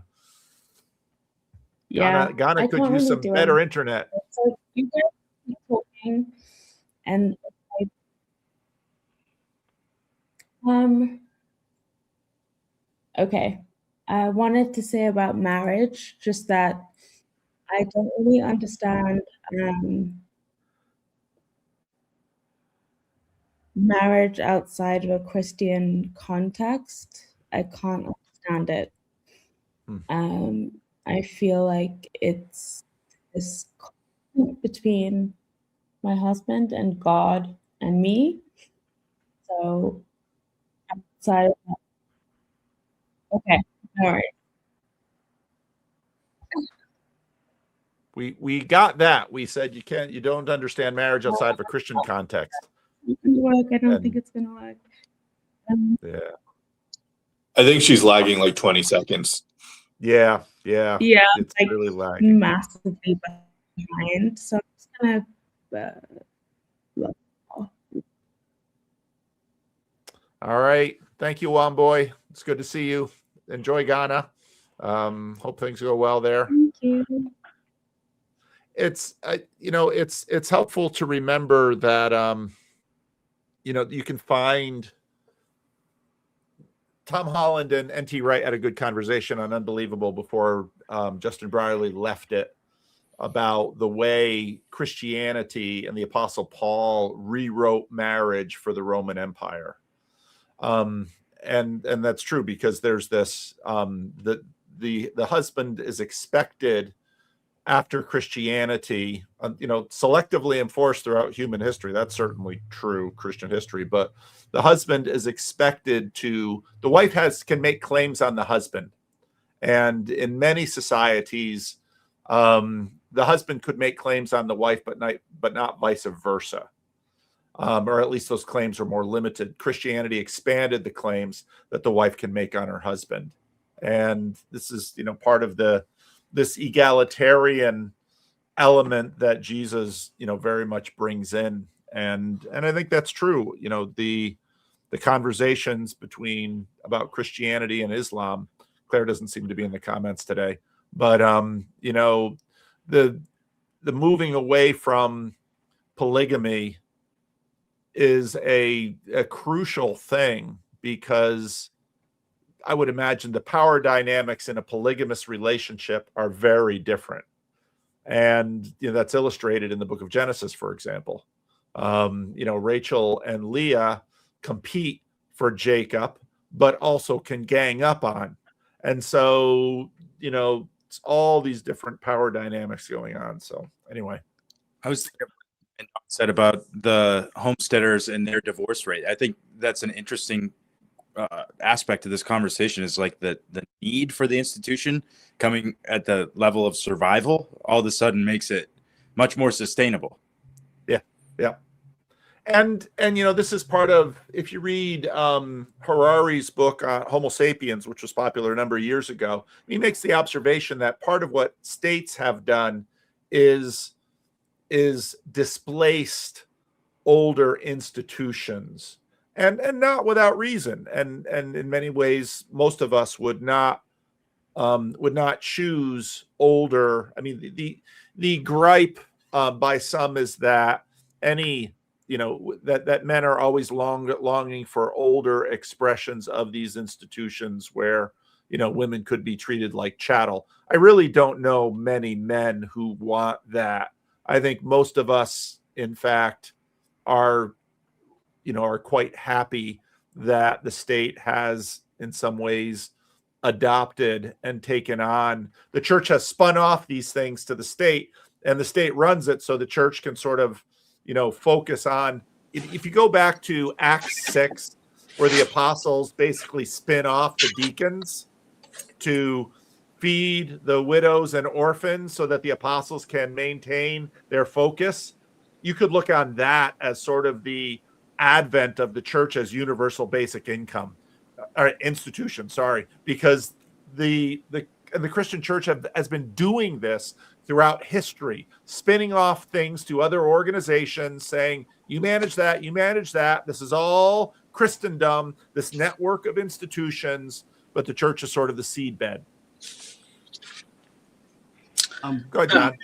Yeah, Ghana I could can't use really some do better anything. internet. So you guys keep talking, and okay. I wanted to say about marriage, just that I don't really understand marriage outside of a Christian context. I can't understand it. I feel like it's this conflict between my husband and God and me. So outside of that, okay, all right. We got that. We said you don't understand marriage outside of a Christian context. It can work. I don't And- think it's gonna work. Yeah. I think she's lagging like 20 seconds. Yeah. Yeah, It's like really lagging. massively behind. So I'm just gonna look. All right. Thank you, Wamboy. It's good to see you. Enjoy Ghana. Hope things go well there. Thank you. It's it's helpful to remember that you can find Tom Holland and NT Wright had a good conversation on Unbelievable before Justin Brierley left it about the way Christianity and the Apostle Paul rewrote marriage for the Roman Empire. And that's true because there's this the husband is expected after Christianity, selectively enforced throughout human history. That's certainly true Christian history, but the husband is expected the wife can make claims on the husband. And in many societies, the husband could make claims on the wife, but not vice versa. Or at least those claims are more limited. Christianity expanded the claims that the wife can make on her husband. And this is, part of this egalitarian element that Jesus, very much brings in. And I think that's true. The conversations about Christianity and Islam, Claire doesn't seem to be in the comments today, but the moving away from polygamy is a crucial thing because I would imagine the power dynamics in a polygamous relationship are very different. And that's illustrated in the book of Genesis, for example. Rachel and Leah compete for Jacob, but also can gang up on. And so, it's all these different power dynamics going on. So anyway. I was thinking said about the homesteaders and their divorce rate. I think that's an interesting aspect of this conversation is like the need for the institution coming at the level of survival all of a sudden makes it much more sustainable. Yeah. And this is part of, if you read Harari's book Homo Sapiens, which was popular a number of years ago, he makes the observation that part of what states have done is displaced older institutions and not without reason. And in many ways, most of us would not choose older. I mean, the gripe by some is that that men are always longing for older expressions of these institutions where women could be treated like chattel. I really don't know many men who want that. I think most of us, in fact, are quite happy that the state has, in some ways, adopted and taken on. The church has spun off these things to the state, and the state runs it, so the church can sort of, focus on. If you go back to Acts 6, where the apostles basically spin off the deacons to feed the widows and orphans so that the apostles can maintain their focus, you could look on that as sort of the advent of the church as universal basic income or institution, because the Christian church has been doing this throughout history, spinning off things to other organizations, saying, you manage that, this is all Christendom, this network of institutions, but the church is sort of the seedbed. Go ahead, John.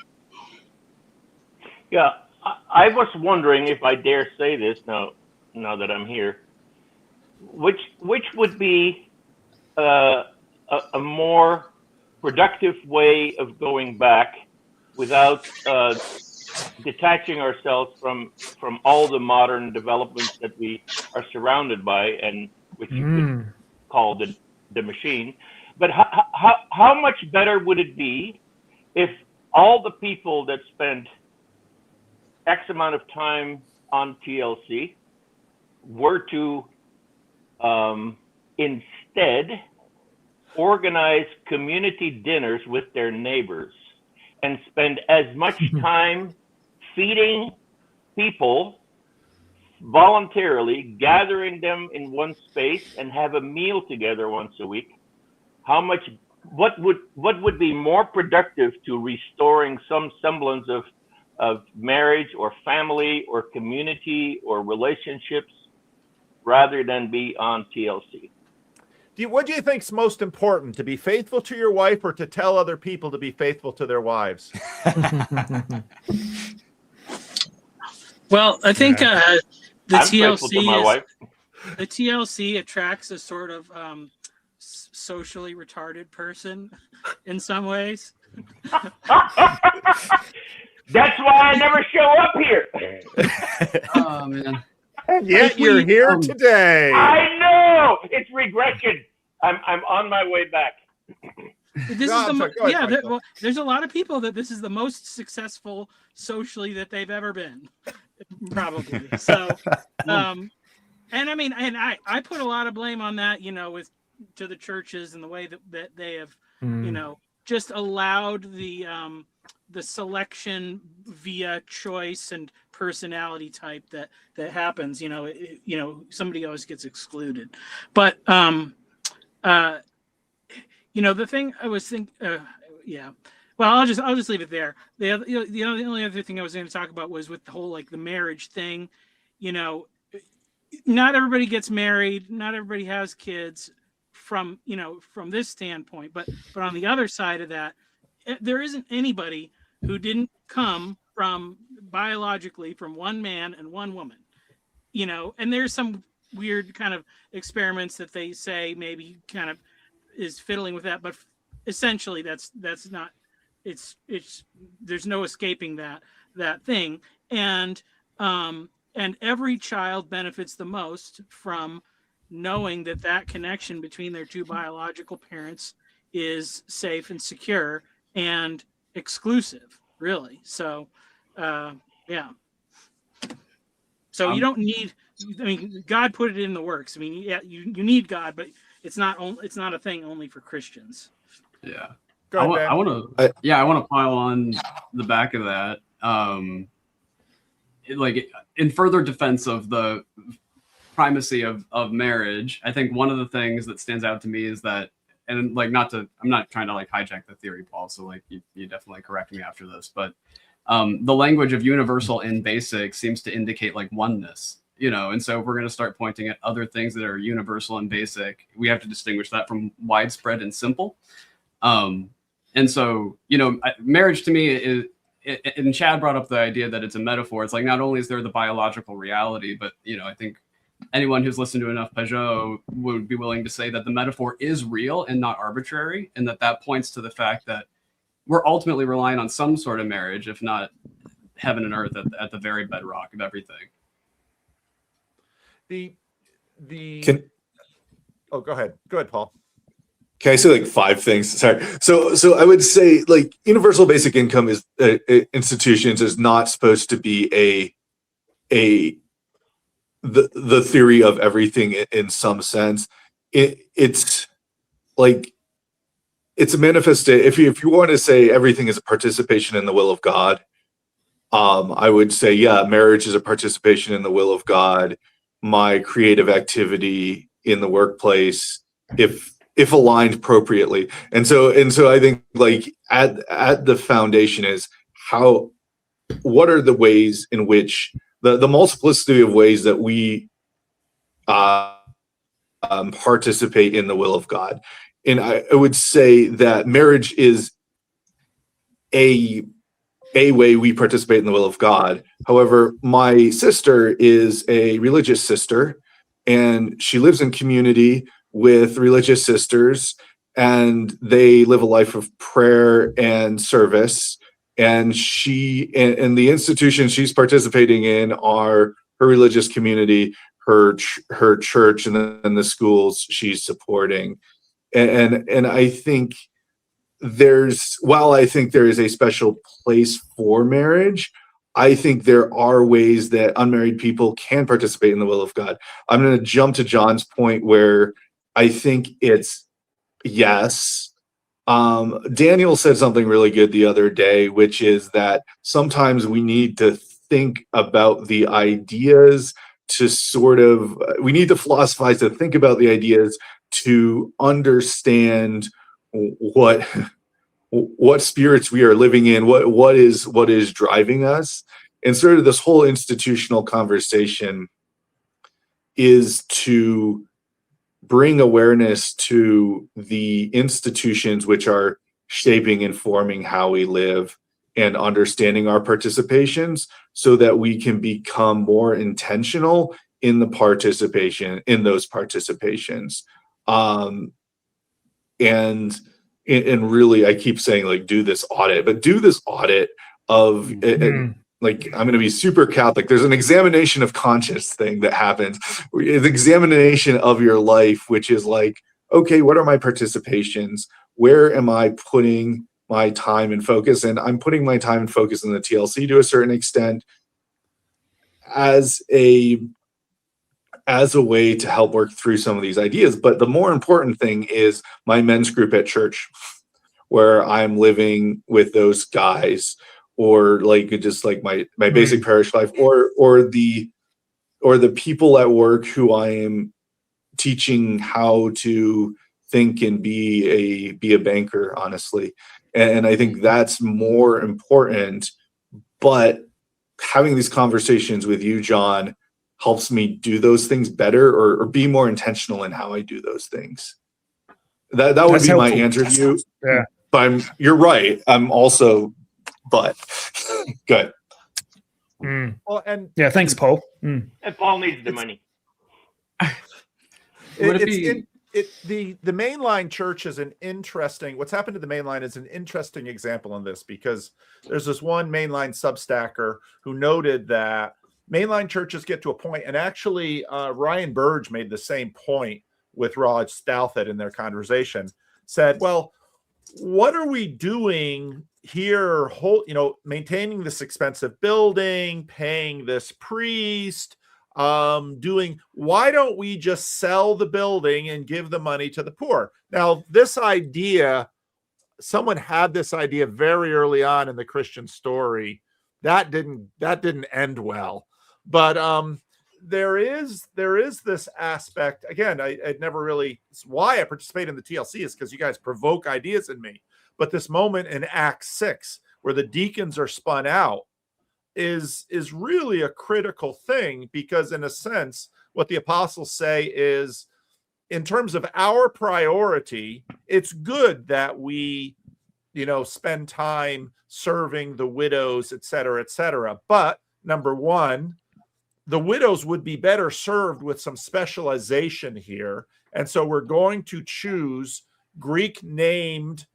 Yeah, I was wondering, if I dare say this now that I'm here, which would be a more productive way of going back without detaching ourselves from all the modern developments that we are surrounded by, and which you could call the machine. But how much better would it be if all the people that spend X amount of time on TLC were to instead organize community dinners with their neighbors and spend as much time feeding people voluntarily, gathering them in one space and have a meal together once a week? What would be more productive to restoring some semblance of marriage or family or community or relationships rather than be on TLC? What do you think is most important, to be faithful to your wife or to tell other people to be faithful to their wives? Well, I think the I'm faithful to my wife. The TLC attracts a sort of socially retarded person in some ways. That's why I never show up here. Oh man. And yet you're here today. I know, it's regression. I'm on my way back. There's a lot of people that this is the most successful socially that they've ever been, probably. So, and I mean, and I put a lot of blame on that, to the churches and the way that they have, just allowed the selection via choice and personality type that happens. Somebody always gets excluded. But the thing I was thinking, well, I'll just leave it there. The only other thing I was going to talk about was with the whole the marriage thing. Not everybody gets married, not everybody has kids from this standpoint, but on the other side of that, there isn't anybody who didn't come from biologically from one man and one woman, and there's some weird kind of experiments that they say maybe kind of is fiddling with that, but essentially that's not, it's there's no escaping that thing. And every child benefits the most from knowing that connection between their two biological parents is safe and secure and exclusive, really. So, yeah. So you don't need, God put it in the works. Yeah, you need God, but it's not a thing only for Christians. Yeah. I want to pile on the back of that. In further defense of the primacy of marriage, I think one of the things that stands out to me is that, and I'm not trying to hijack the theory, Paul, so you definitely correct me after this, but the language of universal and basic seems to indicate oneness, And so if we're going to start pointing at other things that are universal and basic, we have to distinguish that from widespread and simple. And so, marriage to me is, and Chad brought up the idea that it's a metaphor. It's like, not only is there the biological reality, but, I think anyone who's listened to enough Peugeot would be willing to say that the metaphor is real and not arbitrary. And that points to the fact that we're ultimately relying on some sort of marriage, if not heaven and earth at the very bedrock of everything. Go ahead, Paul. Can I say like 5 things? Sorry. So I would say like universal basic income is institutions is not supposed to be the theory of everything in some sense. It's like it's a manifest. If you want to say everything is a participation in the will of God, I would say marriage is a participation in the will of God. My creative activity in the workplace, if aligned appropriately. And so I think like at the foundation is what are the ways in which the multiplicity of ways that we participate in the will of God. And I would say that marriage is a way we participate in the will of God. However, my sister is a religious sister, and she lives in community with religious sisters, and they live a life of prayer and service. And and the institutions she's participating in are her religious community, her church, and then the schools she's supporting. And I think while I think there is a special place for marriage, I think there are ways that unmarried people can participate in the will of God. I'm going to jump to John's point where I think it's yes. Daniel said something really good the other day, which is that sometimes we need to think about the ideas we need to philosophize to think about the ideas to understand what spirits we are living in, what is driving us. And sort of this whole institutional conversation is to bring awareness to the institutions which are shaping and forming how we live and understanding our participations so that we can become more intentional in those participations. And really, I keep saying like, do this audit of like, I'm going to be super Catholic. There's an examination of conscience thing that happens. The examination of your life, which is like, okay, what are my participations? Where am I putting my time and focus? And I'm putting my time and focus in the TLC to a certain extent as a way to help work through some of these ideas. But the more important thing is my men's group at church, where I'm living with those guys, or like just like my basic parish life, or the people at work who I am teaching how to think and be a banker, honestly. And I think that's more important. But having these conversations with you, John, helps me do those things better or be more intentional in how I do those things. That would That's be my helpful. answer to you. Yeah. But you're right. I'm also, but good. Well, and yeah, thanks, Paul. And Paul needs the money. The mainline church is what's happened to the mainline is an interesting example in this, because there's this one mainline substacker who noted that mainline churches get to a point, and actually Ryan Burge made the same point with Raj Stouthet in their conversation, said, well, what are we doing here, maintaining this expensive building, paying this priest, why don't we just sell the building and give the money to the poor? Now, this idea, someone had this idea very early on in the Christian story. That didn't end well. But there is this aspect. Again, I'd never really, it's why I participate in the TLC is because you guys provoke ideas in me. But this moment in Acts 6, where the deacons are spun out, is really a critical thing, because in a sense, what the apostles say is, in terms of our priority, it's good that we, spend time serving the widows, et cetera, et cetera. But number one, the widows would be better served with some specialization here. And so we're going to choose Greek named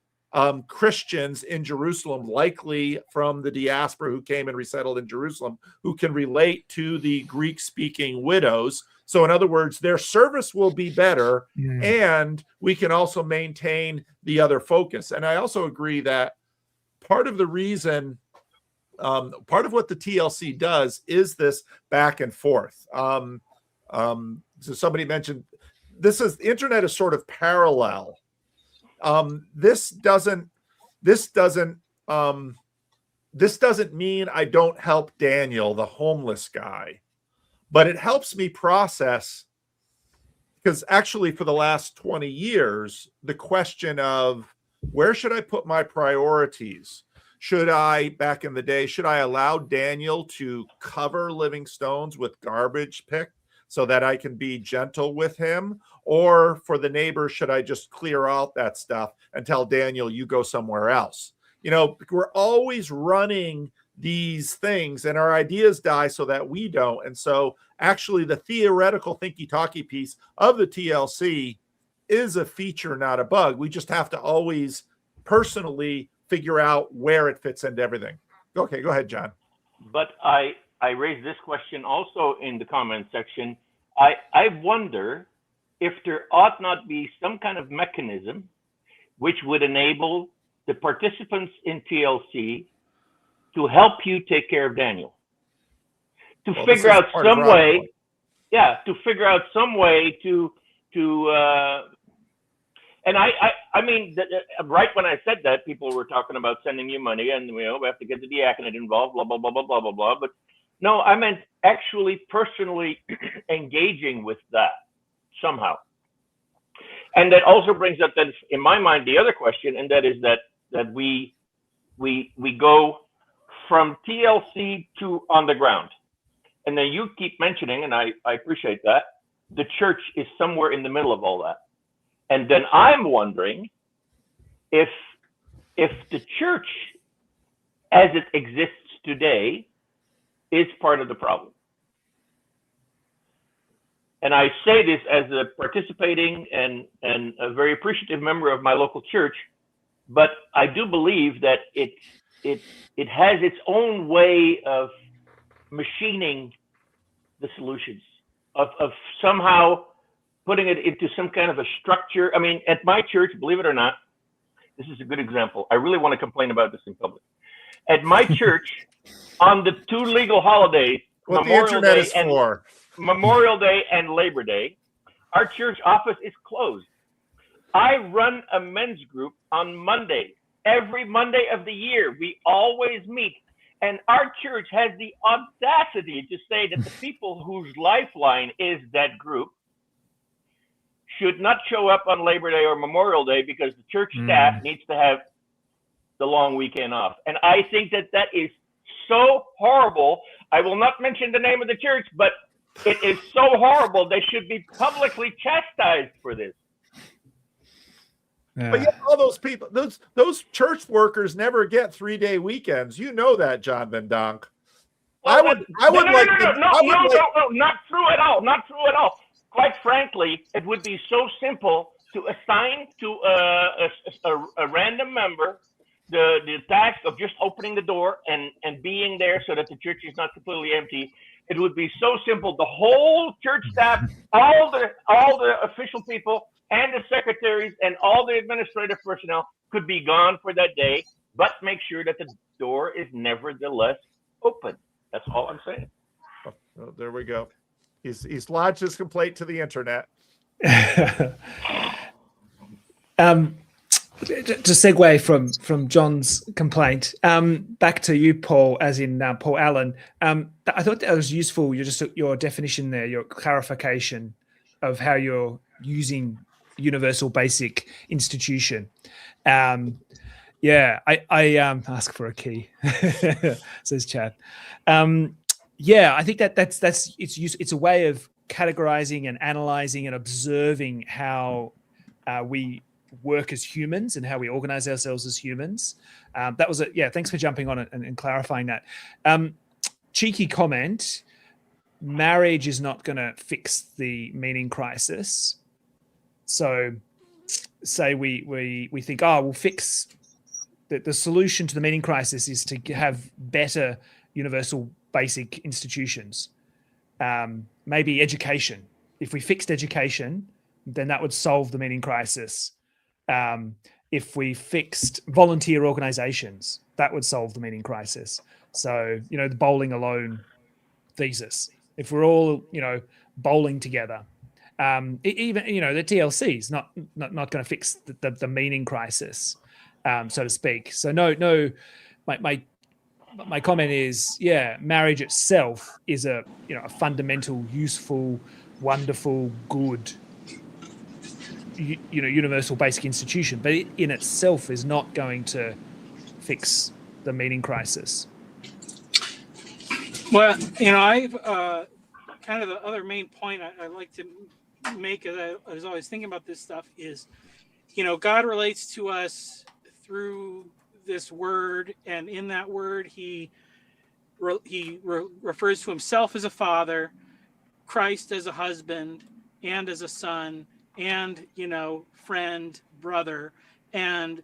Christians in Jerusalem, likely from the diaspora who came and resettled in Jerusalem, who can relate to the Greek speaking widows. So in other words, their service will be better, and we can also maintain the other focus. And I also agree that part of the reason, part of what the TLC does is this back and forth. So somebody mentioned the internet is sort of parallel. This doesn't mean I don't help Daniel, the homeless guy, but it helps me process, because actually for the last 20 years, the question of where should I put my priorities? Back in the day, should I allow Daniel to cover living stones with garbage picked so that I can be gentle with him? Or for the neighbor, should I just clear out that stuff and tell Daniel, you go somewhere else? We're always running these things, and our ideas die so that we don't. And so actually the theoretical thinky-talky piece of the TLC is a feature, not a bug. We just have to always personally figure out where it fits into everything. Okay, go ahead, John. But I raised this question also in the comment section. I wonder if there ought not be some kind of mechanism which would enable the participants in TLC to help you take care of Daniel, to figure out some way, to figure out some way to and I mean, right when I said that, people were talking about sending you money, and we have to get the diaconate involved, blah blah blah blah blah blah blah. But no, I meant actually personally engaging with that somehow. And that also brings up, then, in my mind, the other question, and that is that we go from TLC to on the ground, and then you keep mentioning, and I appreciate that, the church is somewhere in the middle of all that. And then I'm wondering if the church as it exists today is part of the problem. And I say this as a participating and a very appreciative member of my local church, but I do believe that it has its own way of machining the solutions, of somehow putting it into some kind of a structure. I mean, at my church, believe it or not, this is a good example. I really want to complain about this in public. At my church, on the two legal holidays, Memorial Day and Labor Day, our church office is closed. I run a men's group on Monday. Every Monday of the year, we always meet. And our church has the audacity to say that the people whose lifeline is that group should not show up on Labor Day or Memorial Day because the church staff needs to have the long weekend off. And I think that is so horrible. I will not mention the name of the church, but it is so horrible. They should be publicly chastised for this. Yeah. But all those people, those church workers never get 3-day weekends. You know that, John Van Donk. Well, not true at all. Not true at all. Quite frankly, it would be so simple to assign to a random member the task of just opening the door and being there so that the church is not completely empty. It would be so simple. The whole church staff, all the official people, and the secretaries and all the administrative personnel could be gone for that day, but make sure that the door is nevertheless open. That's all I'm saying. Oh, there we go. He's lodged his complaint to the internet. To segue from John's complaint, back to you, Paul, as in Paul Allen. I thought that was useful. Your definition there, your clarification of how you're using universal basic institution. Yeah, I ask for a key, says Chad. Yeah, I think that's it's a way of categorizing and analyzing and observing how we work as humans and how we organize ourselves as humans. That was yeah. Thanks for jumping on it and clarifying that. Cheeky comment: marriage is not going to fix the meaning crisis. So, say we think, oh, we'll fix. The solution to the meaning crisis is to have better universal basic institutions. Maybe education. If we fixed education, then that would solve the meaning crisis. If we fixed volunteer organizations, that would solve the meaning crisis. So, the bowling alone thesis. If we're all, bowling together, even, the TLC is not going to fix the meaning crisis. So to speak. So no, my comment is, yeah, marriage itself is a fundamental, useful, wonderful, good, universal basic institution, but it in itself is not going to fix the meaning crisis. Well, I've kind of the other main point I like to make as I was always thinking about this stuff is, God relates to us through this word, and in that word he refers to himself as a father, Christ as a husband and as a son, and friend, brother. And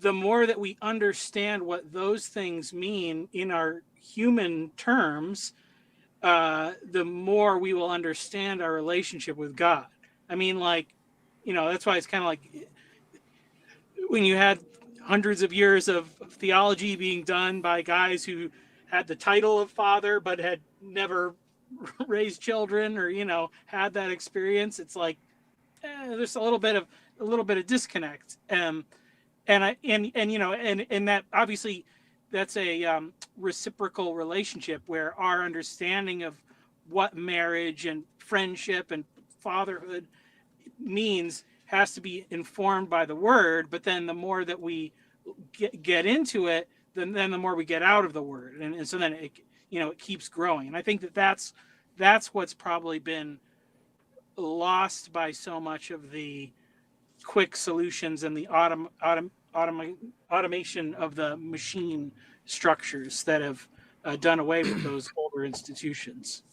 the more that we understand what those things mean in our human terms, the more we will understand our relationship with God. I mean, that's why it's kind of like when you had hundreds of years of theology being done by guys who had the title of father but had never raised children or had that experience, it's like there's a little bit of disconnect. And that obviously that's a reciprocal relationship where our understanding of what marriage and friendship and fatherhood means has to be informed by the word, but then the more that we get into it, then the more we get out of the word, and so then it keeps growing. And I think that's what's probably been lost by so much of the quick solutions and the automation of the machine structures that have done away with those older institutions.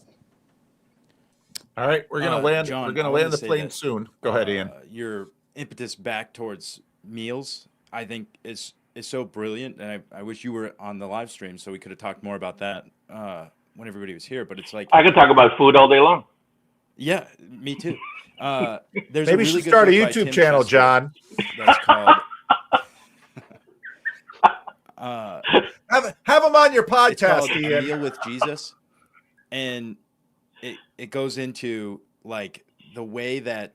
All right, we're gonna land. John, We're gonna I wanted land to the say plane that, soon. Go ahead, Ian. Your impetus back towards meals, I think, is so brilliant, and I wish you were on the live stream so we could have talked more about that when everybody was here. But it's like I could talk about food all day long. Yeah, me too. There's Maybe a you really should good start a book by YouTube Tim channel, Chester John. That's called. Have him on your It's podcast, called A Ian. Meal with Jesus, and it goes into like the way that.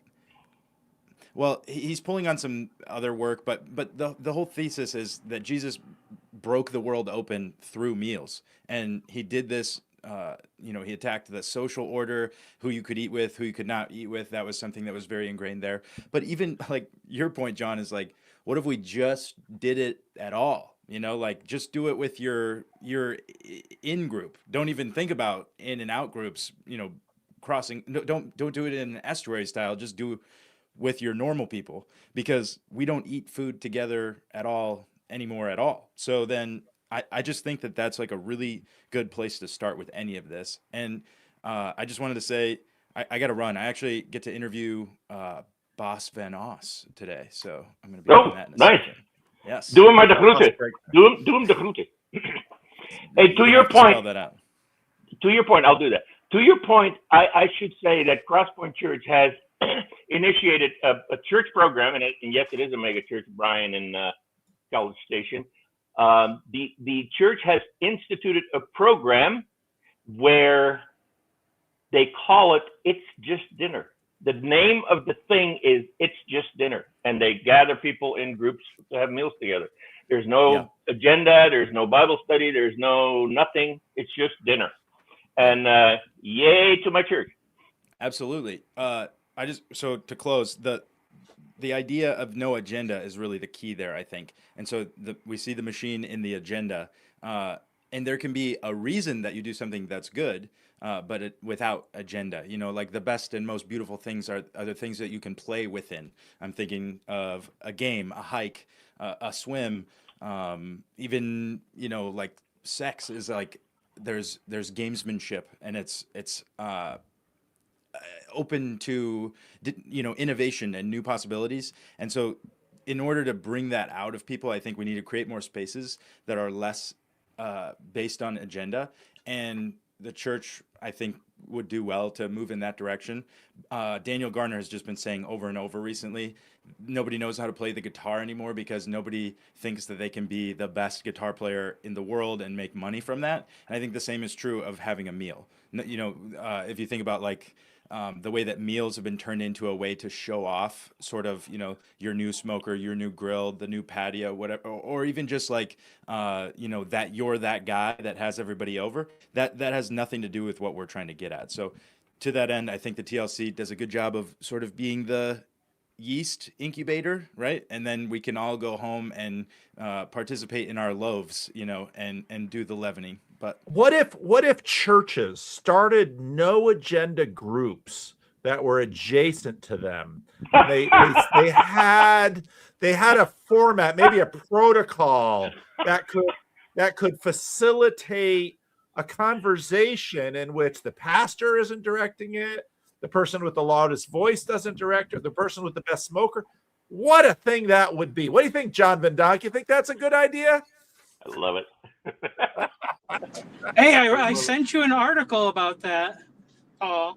Well, he's pulling on some other work, but the whole thesis is that Jesus broke the world open through meals, and he did this. He attacked the social order, who you could eat with, who you could not eat with. That was something that was very ingrained there. But even like your point, John, is like, what if we just did it at all? Like just do it with your in group. Don't even think about in and out groups. Crossing. Don't do it in an estuary style. Just do with your normal people, because we don't eat food together at all anymore at all. So then I just think that that's like a really good place to start with any of this. And I just wanted to say, I got to run. I actually get to interview Bas Van Os today. So I'm going to be doing that in a second. Yes. Doe hem maar de groeten. Doe hem de groeten. Hey, to your point. Spell that out. To your point, I'll do that. To your point, I should say that Crosspoint Church has initiated a church program, and yes, it is a mega church, Brian, in College Station. The church has instituted a program where they call it "It's Just Dinner." The name of the thing is "It's Just Dinner," and they gather people in groups to have meals together. There's no agenda, there's no Bible study, there's no nothing. It's just dinner. And yay to my church. Absolutely. So to close, the idea of no agenda is really the key there, I think. And so we see the machine in the agenda, and there can be a reason that you do something that's good, but without agenda. You know, like the best and most beautiful things are the things that you can play within. I'm thinking of a game, a hike, a swim, even, you know, like sex is like there's gamesmanship, and it's open to, you know, innovation and new possibilities. And so in order to bring that out of people, I think we need to create more spaces that are less based on agenda. And the church, I think, would do well to move in that direction. Daniel Garner has just been saying over and over recently, nobody knows how to play the guitar anymore because nobody thinks that they can be the best guitar player in the world and make money from that. And I think the same is true of having a meal. You know, if you think about like the way that meals have been turned into a way to show off sort of, you know, your new smoker, your new grill, the new patio, whatever, or even just like, you know, that you're that guy that has everybody over, that has nothing to do with what we're trying to get at. So to that end, I think the TLC does a good job of sort of being the yeast incubator, right? And then we can all go home and participate in our loaves, you know, and do the leavening. But what if churches started no agenda groups that were adjacent to them? They had a format, maybe a protocol that could facilitate a conversation in which the pastor isn't directing it, the person with the loudest voice doesn't direct it, the person with the best smoker. What a thing that would be. What do you think, John Van Donk? You think that's a good idea? I love it. Hey, I sent you an article about that, Paul.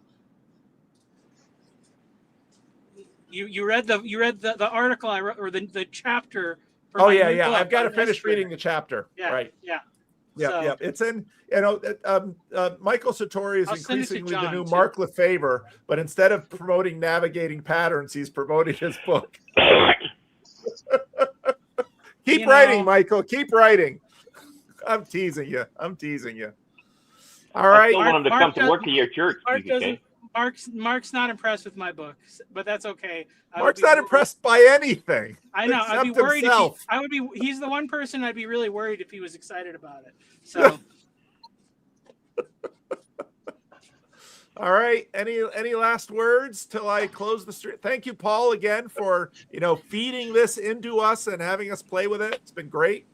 You read the article I wrote, or the chapter. For Oh my yeah, new yeah. book I've got to on finish history. reading the chapter. Yeah, right. yeah. Yeah, So- yeah. It's in, you know, Michael Sartori is I'll send it to increasingly the John, new too. Mark Lefebvre, but instead of promoting navigating patterns, he's promoting his book. Keep You writing, know- Michael. Keep writing. I'm teasing you. All I right. still want him to come to work at your church. Mark BBK. doesn't. Mark's not impressed with my book, but that's okay. Mark's not impressed by anything. I know. I'd be except worried himself. He's the one person I'd be really worried if he was excited about it. So. All right. Any last words till I close the stream? Thank you, Paul, again for feeding this into us and having us play with it. It's been great.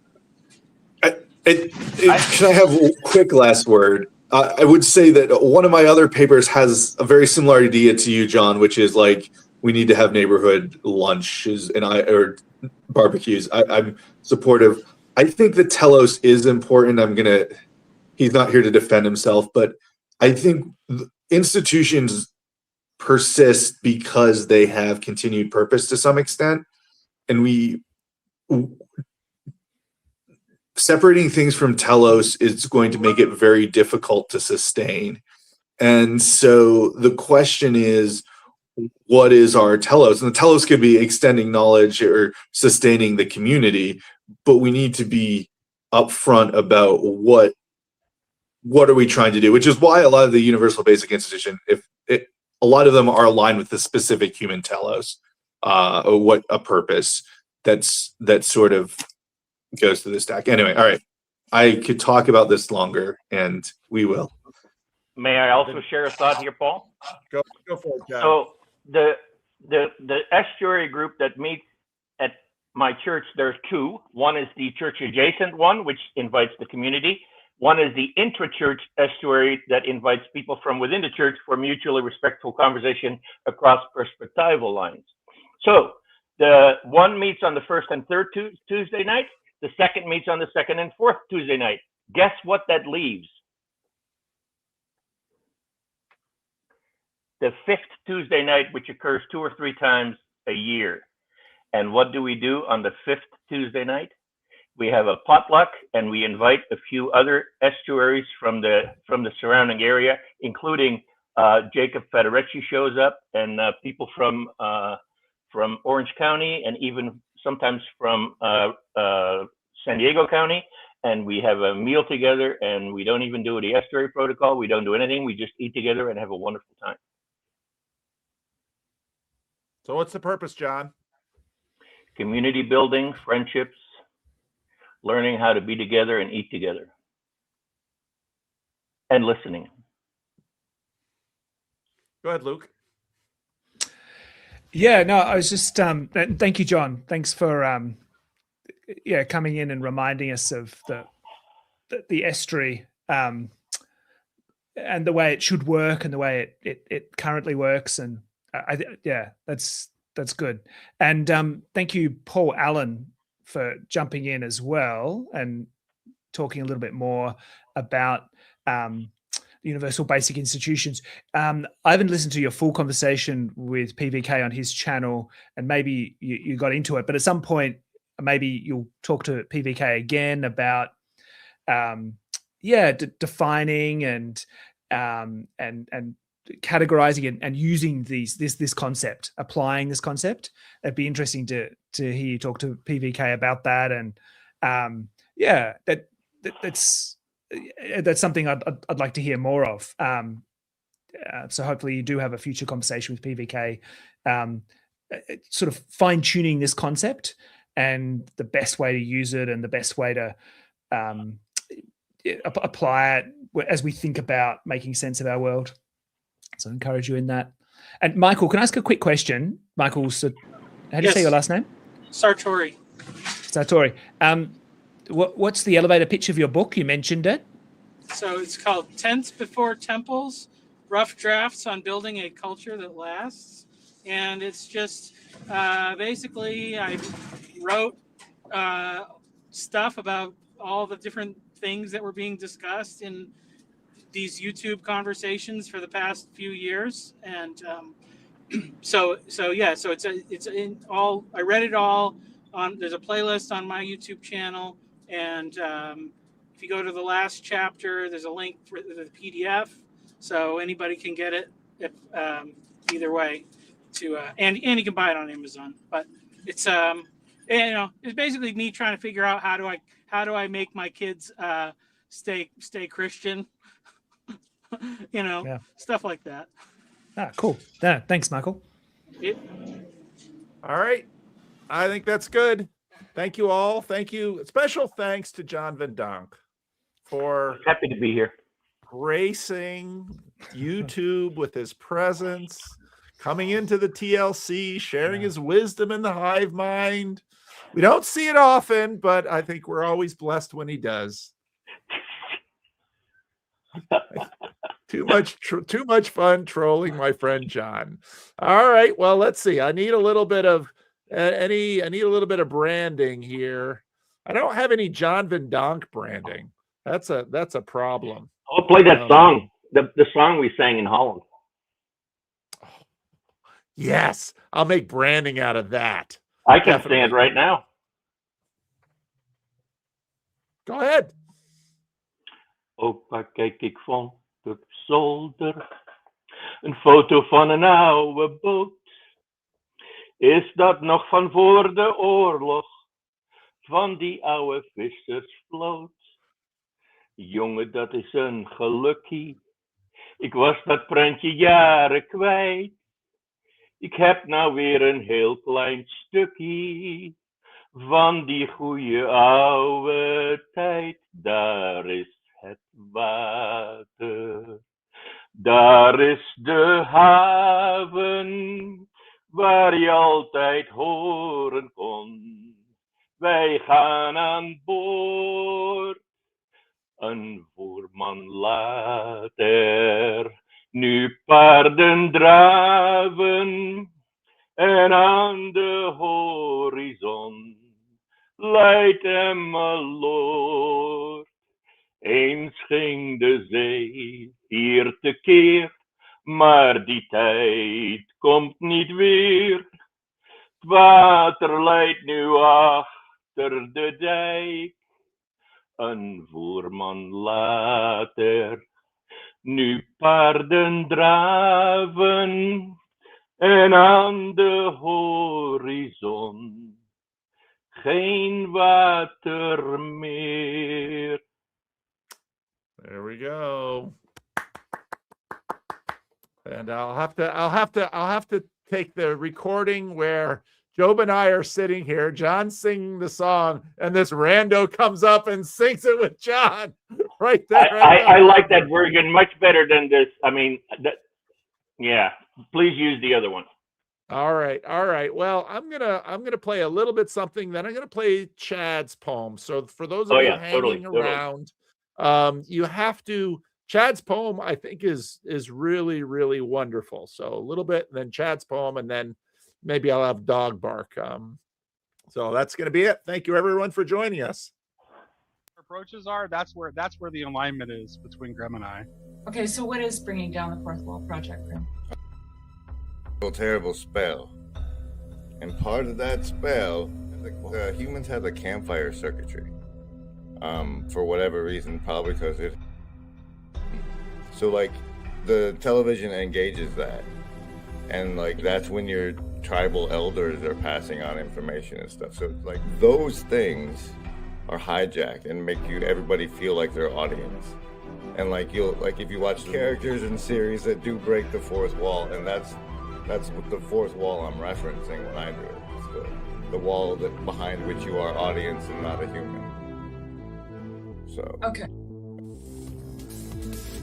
Can I have a quick last word? I would say that one of my other papers has a very similar idea to you, John, which is like we need to have neighborhood lunches or barbecues. I'm supportive. I think that telos is important. He's not here to defend himself, but I think institutions persist because they have continued purpose to some extent, and separating things from telos is going to make it very difficult to sustain. And so the question is, what is our telos? And the telos could be extending knowledge or sustaining the community, but we need to be upfront about what are we trying to do, which is why a lot of the universal basic institution, a lot of them are aligned with the specific human telos, or what a purpose that sort of goes to the stack. Anyway, all right. I could talk about this longer, and we will. May I also share a thought here, Paul? Go for it, John. So the estuary group that meets at my church, there's two. One is the church adjacent one, which invites the community. One is the intra-church estuary that invites people from within the church for mutually respectful conversation across perspectival lines. So the one meets on the first and third Tuesday night. The second meets on the second and fourth Tuesday night. Guess what that leaves? The fifth Tuesday night, which occurs 2 or 3 times a year. And what do we do on the fifth Tuesday night? We have a potluck, and we invite a few other estuaries from the surrounding area, including Jacob Federecci shows up, and people from Orange County, and even sometimes from San Diego County. And we have a meal together, and we don't even do the estuary protocol. We don't do anything. We just eat together and have a wonderful time. So what's the purpose, John? community building, friendships, learning how to be together and eat together, and listening. Go ahead, Luke. Yeah, no, I was just thank you, John. Thanks for coming in and reminding us of the estuary and the way it should work and the way it currently works. And that's good. And thank you, Paul Allen, for jumping in as well and talking a little bit more about universal basic institutions. I haven't listened to your full conversation with PVK on his channel, and maybe you got into it, but at some point, maybe you'll talk to PVK again about, defining and categorizing and using this concept, applying this concept. It'd be interesting to hear you talk to PVK about that. And that's something I'd like to hear more of. So hopefully you do have a future conversation with PVK, sort of fine tuning this concept and the best way to use it and the best way to apply it as we think about making sense of our world. So I encourage you in that. And Michael, can I ask a quick question? Michael, so how do you say your last name? Sartori. Sartori. What's the elevator pitch of your book? You mentioned it. So it's called Tents Before Temples, Rough Drafts on Building a Culture That Lasts. And it's just basically I wrote stuff about all the different things that were being discussed in these YouTube conversations for the past few years. And so it's in all, I read it all on, there's a playlist on my YouTube channel. And if you go to the last chapter, there's a link for the PDF, so anybody can get it. If, either way, and you can buy it on Amazon. But it's it's basically me trying to figure out how do I make my kids stay Christian, stuff like that. Cool. Yeah, thanks, Michael. All right, I think that's good. Thank you all. Thank you. Special thanks to John Van Donk for happy to be here, gracing YouTube with his presence, coming into the TLC, sharing his wisdom in the hive mind. We don't see it often, but I think we're always blessed when he does. Too much fun trolling my friend John. All right, well, let's see. I need a little bit of I need a little bit of branding here. I don't have any John Van Donk branding. That's a problem. I'll play that song, the song we sang in Holland. Yes, I'll make branding out of that. I can stand right now. Go ahead. Opa, kijk ik van de zolder. Een foto van een oude boot. Is dat nog van voor de oorlog? Van die oude vissersvloot? Jongen, dat is een gelukkie. Ik was dat prentje jaren kwijt. Ik heb nou weer een heel klein stukje van die goeie oude tijd. Daar is het water. Daar is de haven waar je altijd horen kon. Wij gaan aan boord. Een voerman laat er nu paarden draven. En aan de horizon leidt Emmeloord. Eens ging de zee hier tekeer, maar die tijd komt niet weer. Het water leidt nu achter de dijk. Een voerman laat er nu paarden draven. En aan de horizon geen water meer. There we go. And I'll have to take the recording where Job and I are sitting here, John's singing the song, and this rando comes up and sings it with John right there. I like that version much better than this. I mean, yeah. Please use the other one. All right. Well, I'm gonna play a little bit something. Then I'm gonna play Chad's poem. So for those of you hanging around, you have to. Chad's poem, I think, is really, really wonderful. So a little bit, and then Chad's poem, and then maybe I'll have dog bark. So that's gonna be it. Thank you, everyone, for joining us. Approaches are that's where the alignment is between Graham and I. Okay, so what is bringing down the fourth wall project, Graham? A terrible spell, and part of that spell, the humans have the campfire circuitry. For whatever reason, probably because it. So like, the television engages that, and like that's when your tribal elders are passing on information and stuff. So like those things are hijacked and make everybody feel like they're audience. And like if you watch characters in series that do break the fourth wall, and that's the fourth wall I'm referencing when I do it. It's the wall behind which you are audience and not a human. So okay.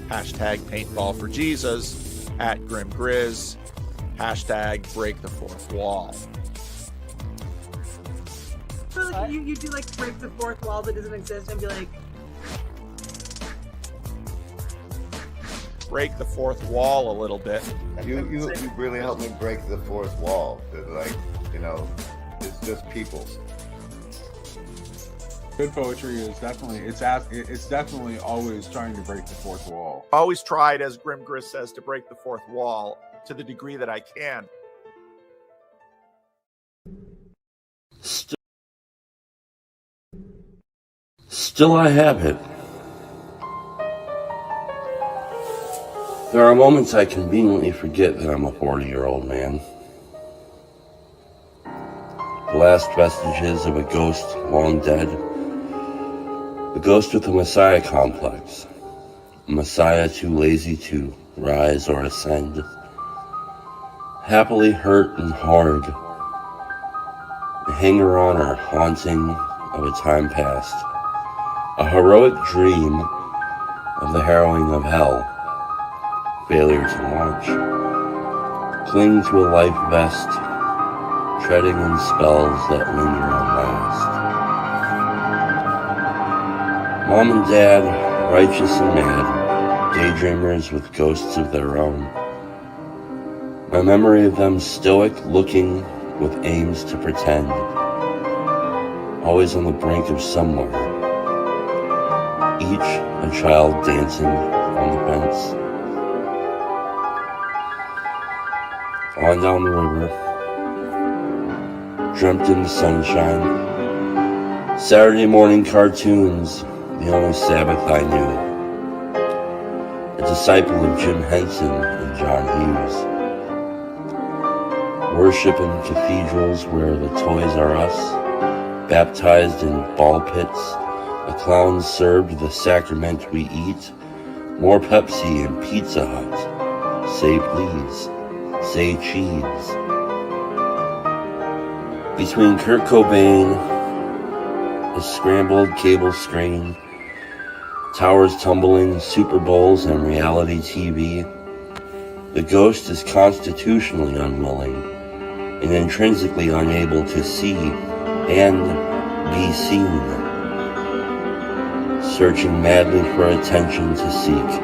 Hashtag paintball for Jesus, @GrimGrizz, hashtag break the fourth wall. So like you do like break the fourth wall that doesn't exist and be like, break the fourth wall a little bit. You really helped me break the fourth wall. Like, it's just people. Good poetry is definitely always trying to break the fourth wall. Always tried, as GrimGrizz says, to break the fourth wall to the degree that I can. Still I have it. There are moments I conveniently forget that I'm a 40-year-old man. The last vestiges of a ghost long dead. The ghost with a messiah complex. A messiah too lazy to rise or ascend. Happily hurt and hard. The hanger-on or haunting of a time past. A heroic dream of the harrowing of hell. Failure to launch. Cling to a life vest. Treading in spells that linger and last. Mom and Dad, righteous and mad, daydreamers with ghosts of their own. My memory of them stoic, looking with aims to pretend. Always on the brink of somewhere. Each a child dancing on the fence. On down the river. Dreamt in the sunshine. Saturday morning cartoons, the only Sabbath I knew. A disciple of Jim Henson and John Hughes. Worship in cathedrals where the Toys R Us. Baptized in ball pits. A clown served the sacrament we eat. More Pepsi and Pizza Hut. Say please. Say cheese. Between Kurt Cobain, a scrambled cable screen, towers tumbling, Super Bowls, and reality TV, the ghost is constitutionally unwilling and intrinsically unable to see and be seen, searching madly for attention to seek.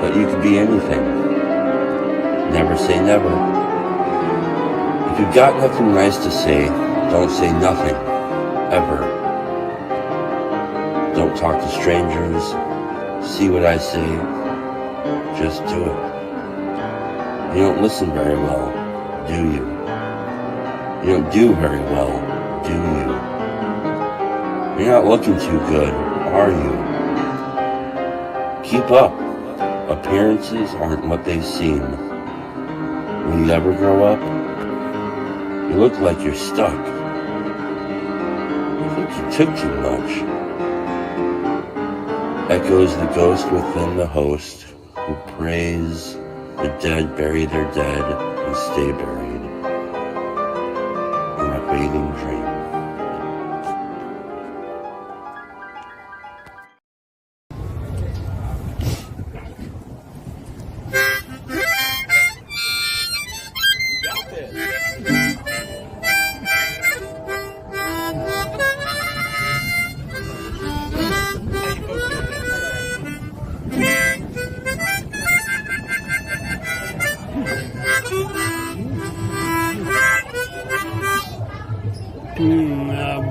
But you could be anything. Never say never. If you've got nothing nice to say, don't say nothing, ever. Don't talk to strangers, see what I say, just do it. You don't listen very well, do you? You don't do very well, do you? You're not looking too good, are you? Keep up. Appearances aren't what they seem. Will you ever grow up? You look like you're stuck. I think you took too much. Echoes the ghost within the host, who prays the dead bury their dead and stay buried in a fading dream.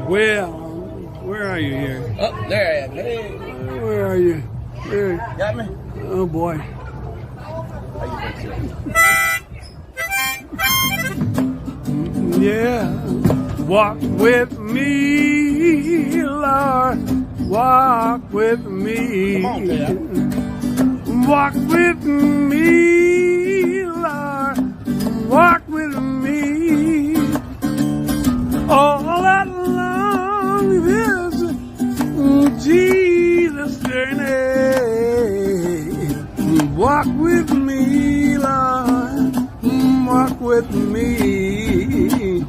Where are you here? Oh, there I am. Hey. Where are you? Where? Got me? Oh boy. Yeah. Walk with me, Lord. Walk with me. Come on, man. Walk with me, Lord. Walk with me. All along this Jesus journey. Walk with me, Lord. Walk with me.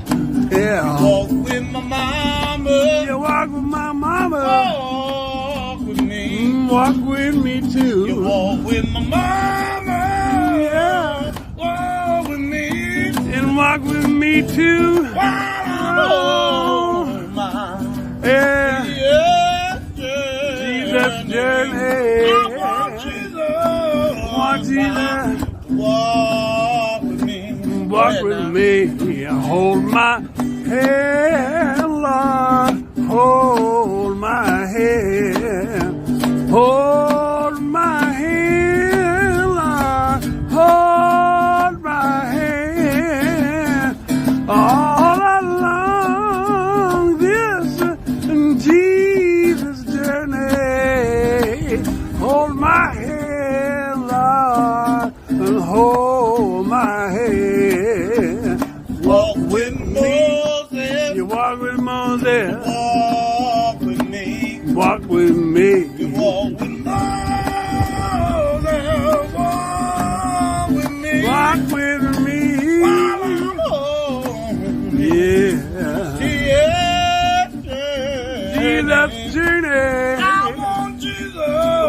Yeah. Walk with my mama. You walk with my mama. Walk with me. Walk with me too. You walk with my mama. Yeah. Walk with me. And walk with me too. Oh, my. Yeah. Jesus journey. I want Jesus. Want Jesus. Walk with me. Walk with me. Hold my hand, Lord. Hold my hand. Hold my hand, Lord. Hold my hand. All along this Jesus journey. Hold my hand, Lord. And hold my hand. Walk with Moses. You walk with Moses. Walk with me. Walk with me. You walk with Moses. Walk with me. Walk with me. While I'm home. Yeah. Jesus journey. I want Jesus. I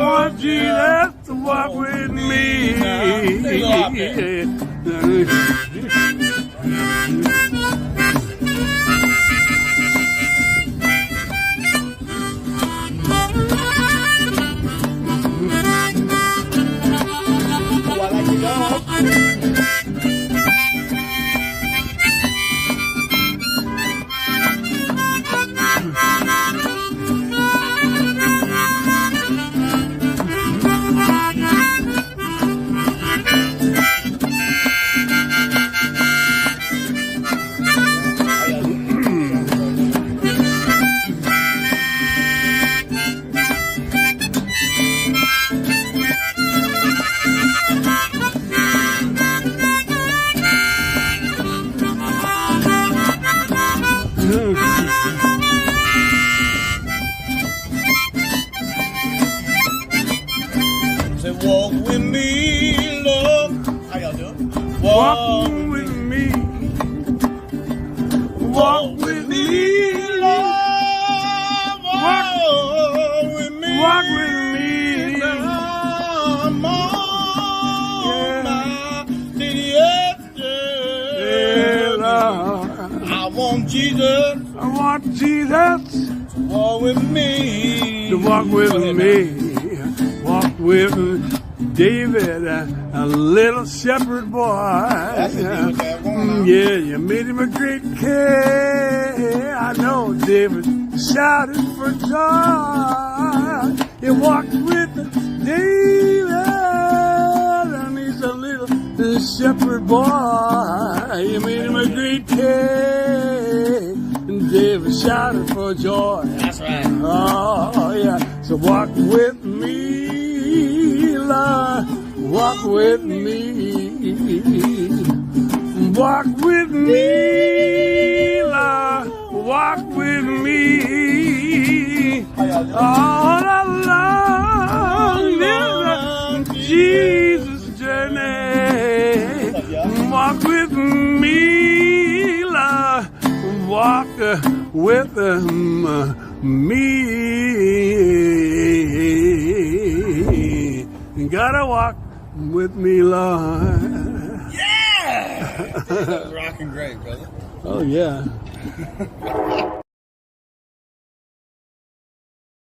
want Jesus to walk with me. Say, walk with me, Lord. How y'all doing? Walk with me. Walk with me, Lord. Walk with me. Walk with me. Come on, my city I want Jesus. I want Jesus to walk with me. to walk with me. Walk with David, a little shepherd boy. Yeah, you made him a great king. I know David shouted for joy. You walked with David, and he's a little shepherd boy. You made him a great king. And David shouted for joy. That's right. Oh, yeah. So walk with me, Lord. Walk with me. Walk with me, Lord. Walk with me. All along this Jesus journey. Walk walk with me, Lord. Walk with me. You gotta walk with me, Lord. Yeah! That was rocking great, brother. Oh, yeah.